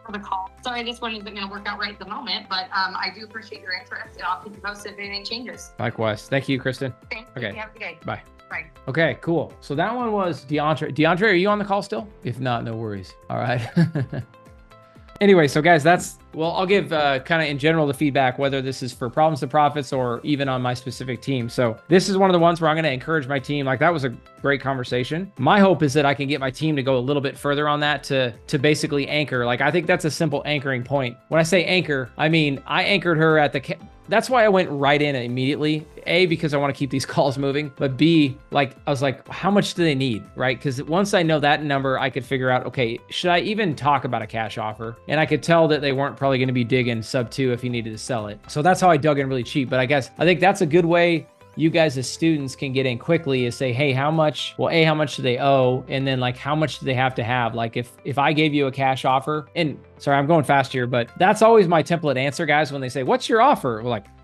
For the call. Sorry, this one isn't going to work out right at the moment, but I do appreciate your interest, and I'll keep you posted if anything changes. Likewise. Thank you, Kristen. Thank you. Okay. Have a good day. Bye. Bye. Okay, cool. So that one was DeAndre. DeAndre, are you on the call still? If not, no worries. All right. Anyway, so guys, I'll give kind of in general the feedback, whether this is for Problems to Profits or even on my specific team. So this is one of the ones where I'm going to encourage my team. Like, that was a great conversation. My hope is that I can get my team to go a little bit further on that to basically anchor. Like, I think that's a simple anchoring point. When I say anchor, I mean, I anchored her at that's why I went right in immediately. A, because I want to keep these calls moving, but B, I was like, how much do they need, right? Because once I know that number, I could figure out, okay, should I even talk about a cash offer? And I could tell that they weren't probably going to be digging sub 2 if he needed to sell it. So that's how I dug in really cheap. But I think that's a good way you guys as students can get in quickly, is say, hey, how much do they owe? And then how much do they have to have? Like if I gave you a cash offer, and sorry, I'm going fast here, but that's always my template answer, guys, when they say, what's your offer?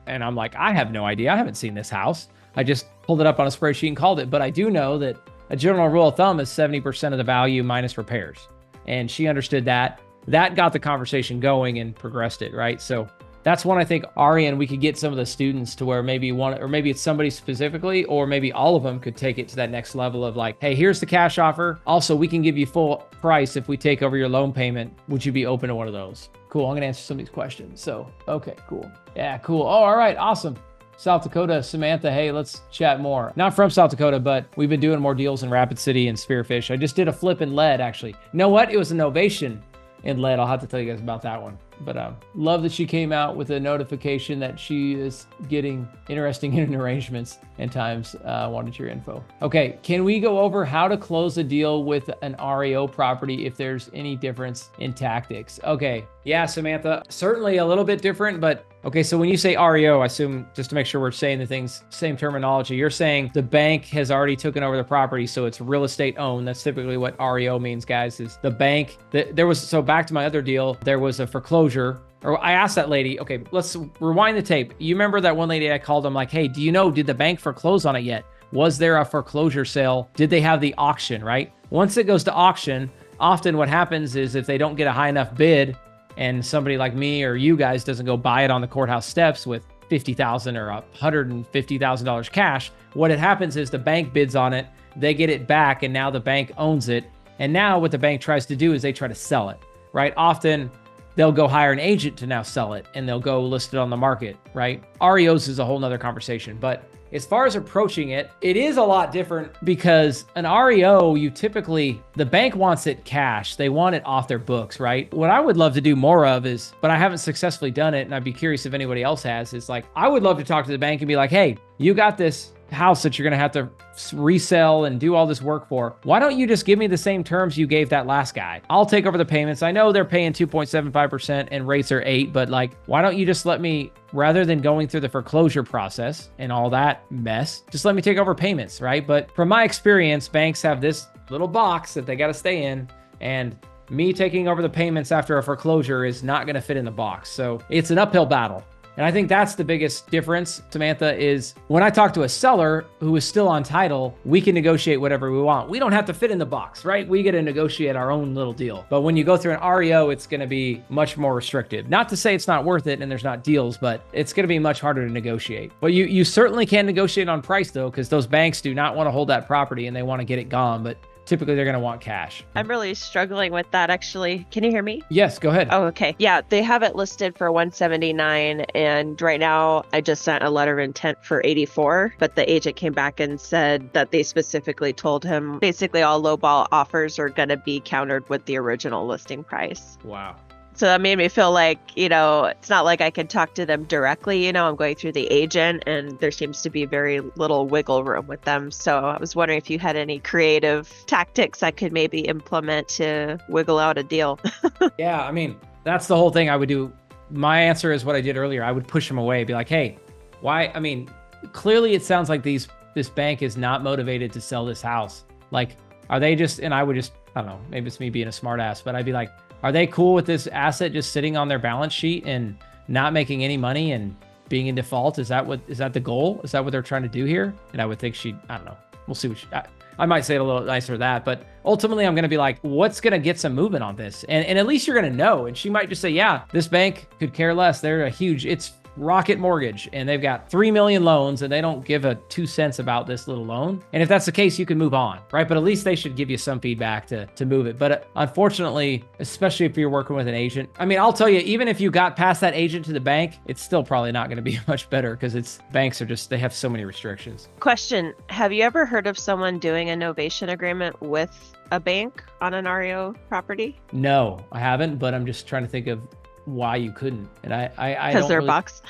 And I'm like, I have no idea. I haven't seen this house. I just pulled it up on a spreadsheet and called it. But I do know that a general rule of thumb is 70% of the value minus repairs. And she understood that. That got the conversation going and progressed it, right? So that's one I think, Arian, we could get some of the students to where maybe it's somebody specifically, or maybe all of them could take it to that next level of hey, here's the cash offer. Also, we can give you full price if we take over your loan payment. Would you be open to one of those? Cool. I'm going to answer some of these questions. So, okay, cool. Yeah, cool. Oh, all right. Awesome. South Dakota, Samantha, hey, let's chat more. Not from South Dakota, but we've been doing more deals in Rapid City and Spearfish. I just did a flip in lead, actually. You know what? It was a novation in lead. I'll have to tell you guys about that one. But love that she came out with a notification that she is getting interesting in arrangements and times. Wanted your info. Okay, can we go over how to close a deal with an REO property if there's any difference in tactics? Okay, yeah, Samantha, certainly a little bit different, but okay, so when you say REO, I assume, just to make sure we're saying the things, same terminology, you're saying the bank has already taken over the property, so it's real estate owned. That's typically what REO means, guys, is the bank. So back to my other deal, there was a foreclosure, or I asked that lady, okay, let's rewind the tape. You remember that one lady I called them hey, did the bank foreclose on it yet? Was there a foreclosure sale? Did they have the auction, right? Once it goes to auction, often what happens is if they don't get a high enough bid, and somebody like me or you guys doesn't go buy it on the courthouse steps with $50,000 or $150,000 cash, what happens is the bank bids on it, they get it back, and now the bank owns it. And now what the bank tries to do is they try to sell it, right? Often they'll go hire an agent to now sell it, and they'll go list it on the market, right? REOs is a whole nother conversation, but as far as approaching it, it is a lot different, because an REO, the bank wants it cash. They want it off their books, right? What I would love to do more of is, but I haven't successfully done it, and I'd be curious if anybody else has, is I would love to talk to the bank and be like, hey, you got this house that you're going to have to resell and do all this work for. Why don't you just give me the same terms you gave that last guy? I'll take over the payments. I know they're paying 2.75% and rates are 8, but like, why don't you just let me, rather than going through the foreclosure process and all that mess, just let me take over payments, right? But from my experience, banks have this little box that they got to stay in, and me taking over the payments after a foreclosure is not going to fit in the box. So it's an uphill battle. And I think that's the biggest difference, Samantha, is when I talk to a seller who is still on title, we can negotiate whatever we want. We don't have to fit in the box, right? We get to negotiate our own little deal. But when you go through an REO, it's going to be much more restrictive. Not to say it's not worth it and there's not deals, but it's going to be much harder to negotiate. But you certainly can negotiate on price, though, because those banks do not want to hold that property and they want to get it gone. But typically they're going to want cash. I'm really struggling with that, actually. Can you hear me? Yes, go ahead. Oh, okay. Yeah, they have it listed for 179, and right now I just sent a letter of intent for 84, but the agent came back and said that they specifically told him basically all lowball offers are going to be countered with the original listing price. Wow. So that made me feel like, it's not like I can talk to them directly. I'm going through the agent, and there seems to be very little wiggle room with them. So I was wondering if you had any creative tactics I could maybe implement to wiggle out a deal. Yeah, I mean, that's the whole thing I would do. My answer is what I did earlier. I would push them away, be like, hey, why? I mean, clearly it sounds like this bank is not motivated to sell this house. Like, are they just, and I would just, I don't know, maybe it's me being a smart ass, but I'd be like, are they cool with this asset just sitting on their balance sheet and not making any money and being in default? Is that the goal? Is that what they're trying to do here? And I would think I don't know. We'll see I might say it a little nicer than that, but ultimately I'm going to be like, what's going to get some movement on this? And at least you're going to know. And she might just say, yeah, this bank could care less. They're it's Rocket Mortgage and they've got 3 million loans and they don't give a 2 cents about this little loan. And if that's the case, you can move on, right? But at least they should give you some feedback to move it. But unfortunately, especially if you're working with an agent, I mean, I'll tell you, even if you got past that agent to the bank, it's still probably not going to be much better because banks are they have so many restrictions. Question, have you ever heard of someone doing a novation agreement with a bank on an REO property? No, I haven't, but I'm just trying to think of why you couldn't. And I because they're a box.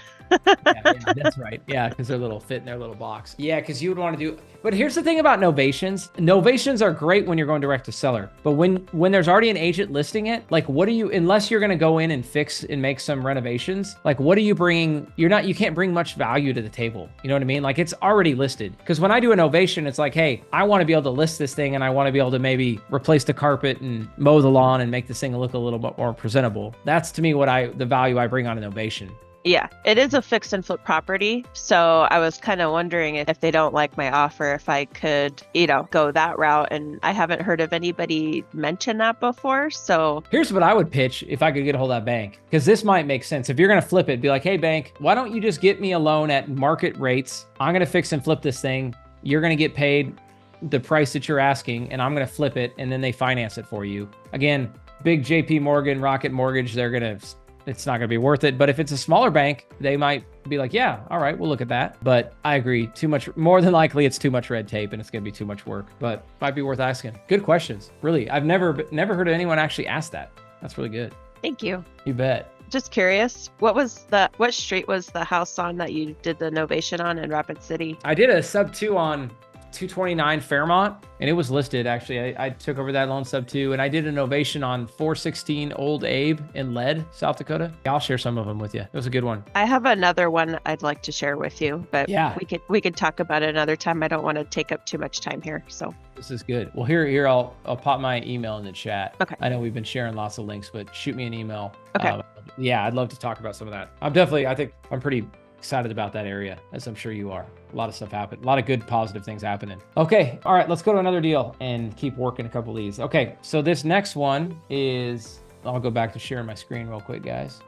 yeah, that's right. Yeah, because they're fit in their little box. Yeah, because you would want to do. But here's the thing about novations. Novations are great when you're going direct to seller. But when there's already an agent listing it, like what are you? Unless you're going to go in and fix and make some renovations, like what are you bringing? You can't bring much value to the table. You know what I mean? Like it's already listed. Because when I do a novation, it's like, hey, I want to be able to list this thing, and I want to be able to maybe replace the carpet and mow the lawn and make this thing look a little bit more presentable. That's to me the value I bring on a novation. Yeah, it is a fix and flip property. So I was kind of wondering if they don't like my offer, if I could, go that route. And I haven't heard of anybody mention that before. So here's what I would pitch if I could get a hold of that bank, because this might make sense. If you're going to flip it, be like, hey, bank, why don't you just get me a loan at market rates? I'm going to fix and flip this thing. You're going to get paid the price that you're asking, and I'm going to flip it. And then they finance it for you. Again, big JP Morgan, Rocket Mortgage, it's not going to be worth it. But if it's a smaller bank, they might be like, yeah, all right, we'll look at that. But I agree, more than likely it's too much red tape and it's going to be too much work, but might be worth asking. Good questions. Really. I've never heard of anyone actually ask that. That's really good. Thank you. You bet. Just curious, what street was the house on that you did the novation on in Rapid City? I did a sub 2 on 229 Fairmont, and it was listed. Actually, I took over that loan sub 2, and I did a novation on 416 Old Abe in Lead, South Dakota. I'll share some of them with you. It was a good one. I have another one I'd like to share with you, but yeah, we could talk about it another time. I don't want to take up too much time here. So this is good. Well, here I'll pop my email in the chat. Okay. I know we've been sharing lots of links, but shoot me an email. Okay. Yeah, I'd love to talk about some of that. I think I'm pretty excited about that area, as I'm sure you are. A lot of stuff happened. A lot of good, positive things happening. Okay. All right. Let's go to another deal and keep working a couple of these. Okay. So this next one is, I'll go back to sharing my screen real quick, guys.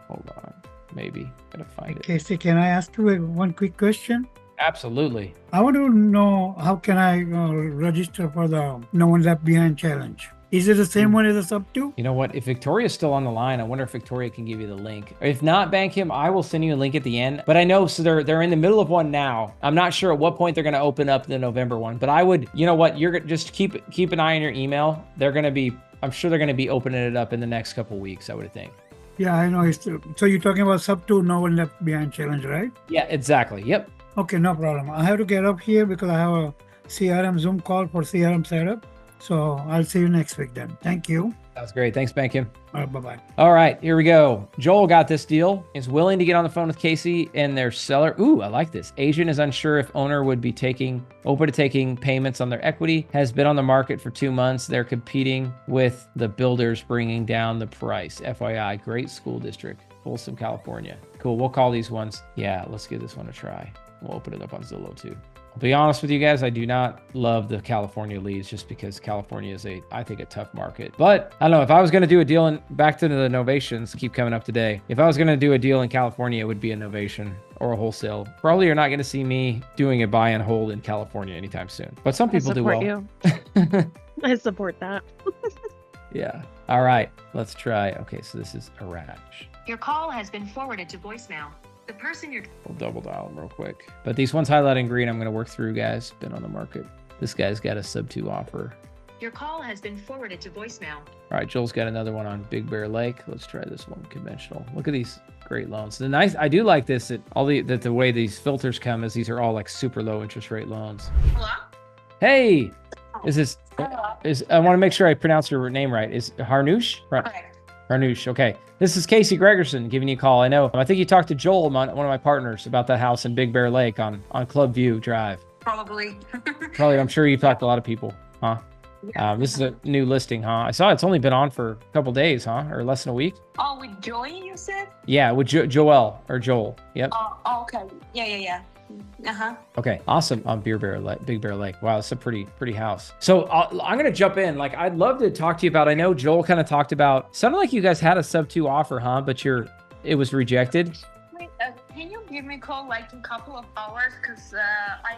Hold on. Maybe. Gotta find it. Casey, can I ask you one quick question? Absolutely. I want to know, how can I register for the No One Left Behind Challenge? Is it the same one as a sub 2? You know what? If Victoria's still on the line, I wonder if Victoria can give you the link. If not, bank him. I will send you a link at the end. But I know, so they're in the middle of one now. I'm not sure at what point they're going to open up the November one. But I would, you know what? You're just keep an eye on your email. I'm sure they're going to be opening it up in the next couple of weeks, I would think. Yeah, I know. So you're talking about sub 2 No One Left Behind Challenge, right? Yeah, exactly. Yep. Okay, no problem. I have to get up here because I have a CRM Zoom call for CRM setup. So I'll see you next week then. Thank you. That's great. Thanks, Bankim. All right, bye-bye. All right, here we go. Joel got this deal. Is willing to get on the phone with Casey and their seller. Ooh, I like this. Agent is unsure if owner would be open to taking payments on their equity. Has been on the market for 2 months. They're competing with the builders, bringing down the price. FYI, great school district, Folsom, California. Cool. We'll call these ones. Yeah, let's give this one a try. We'll open it up on Zillow too. I'll be honest with you guys, I do not love the California leads just because California is I think a tough market. But I don't know, if I was going to do a deal back to the novations, keep coming up today. If I was going to do a deal in California, it would be a novation or a wholesale. Probably you're not going to see me doing a buy and hold in California anytime soon. But some people do well. You. I support that. Yeah. All right, let's try. Okay, so this is Araj. Your call has been forwarded to voicemail. The person you're... We'll double dial them real quick. But these ones highlighted in green, I'm going to work through, guys. Been on the market. This guy's got a sub 2 offer. Your call has been forwarded to voicemail. All right, Joel's got another one on Big Bear Lake. Let's try this one conventional. Look at these great loans. I do like this that the way these filters come is these are all like super low interest rate loans. Hello? Hey, I want to make sure I pronounce your name right. Is Harnoosh? Right. Okay. Harnoosh. Okay. This is Casey Gregerson giving you a call. I know. I think you talked to Joel, one of my partners, about that house in Big Bear Lake on Club View Drive. Probably. I'm sure you've talked to a lot of people, huh? Yeah. This is a new listing, huh? I saw it's only been on for a couple days, huh? Or less than a week? Oh, with Joey, you said? Yeah, with Joel or Joel. Yep. Oh, okay. Yeah. Uh-huh. Okay, awesome. On Big Bear Lake. Wow, it's a pretty house. So I'm gonna jump in. Like, I'd love to talk to you about. I know Joel kind of talked about. Sounded like you guys had a sub 2 offer, huh? But it was rejected. Wait, can you give me a call like in a couple of hours? Because I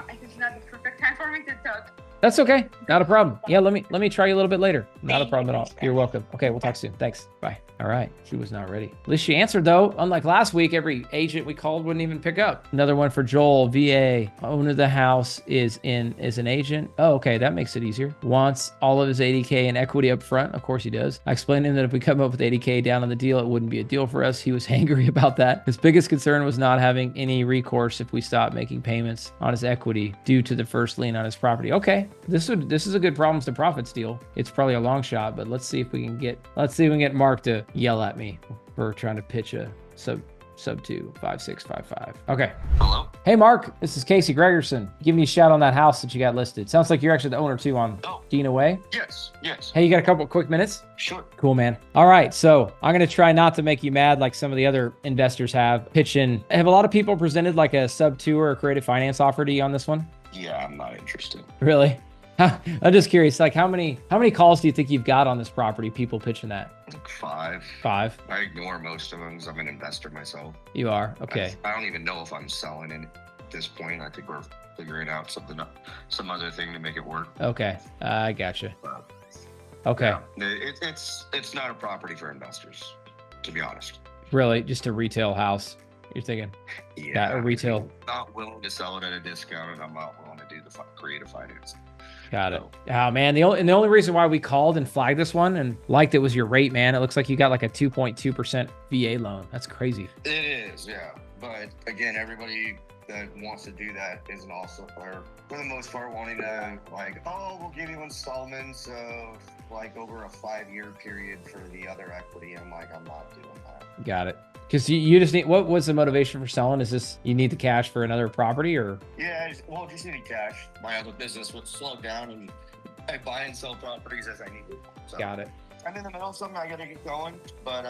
think it's not the perfect time for me to talk. That's okay. Not a problem. Yeah, let me try you a little bit later. Not a problem at all. You're welcome. Okay, we'll talk soon. Thanks. Bye. All right. She was not ready. At least she answered though. Unlike last week, every agent we called wouldn't even pick up. Another one for Joel. VA. Owner of the house is an agent. Oh, okay. That makes it easier. Wants all of his 80K in equity up front. Of course he does. I explained to him that if we come up with 80K down on the deal, it wouldn't be a deal for us. He was angry about that. His biggest concern was not having any recourse if we stopped making payments on his equity due to the first lien on his property. Okay. This is a good problems to profits deal. It's probably a long shot, but let's see if we can get Mark to yell at me for trying to pitch a sub 2 5655. Okay. Hello? Hey Mark, this is Casey Gregerson. Give me a shout on that house that you got listed. Sounds like you're actually the owner too on Dina Way. Yes. Hey, you got a couple quick minutes? Sure. Cool, man. All right, so I'm gonna try not to make you mad like some of the other investors have. Have a lot of people presented like a sub 2 or a creative finance offer to you on this one? Yeah, I'm not interested. Really? I'm just curious, like how many calls do you think you've got on this property, people pitching that? Like 5. 5? I ignore most of them because I'm an investor myself. You are? Okay. I don't even know if I'm selling it at this point. I think we're figuring out some other thing to make it work. Okay, I gotcha. Okay. Yeah, it's not a property for investors, to be honest. Really? Just a retail house, you're thinking? Yeah. A retail. I'm not willing to sell it at a discount, and I'm not willing to do the creative finance. Got it. Oh man, the only reason why we called and flagged this one and liked it was your rate, man. It looks like you got like a 2.2% VA loan. That's crazy. It is, yeah. But again, everybody that wants to do that isn't also, or for the most part, wanting to like, oh, we'll give you installments of like over a 5-year period for the other equity. I'm like, I'm not doing that. Got it. Because you just need, what was the motivation for selling? Is this, you need the cash for another property or? Yeah, just need cash. My other business would slow down and I buy and sell properties as I need to. So, got it. I'm in the middle of something, I gotta get going, but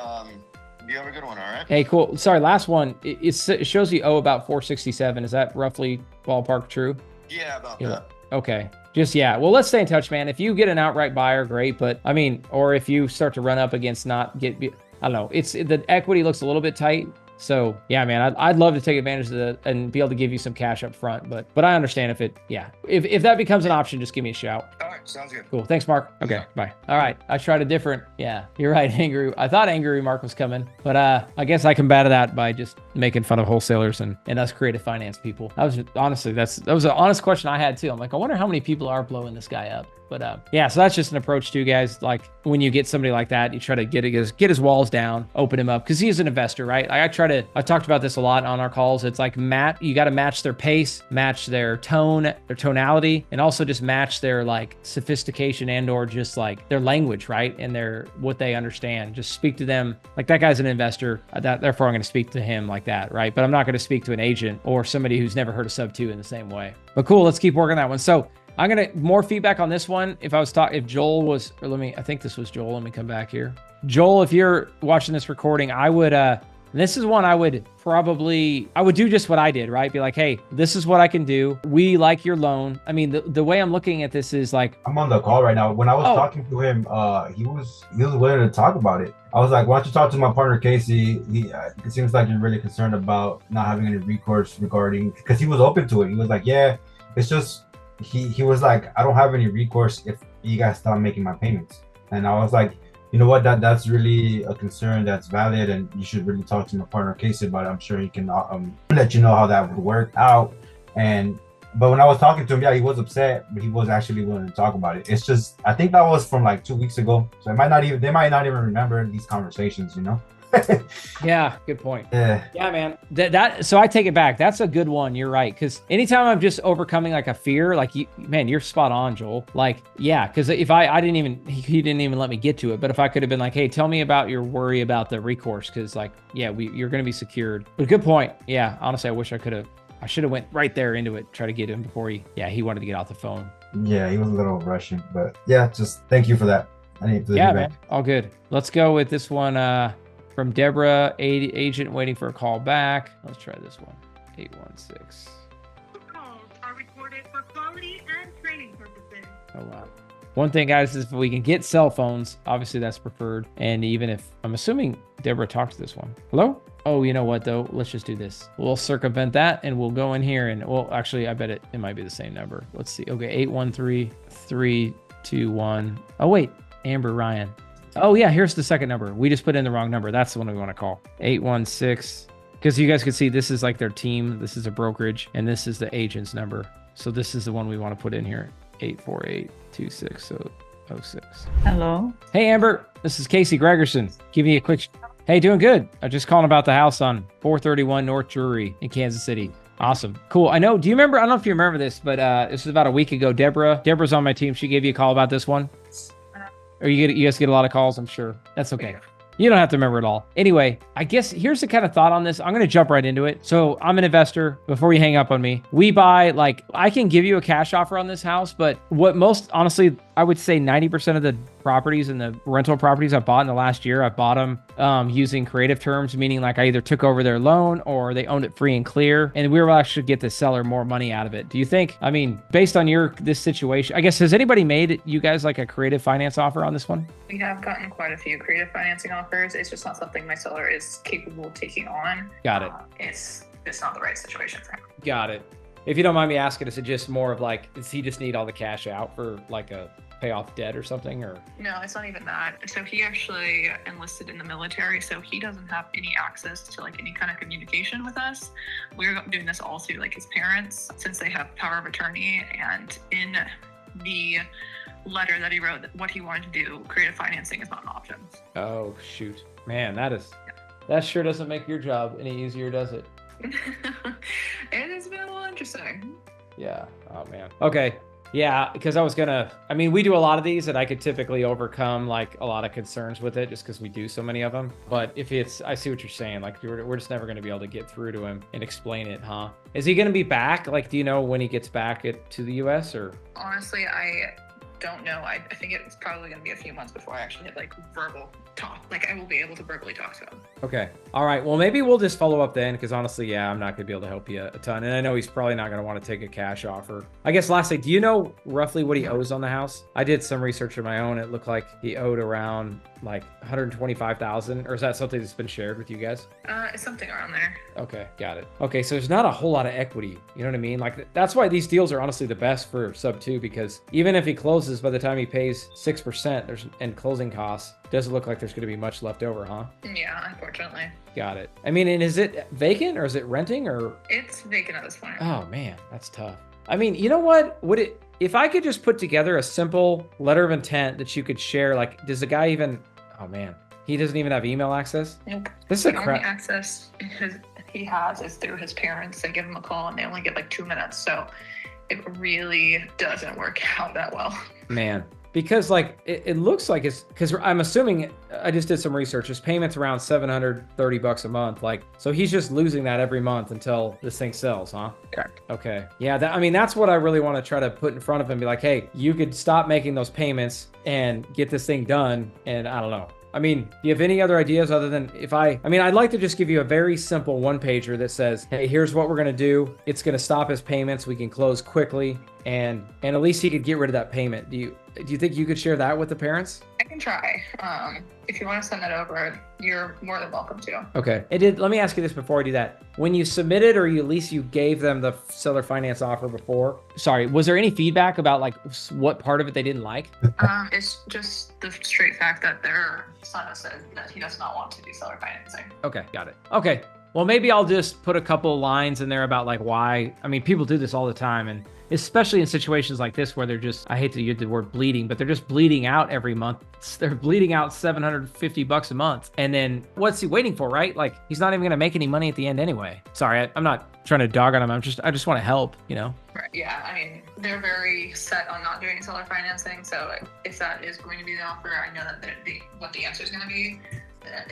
you have a good one, all right? Hey, cool. Sorry, last one. It shows you owe about 467. Is that roughly ballpark true? Yeah, about that. Okay. Well, let's stay in touch, man. If you get an outright buyer, great. But I mean, or if you start to run up against I don't know. The equity looks a little bit tight. So yeah, man, I'd love to take advantage of that and be able to give you some cash up front. But I understand if that becomes an option, just give me a shout. All right, sounds good. Cool. Thanks, Mark. Okay, bye. All right. I tried a different, yeah, you're right. I thought angry Mark was coming, but I guess I combated that by just making fun of wholesalers and us creative finance people. That was honestly, that was an honest question I had too. I'm like, I wonder how many people are blowing this guy up. But yeah, so that's just an approach too, guys. Like when you get somebody like that, you try to get his walls down, open him up, because he's an investor, right? I talked about this a lot on our calls. It's like you got to match their pace, match their tone, their tonality, and also just match their like sophistication and or just like their language, right? And what they understand. Just speak to them like that guy's an investor. Therefore, I'm going to speak to him like that, right? But I'm not going to speak to an agent or somebody who's never heard of sub 2 in the same way. But cool, let's keep working that one. So I'm going to more feedback on this one. If Joel was, or I think this was Joel. Let me come back here. Joel, if you're watching this recording, I would, this is one I would do just what I did, right? Be like, hey, this is what I can do. We like your loan. I mean, the way I'm looking at this is like, I'm on the call right now. When I was talking to him, he was willing to talk about it. I was like, why don't you talk to my partner, Casey? It seems like you're really concerned about not having any recourse regarding, because he was open to it. He was like, yeah, it's just, he was like, I don't have any recourse if you guys stop making my payments. And I was like, you know what, that's really a concern that's valid, and you should really talk to my partner Casey about it. I'm sure he can let you know how that would work out. But when I was talking to him, yeah, he was upset, but he was actually willing to talk about it. It's just, I think that was from like 2 weeks ago, so they might not even remember these conversations, you know. Yeah, good point. Yeah, man. So I take it back. That's a good one. You're right. Because anytime I'm just overcoming like a fear, like you're spot on, Joel. Like, yeah, because if he didn't even let me get to it. But if I could have been like, hey, tell me about your worry about the recourse, because like, yeah, you're going to be secured. But good point. Yeah, honestly, I should have went right there into it, try to get him before he wanted to get off the phone. Yeah, he was a little rushing, but yeah, just thank you for that. I need to be back. Man, all good. Let's go with this one. From Deborah, agent waiting for a call back. Let's try this one. 816. Calls are recorded for quality and training purposes. Oh, wow. One thing, guys, is if we can get cell phones, obviously that's preferred. And even if, I'm assuming Deborah talked to this one. Hello? Oh, you know what, though? Let's just do this. We'll circumvent that, and we'll go in here. And, well, actually, I bet it might be the same number. Let's see. Okay, 813-321. Oh, wait. Amber Ryan. Oh, yeah, here's the second number. We just put in the wrong number. That's the one we want to call. 816. Because you guys can see this is like their team. This is a brokerage, and this is the agent's number. So this is the one we want to put in here. 848-2606. Hello. Hey, Amber. This is Casey Gregerson. Give you a quick... Hey, doing good. I'm just calling about the house on 431 North Drury in Kansas City. Awesome. Cool. I know. Do you remember? I don't know if you remember this, but this was about a week ago. Deborah's on my team. She gave you a call about this one. Or you guys get a lot of calls, I'm sure. That's okay. You don't have to remember it all. Anyway, I guess here's the kind of thought on this. I'm going to jump right into it. So I'm an investor. Before you hang up on me, we buy, like, I can give you a cash offer on this house, but what most, honestly, I would say 90% of the properties and the rental properties I bought in the last year, I bought them using creative terms, meaning like I either took over their loan or they owned it free and clear, and we were actually get the seller more money out of it. Do you think, I mean, based on this situation, I guess, has anybody made you guys like a creative finance offer on this one? We have gotten quite a few creative financing offers. It's just not something my seller is capable of taking on. Got it. It's not the right situation for him. Got it. If you don't mind me asking, is it just more of like, does he just need all the cash out for like a pay off debt or something, or? No, it's not even that. So he actually enlisted in the military, so he doesn't have any access to like any kind of communication with us. We're doing this all through like his parents, since they have power of attorney, and in the letter that he wrote, what he wanted to do, creative financing is not an option. Oh, shoot. Man, that sure doesn't make your job any easier, does it? It has been a little interesting. Yeah. Oh, man. Okay. Yeah, because we do a lot of these, and I could typically overcome like a lot of concerns with it just because we do so many of them. But I see what you're saying. Like we're just never going to be able to get through to him and explain it, huh? Is he going to be back? Like, do you know when he gets back to the US, or? Honestly, I don't know. I think it's probably going to be a few months before I actually have like verbal talk. Like I will be able to verbally talk to him. Okay. All right. Well, maybe we'll just follow up then, because honestly, yeah, I'm not going to be able to help you a ton. And I know he's probably not going to want to take a cash offer. I guess lastly, do you know roughly what he owes on the house? I did some research of my own. It looked like he owed around like $125,000, or is that something that's been shared with you guys? It's something around there. Okay, got it. Okay, so there's not a whole lot of equity. You know what I mean? Like that's why these deals are honestly the best for sub 2, because even if he closes, by the time he pays 6% and closing costs, doesn't look like there's going to be much left over, huh? Yeah, unfortunately. Got it. I mean, and is it vacant or is it renting, or? It's vacant at this point. Oh man, that's tough. I mean, you know what? if I could just put together a simple letter of intent that you could share, like, does the guy even, oh man, he doesn't even have email access? Nope. This is a The crap. only access he has is through his parents. They give him a call and they only get like 2 minutes. So it really doesn't work out that well. Man, because like it looks like it's because I'm assuming I just did some research. His payment's around $730 a month. Like, so he's just losing that every month until this thing sells, huh? Correct. Okay. Yeah. I mean, that's what I really want to try to put in front of him. Be like, hey, you could stop making those payments and get this thing done. And I don't know. I mean, do you have any other ideas other than I'd like to just give you a very simple one pager that says, hey, here's what we're going to do. It's going to stop his payments. We can close quickly. And at least he could get rid of that payment. Do you think you could share that with the parents? I can try. If you want to send that over, you're more than welcome to. Okay. Let me ask you this before I do that. When you submitted, or at least you gave them the seller finance offer before, sorry, was there any feedback about like what part of it they didn't like? It's just the straight fact that their son has said that he does not want to do seller financing. Okay, got it. Okay. Well, maybe I'll just put a couple lines in there about like why. I mean, people do this all the time, and especially in situations like this where they're just, I hate to use the word bleeding, but they're just bleeding out every month. They're bleeding out $750 a month. And then what's he waiting for, right? Like, he's not even going to make any money at the end anyway. Sorry, I'm not trying to dog on him. I just want to help, you know? Right. Yeah. I mean, they're very set on not doing seller financing. So if that is going to be the offer, I know that what the answer is going to be. And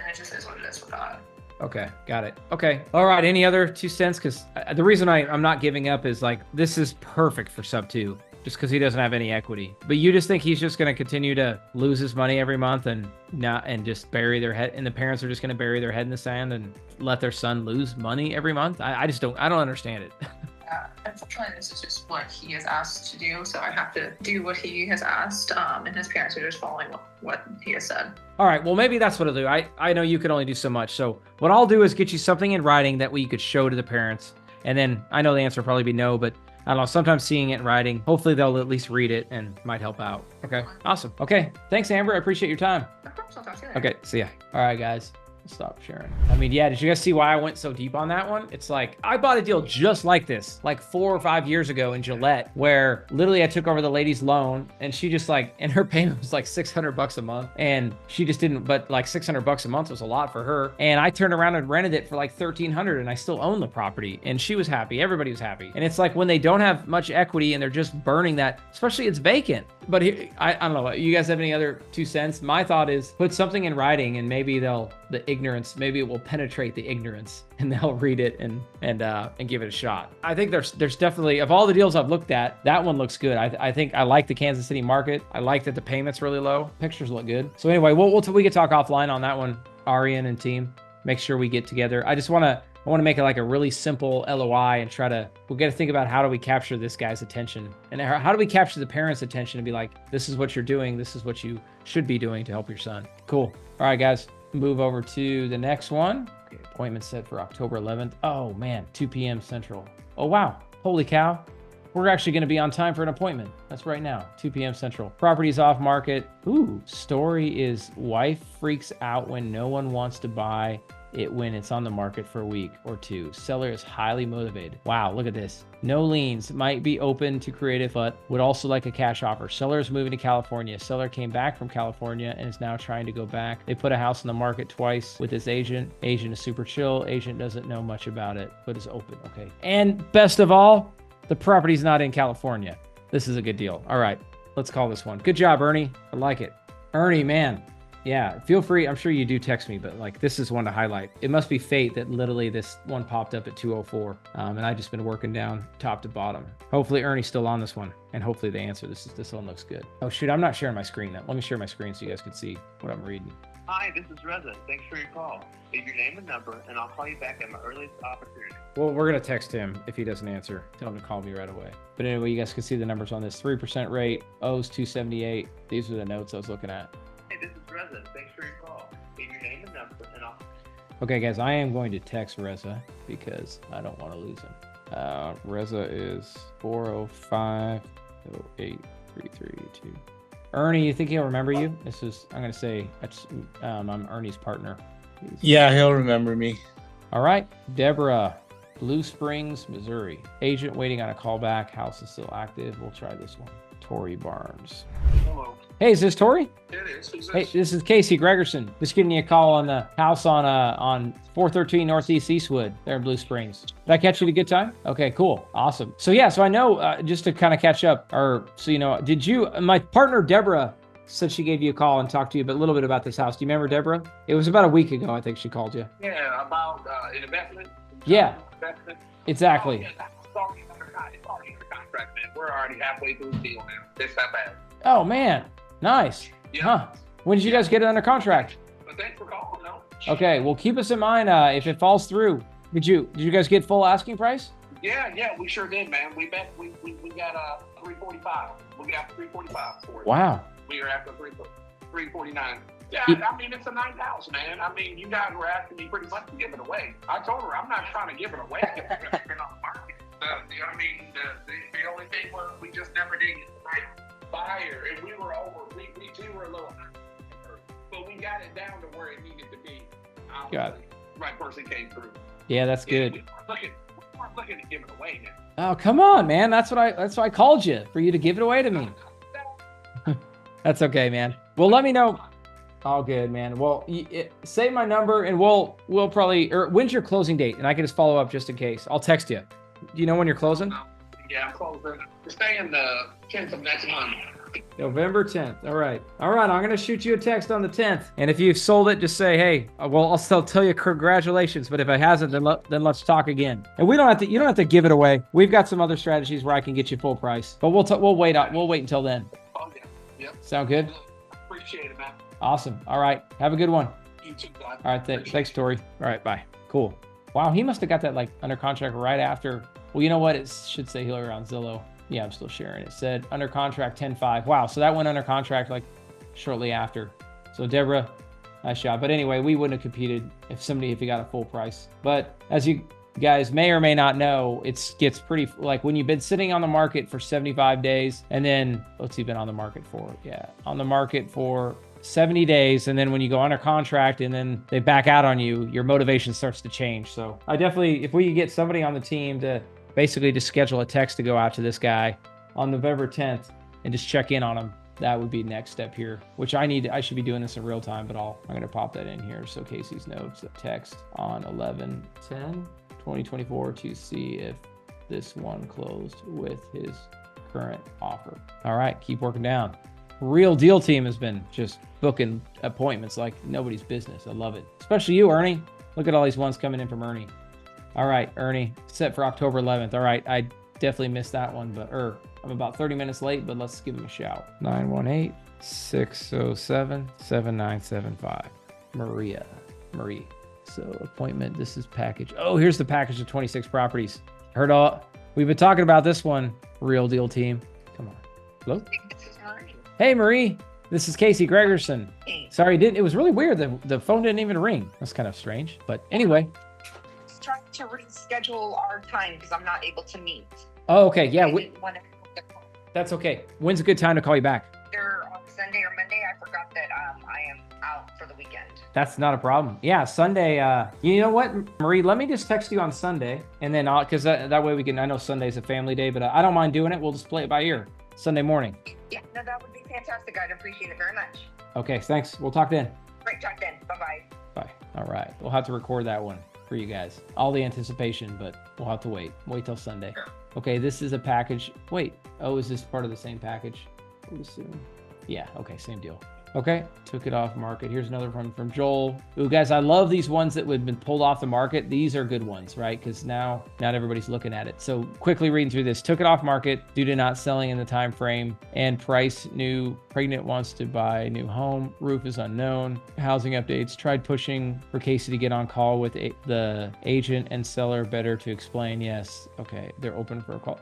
it just is what it is with that. Okay, got it. Okay. All right. Any other 2 cents? Because the reason I'm not giving up is like, this is perfect for sub 2, just because he doesn't have any equity. But you just think he's just going to continue to lose his money every month and just bury their head, and the parents are just going to bury their head in the sand and let their son lose money every month? I don't understand it. Unfortunately, this is just what he is asked to do. So I have to do what he has asked. And his parents are just following what he has said. All right. Well, maybe that's what I'll do. I know you can only do so much. So what I'll do is get you something in writing that way you could show to the parents. And then I know the answer will probably be no, but I don't know, sometimes seeing it in writing, hopefully they'll at least read it and might help out. Okay. Awesome. Okay. Thanks, Amber. I appreciate your time. Of course, I'll talk to you later. Okay. See ya. All right, guys. Stop sharing. I mean, yeah, did you guys see why I went so deep on that one? It's like, I bought a deal just like this, like 4 or 5 years ago in Gillette, where literally I took over the lady's loan and she just like, and her payment was like $600 a month. And she just didn't, but like $600 a month was a lot for her. And I turned around and rented it for like $1,300 and I still own the property, and she was happy. Everybody was happy. And it's like when they don't have much equity and they're just burning that, especially it's vacant. But I don't know. You guys have any other 2 cents? My thought is put something in writing, and maybe maybe it will penetrate the ignorance, and they'll read it and give it a shot. I think there's definitely, of all the deals I've looked at, that one looks good. I think I like the Kansas City market. I like that the payment's really low. Pictures look good. So anyway, we can talk offline on that one, Arian and team. Make sure we get together. I want to make it like a really simple LOI and we got to think about how do we capture this guy's attention, and how do we capture the parents' attention and be like, this is what you're doing. This is what you should be doing to help your son. Cool. All right, guys, move over to the next one. Okay, appointment set for October 11th. Oh man, 2 p.m. Central. Oh, wow. Holy cow. We're actually going to be on time for an appointment. That's right now, 2 p.m. Central. Property's off market. Ooh, story is wife freaks out when no one wants to buy it when it's on the market for a week or 2. Seller is highly motivated. Wow, look at this. No liens, might be open to creative, but would also like a cash offer. Seller is moving to California. Seller came back from California and is now trying to go back. They put a house on the market twice with this agent. Agent is super chill. Agent doesn't know much about it, but is open. Okay. And best of all, the property's not in California. This is a good deal. All right, let's call this one. Good job, Ernie. I like it. Ernie, man. Yeah, feel free. I'm sure you do text me, but like, this is one to highlight. It must be fate that literally this one popped up at 2:04. And I just been working down top to bottom. Hopefully Ernie's still on this one, and hopefully they answer. This one looks good. Oh shoot, I'm not sharing my screen. Let me share my screen so you guys can see what I'm reading. Hi, this is Reza. Thanks for your call. Leave your name and number, and I'll call you back at my earliest opportunity. Well, we're going to text him if he doesn't answer. Tell him to call me right away. But anyway, you guys can see the numbers on this. 3% rate, O's 278. These are the notes I was looking at. Hey, this is Reza. Thanks for your call. Leave your name and number, and I'll... Okay, guys, I am going to text Reza because I don't want to lose him. Reza is 405-08-332. Ernie, you think he'll remember you? I'm going to say, I'm Ernie's partner. Yeah, he'll remember me. All right, Deborah. Blue Springs, Missouri. Agent waiting on a call back. House is still active. We'll try this one. Tori Barnes. Hello. Hey, is this Tori? It is. Who's this? Hey, this is Casey Gregerson. Just giving you a call on the house on 413 Northeast Eastwood there in Blue Springs. Did I catch you at a good time? Okay, cool. Awesome. So yeah, so I know, just to kind of catch up, or so you know, my partner Deborah said she gave you a call and talked to you a little bit about this house. Do you remember Deborah? It was about a week ago, I think she called you. Yeah, about an investment. Yeah, Investment. exactly. Oh, yeah, it's already under contract, man. We're already halfway through the deal now. It's not bad. Oh man, nice. Yeah. Huh. When did you guys get it under contract? But thanks for calling, though. Okay, well keep us in mind if it falls through. Did you guys get full asking price? Yeah, we sure did, man. We got 345. We got 345 for it. Wow. We are after 349. Yeah, I mean, it's a nice house, man. I mean, you guys were asking me pretty much to give it away. I told her I'm not trying to give it away. It's been on the market. I mean, the only thing was we just never did get the right buyer, and we were over. We too were a little high, but we got it down to where it needed to be. Got it. Right person came through. Yeah, that's good. We weren't looking to give it away now. Oh, come on, man. That's why I called you, for you to give it away to me. That's okay, man. Well, let me know. All good, man. Well, save my number and we'll probably, or when's your closing date? And I can just follow up just in case. I'll text you. Do you know when you're closing? Yeah, I'm closing. We're staying the 10th of next month. November 10th. All right. I'm going to shoot you a text on the 10th. And if you've sold it, just say, hey, well, I'll still tell you congratulations. But if it hasn't, then let's talk again. And you don't have to give it away. We've got some other strategies where I can get you full price, but we'll wait until then. Oh, yeah. Yep. Sound good? Appreciate it, man. Awesome. All right. Have a good one. You too, God. All right. Thanks, Tori. All right. Bye. Cool. Wow. He must have got that like under contract right after. Well, you know what? It should say Hillary on Zillow. Yeah, I'm still sharing. It said under contract 10-5. Wow. So that went under contract like shortly after. So Deborah, nice job. But anyway, we wouldn't have competed if you got a full price. But as you guys may or may not know, it gets pretty, like when you've been sitting on the market for 75 days and then what's he been on the market for? Yeah. On the market for 70 days. And then when you go under contract and then they back out on you, your motivation starts to change. So I definitely, if we could get somebody on the team to basically just schedule a text to go out to this guy on November 10th and just check in on him, that would be next step here, which I should be doing this in real time, but I'm going to pop that in here. So Casey's notes, text on 11/10/2024 to see if this one closed with his current offer. All right, keep working down. Real Deal team has been just booking appointments like nobody's business. I love it. Especially you, Ernie. Look at all these ones coming in from Ernie. All right, Ernie, set for October 11th. All right, I definitely missed that one, but I'm about 30 minutes late, but let's give him a shout. 918-607-7975. Marie. So appointment, this is package. Oh, here's the package of 26 properties. We've been talking about this one, Real Deal team. Come on. Hello? Hey, Marie. This is Casey Gregerson. Sorry, it was really weird. The phone didn't even ring. That's kind of strange. But anyway. Trying to reschedule our time because I'm not able to meet. Oh, okay. Yeah. That's okay. When's a good time to call you back? Either on Sunday or Monday. I forgot that I am out for the weekend. That's not a problem. Yeah, Sunday. You know what, Marie? Let me just text you on Sunday, and then because that way we can. I know Sunday's a family day, but I don't mind doing it. We'll just play it by ear. Sunday morning. Yeah, no, that would be fantastic. I'd appreciate it very much. Okay, thanks. We'll talk then. Great, talk then. Bye-bye. Bye. All right. We'll have to record that one for you guys. All the anticipation, but we'll have to wait. Wait till Sunday. Sure. Okay, this is a package. Wait. Oh, is this part of the same package? I would assume. Yeah, okay, same deal. Okay, took it off market. Here's another one from Joel. Ooh, guys, I love these ones that would have been pulled off the market. These are good ones, right? Because now not everybody's looking at it. So quickly reading through this. Took it off market due to not selling in the time frame and price. New pregnant wants to buy new home. Roof is unknown. Housing updates. Tried pushing for Casey to get on call with the agent and seller. Better to explain. Yes. Okay, they're open for a call.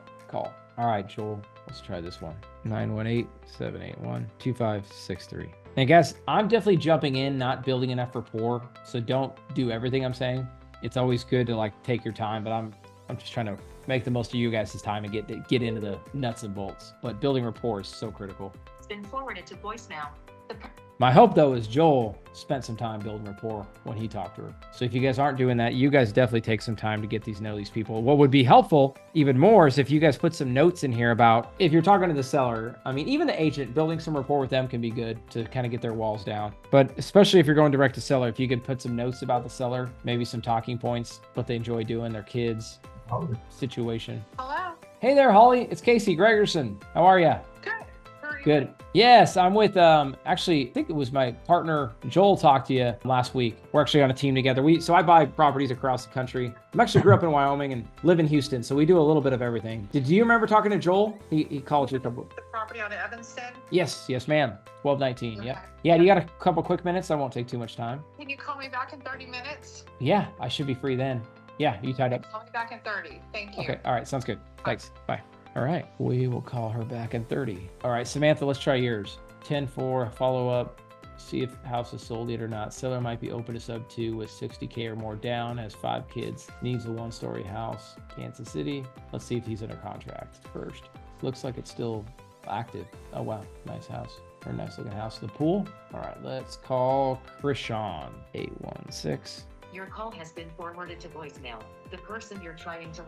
All right, Joel. Let's try this one. 918-781-2563. And guys, I'm definitely jumping in, not building enough rapport. So don't do everything I'm saying. It's always good to like take your time, but I'm just trying to make the most of you guys' time and get into the nuts and bolts. But building rapport is so critical. It's been forwarded to voicemail. My hope though is Joel spent some time building rapport when he talked to her. So if you guys aren't doing that, you guys definitely take some time to get these know these people. What would be helpful even more is if you guys put some notes in here about if you're talking to the seller, I mean, even the agent, building some rapport with them can be good to kind of get their walls down. But especially if you're going direct to seller, if you could put some notes about the seller, maybe some talking points, what they enjoy doing, their kids, situation. Hello. Hey there, Holly. It's Casey Gregerson. How are you? Good. How are you? Good. Yes, I'm with, actually, I think it was my partner, Joel, talked to you last week. We're actually on a team together. So I buy properties across the country. I actually grew up in Wyoming and live in Houston, so we do a little bit of everything. Did you remember talking to Joel? He called you a couple. The property on Evanston. Yes, ma'am. 1219. Yep. Yeah, you got a couple quick minutes? I won't take too much time. Can you call me back in 30 minutes? Yeah, I should be free then. Yeah, you tied up. Call me back in 30. Thank you. Okay. All right. Sounds good. Thanks. Bye. All right. We will call her back in 30. All right, Samantha, let's try yours. 10-4, follow up, see if house is sold yet or not. Seller might be open to sub 2 with 60K or more down, has 5 kids, needs a 1-story house, Kansas City. Let's see if he's under contract first. Looks like it's still active. Oh, wow. Nice house. Or nice looking house. The pool. All right, let's call Krishan. 816. Your call has been forwarded to voicemail. The person you're trying to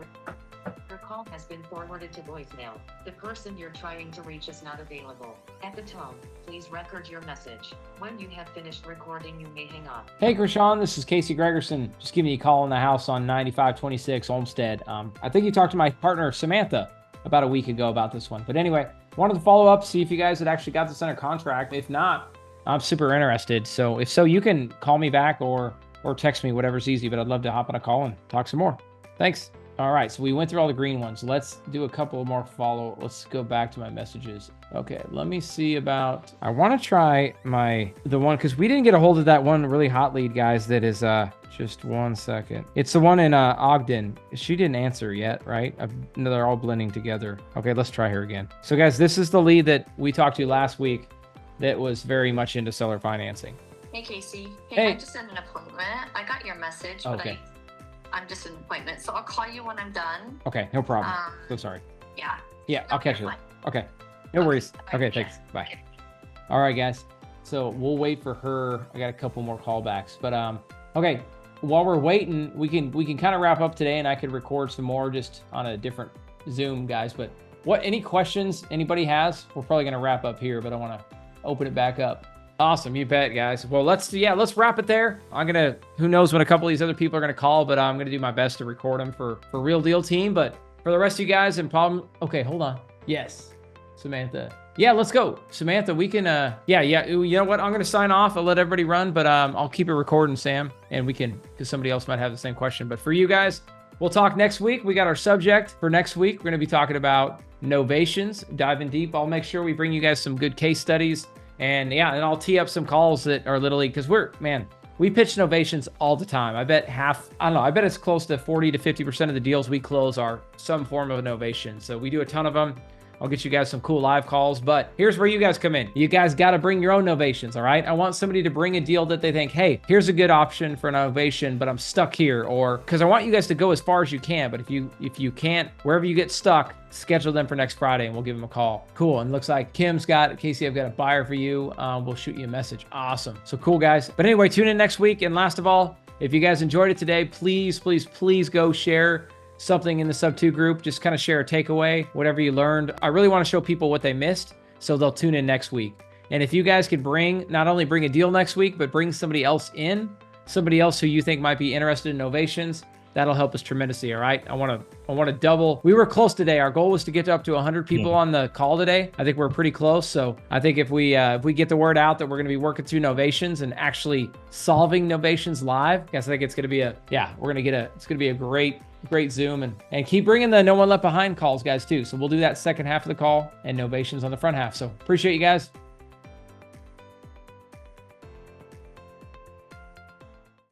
Your call has been forwarded to voicemail. The person you're trying to reach is not available. At the tone, please record your message. When you have finished recording, you may hang up. Hey, Krishan, this is Casey Gregerson. Just giving you a call in the house on 9526 Olmsted. I think you talked to my partner, Samantha, about a week ago about this one. But anyway, wanted to follow up, see if you guys had actually got this under contract. If not, I'm super interested. So if so, you can call me back or text me, whatever's easy, but I'd love to hop on a call and talk some more. Thanks. All right, so we went through all the green ones. Let's do a couple more follow. Let's go back to my messages. Okay, let me see about, I want to try the one, because we didn't get a hold of that one really hot lead, guys, that is, just 1 second. It's the one in Ogden. She didn't answer yet, right? No, they're all blending together. Okay, let's try her again. So guys, this is the lead that we talked to last week that was very much into seller financing. Hey, Casey. Hey. I'm just in an appointment. I got your message, but Okay. I'm just in an appointment, so I'll call you when I'm done. Okay, no problem. So sorry. Yeah. Yeah, I'll catch you. Okay, no worries. Okay, thanks. Bye. All right, guys. So we'll wait for her. I got a couple more callbacks, but okay. While we're waiting, we can kind of wrap up today, and I could record some more just on a different Zoom, guys. But any questions anybody has? We're probably gonna wrap up here, but I want to open it back up. Awesome, you bet, guys. Well, let's wrap it there. Who knows when a couple of these other people are gonna call, but I'm gonna do my best to record them for Real Deal Team. But for the rest of you guys okay, hold on. Yes, Samantha. Yeah, let's go. Samantha, we can, yeah, you know what? I'm gonna sign off. I'll let everybody run, but I'll keep it recording, Sam, and we can, because somebody else might have the same question. But for you guys, we'll talk next week. We got our subject for next week. We're gonna be talking about novations, diving deep. I'll make sure we bring you guys some good case studies. And yeah, and I'll tee up some calls that are literally, because we pitch novations all the time. I bet I bet it's close to 40 to 50% of the deals we close are some form of a novation. So we do a ton of them. I'll get you guys some cool live calls, but here's where you guys come in. You guys got to bring your own novations, all right? I want somebody to bring a deal that they think, hey, here's a good option for an novation, but I'm stuck here, or because I want you guys to go as far as you can, but if you can't, wherever you get stuck, schedule them for next Friday and we'll give them a call. Cool. And looks like Casey, I've got a buyer for you. We'll shoot you a message. Awesome. So cool, guys. But anyway, tune in next week. And last of all, if you guys enjoyed it today, please go share something in the sub 2 group. Just kind of share a takeaway, whatever you learned. I really want to show people what they missed, so they'll tune in next week. And if you guys could not only bring a deal next week, but bring somebody else who you think might be interested in novations, that'll help us tremendously. All right. I want to double. We were close today. Our goal was to get up to 100 people on the call today. I think we're pretty close. So I think if we get the word out that we're going to be working through novations and actually solving novations live, I think it's going to be it's going to be a great Zoom, and keep bringing the no one left behind calls, guys, too. So we'll do that second half of the call and novations on the front half. So appreciate you guys.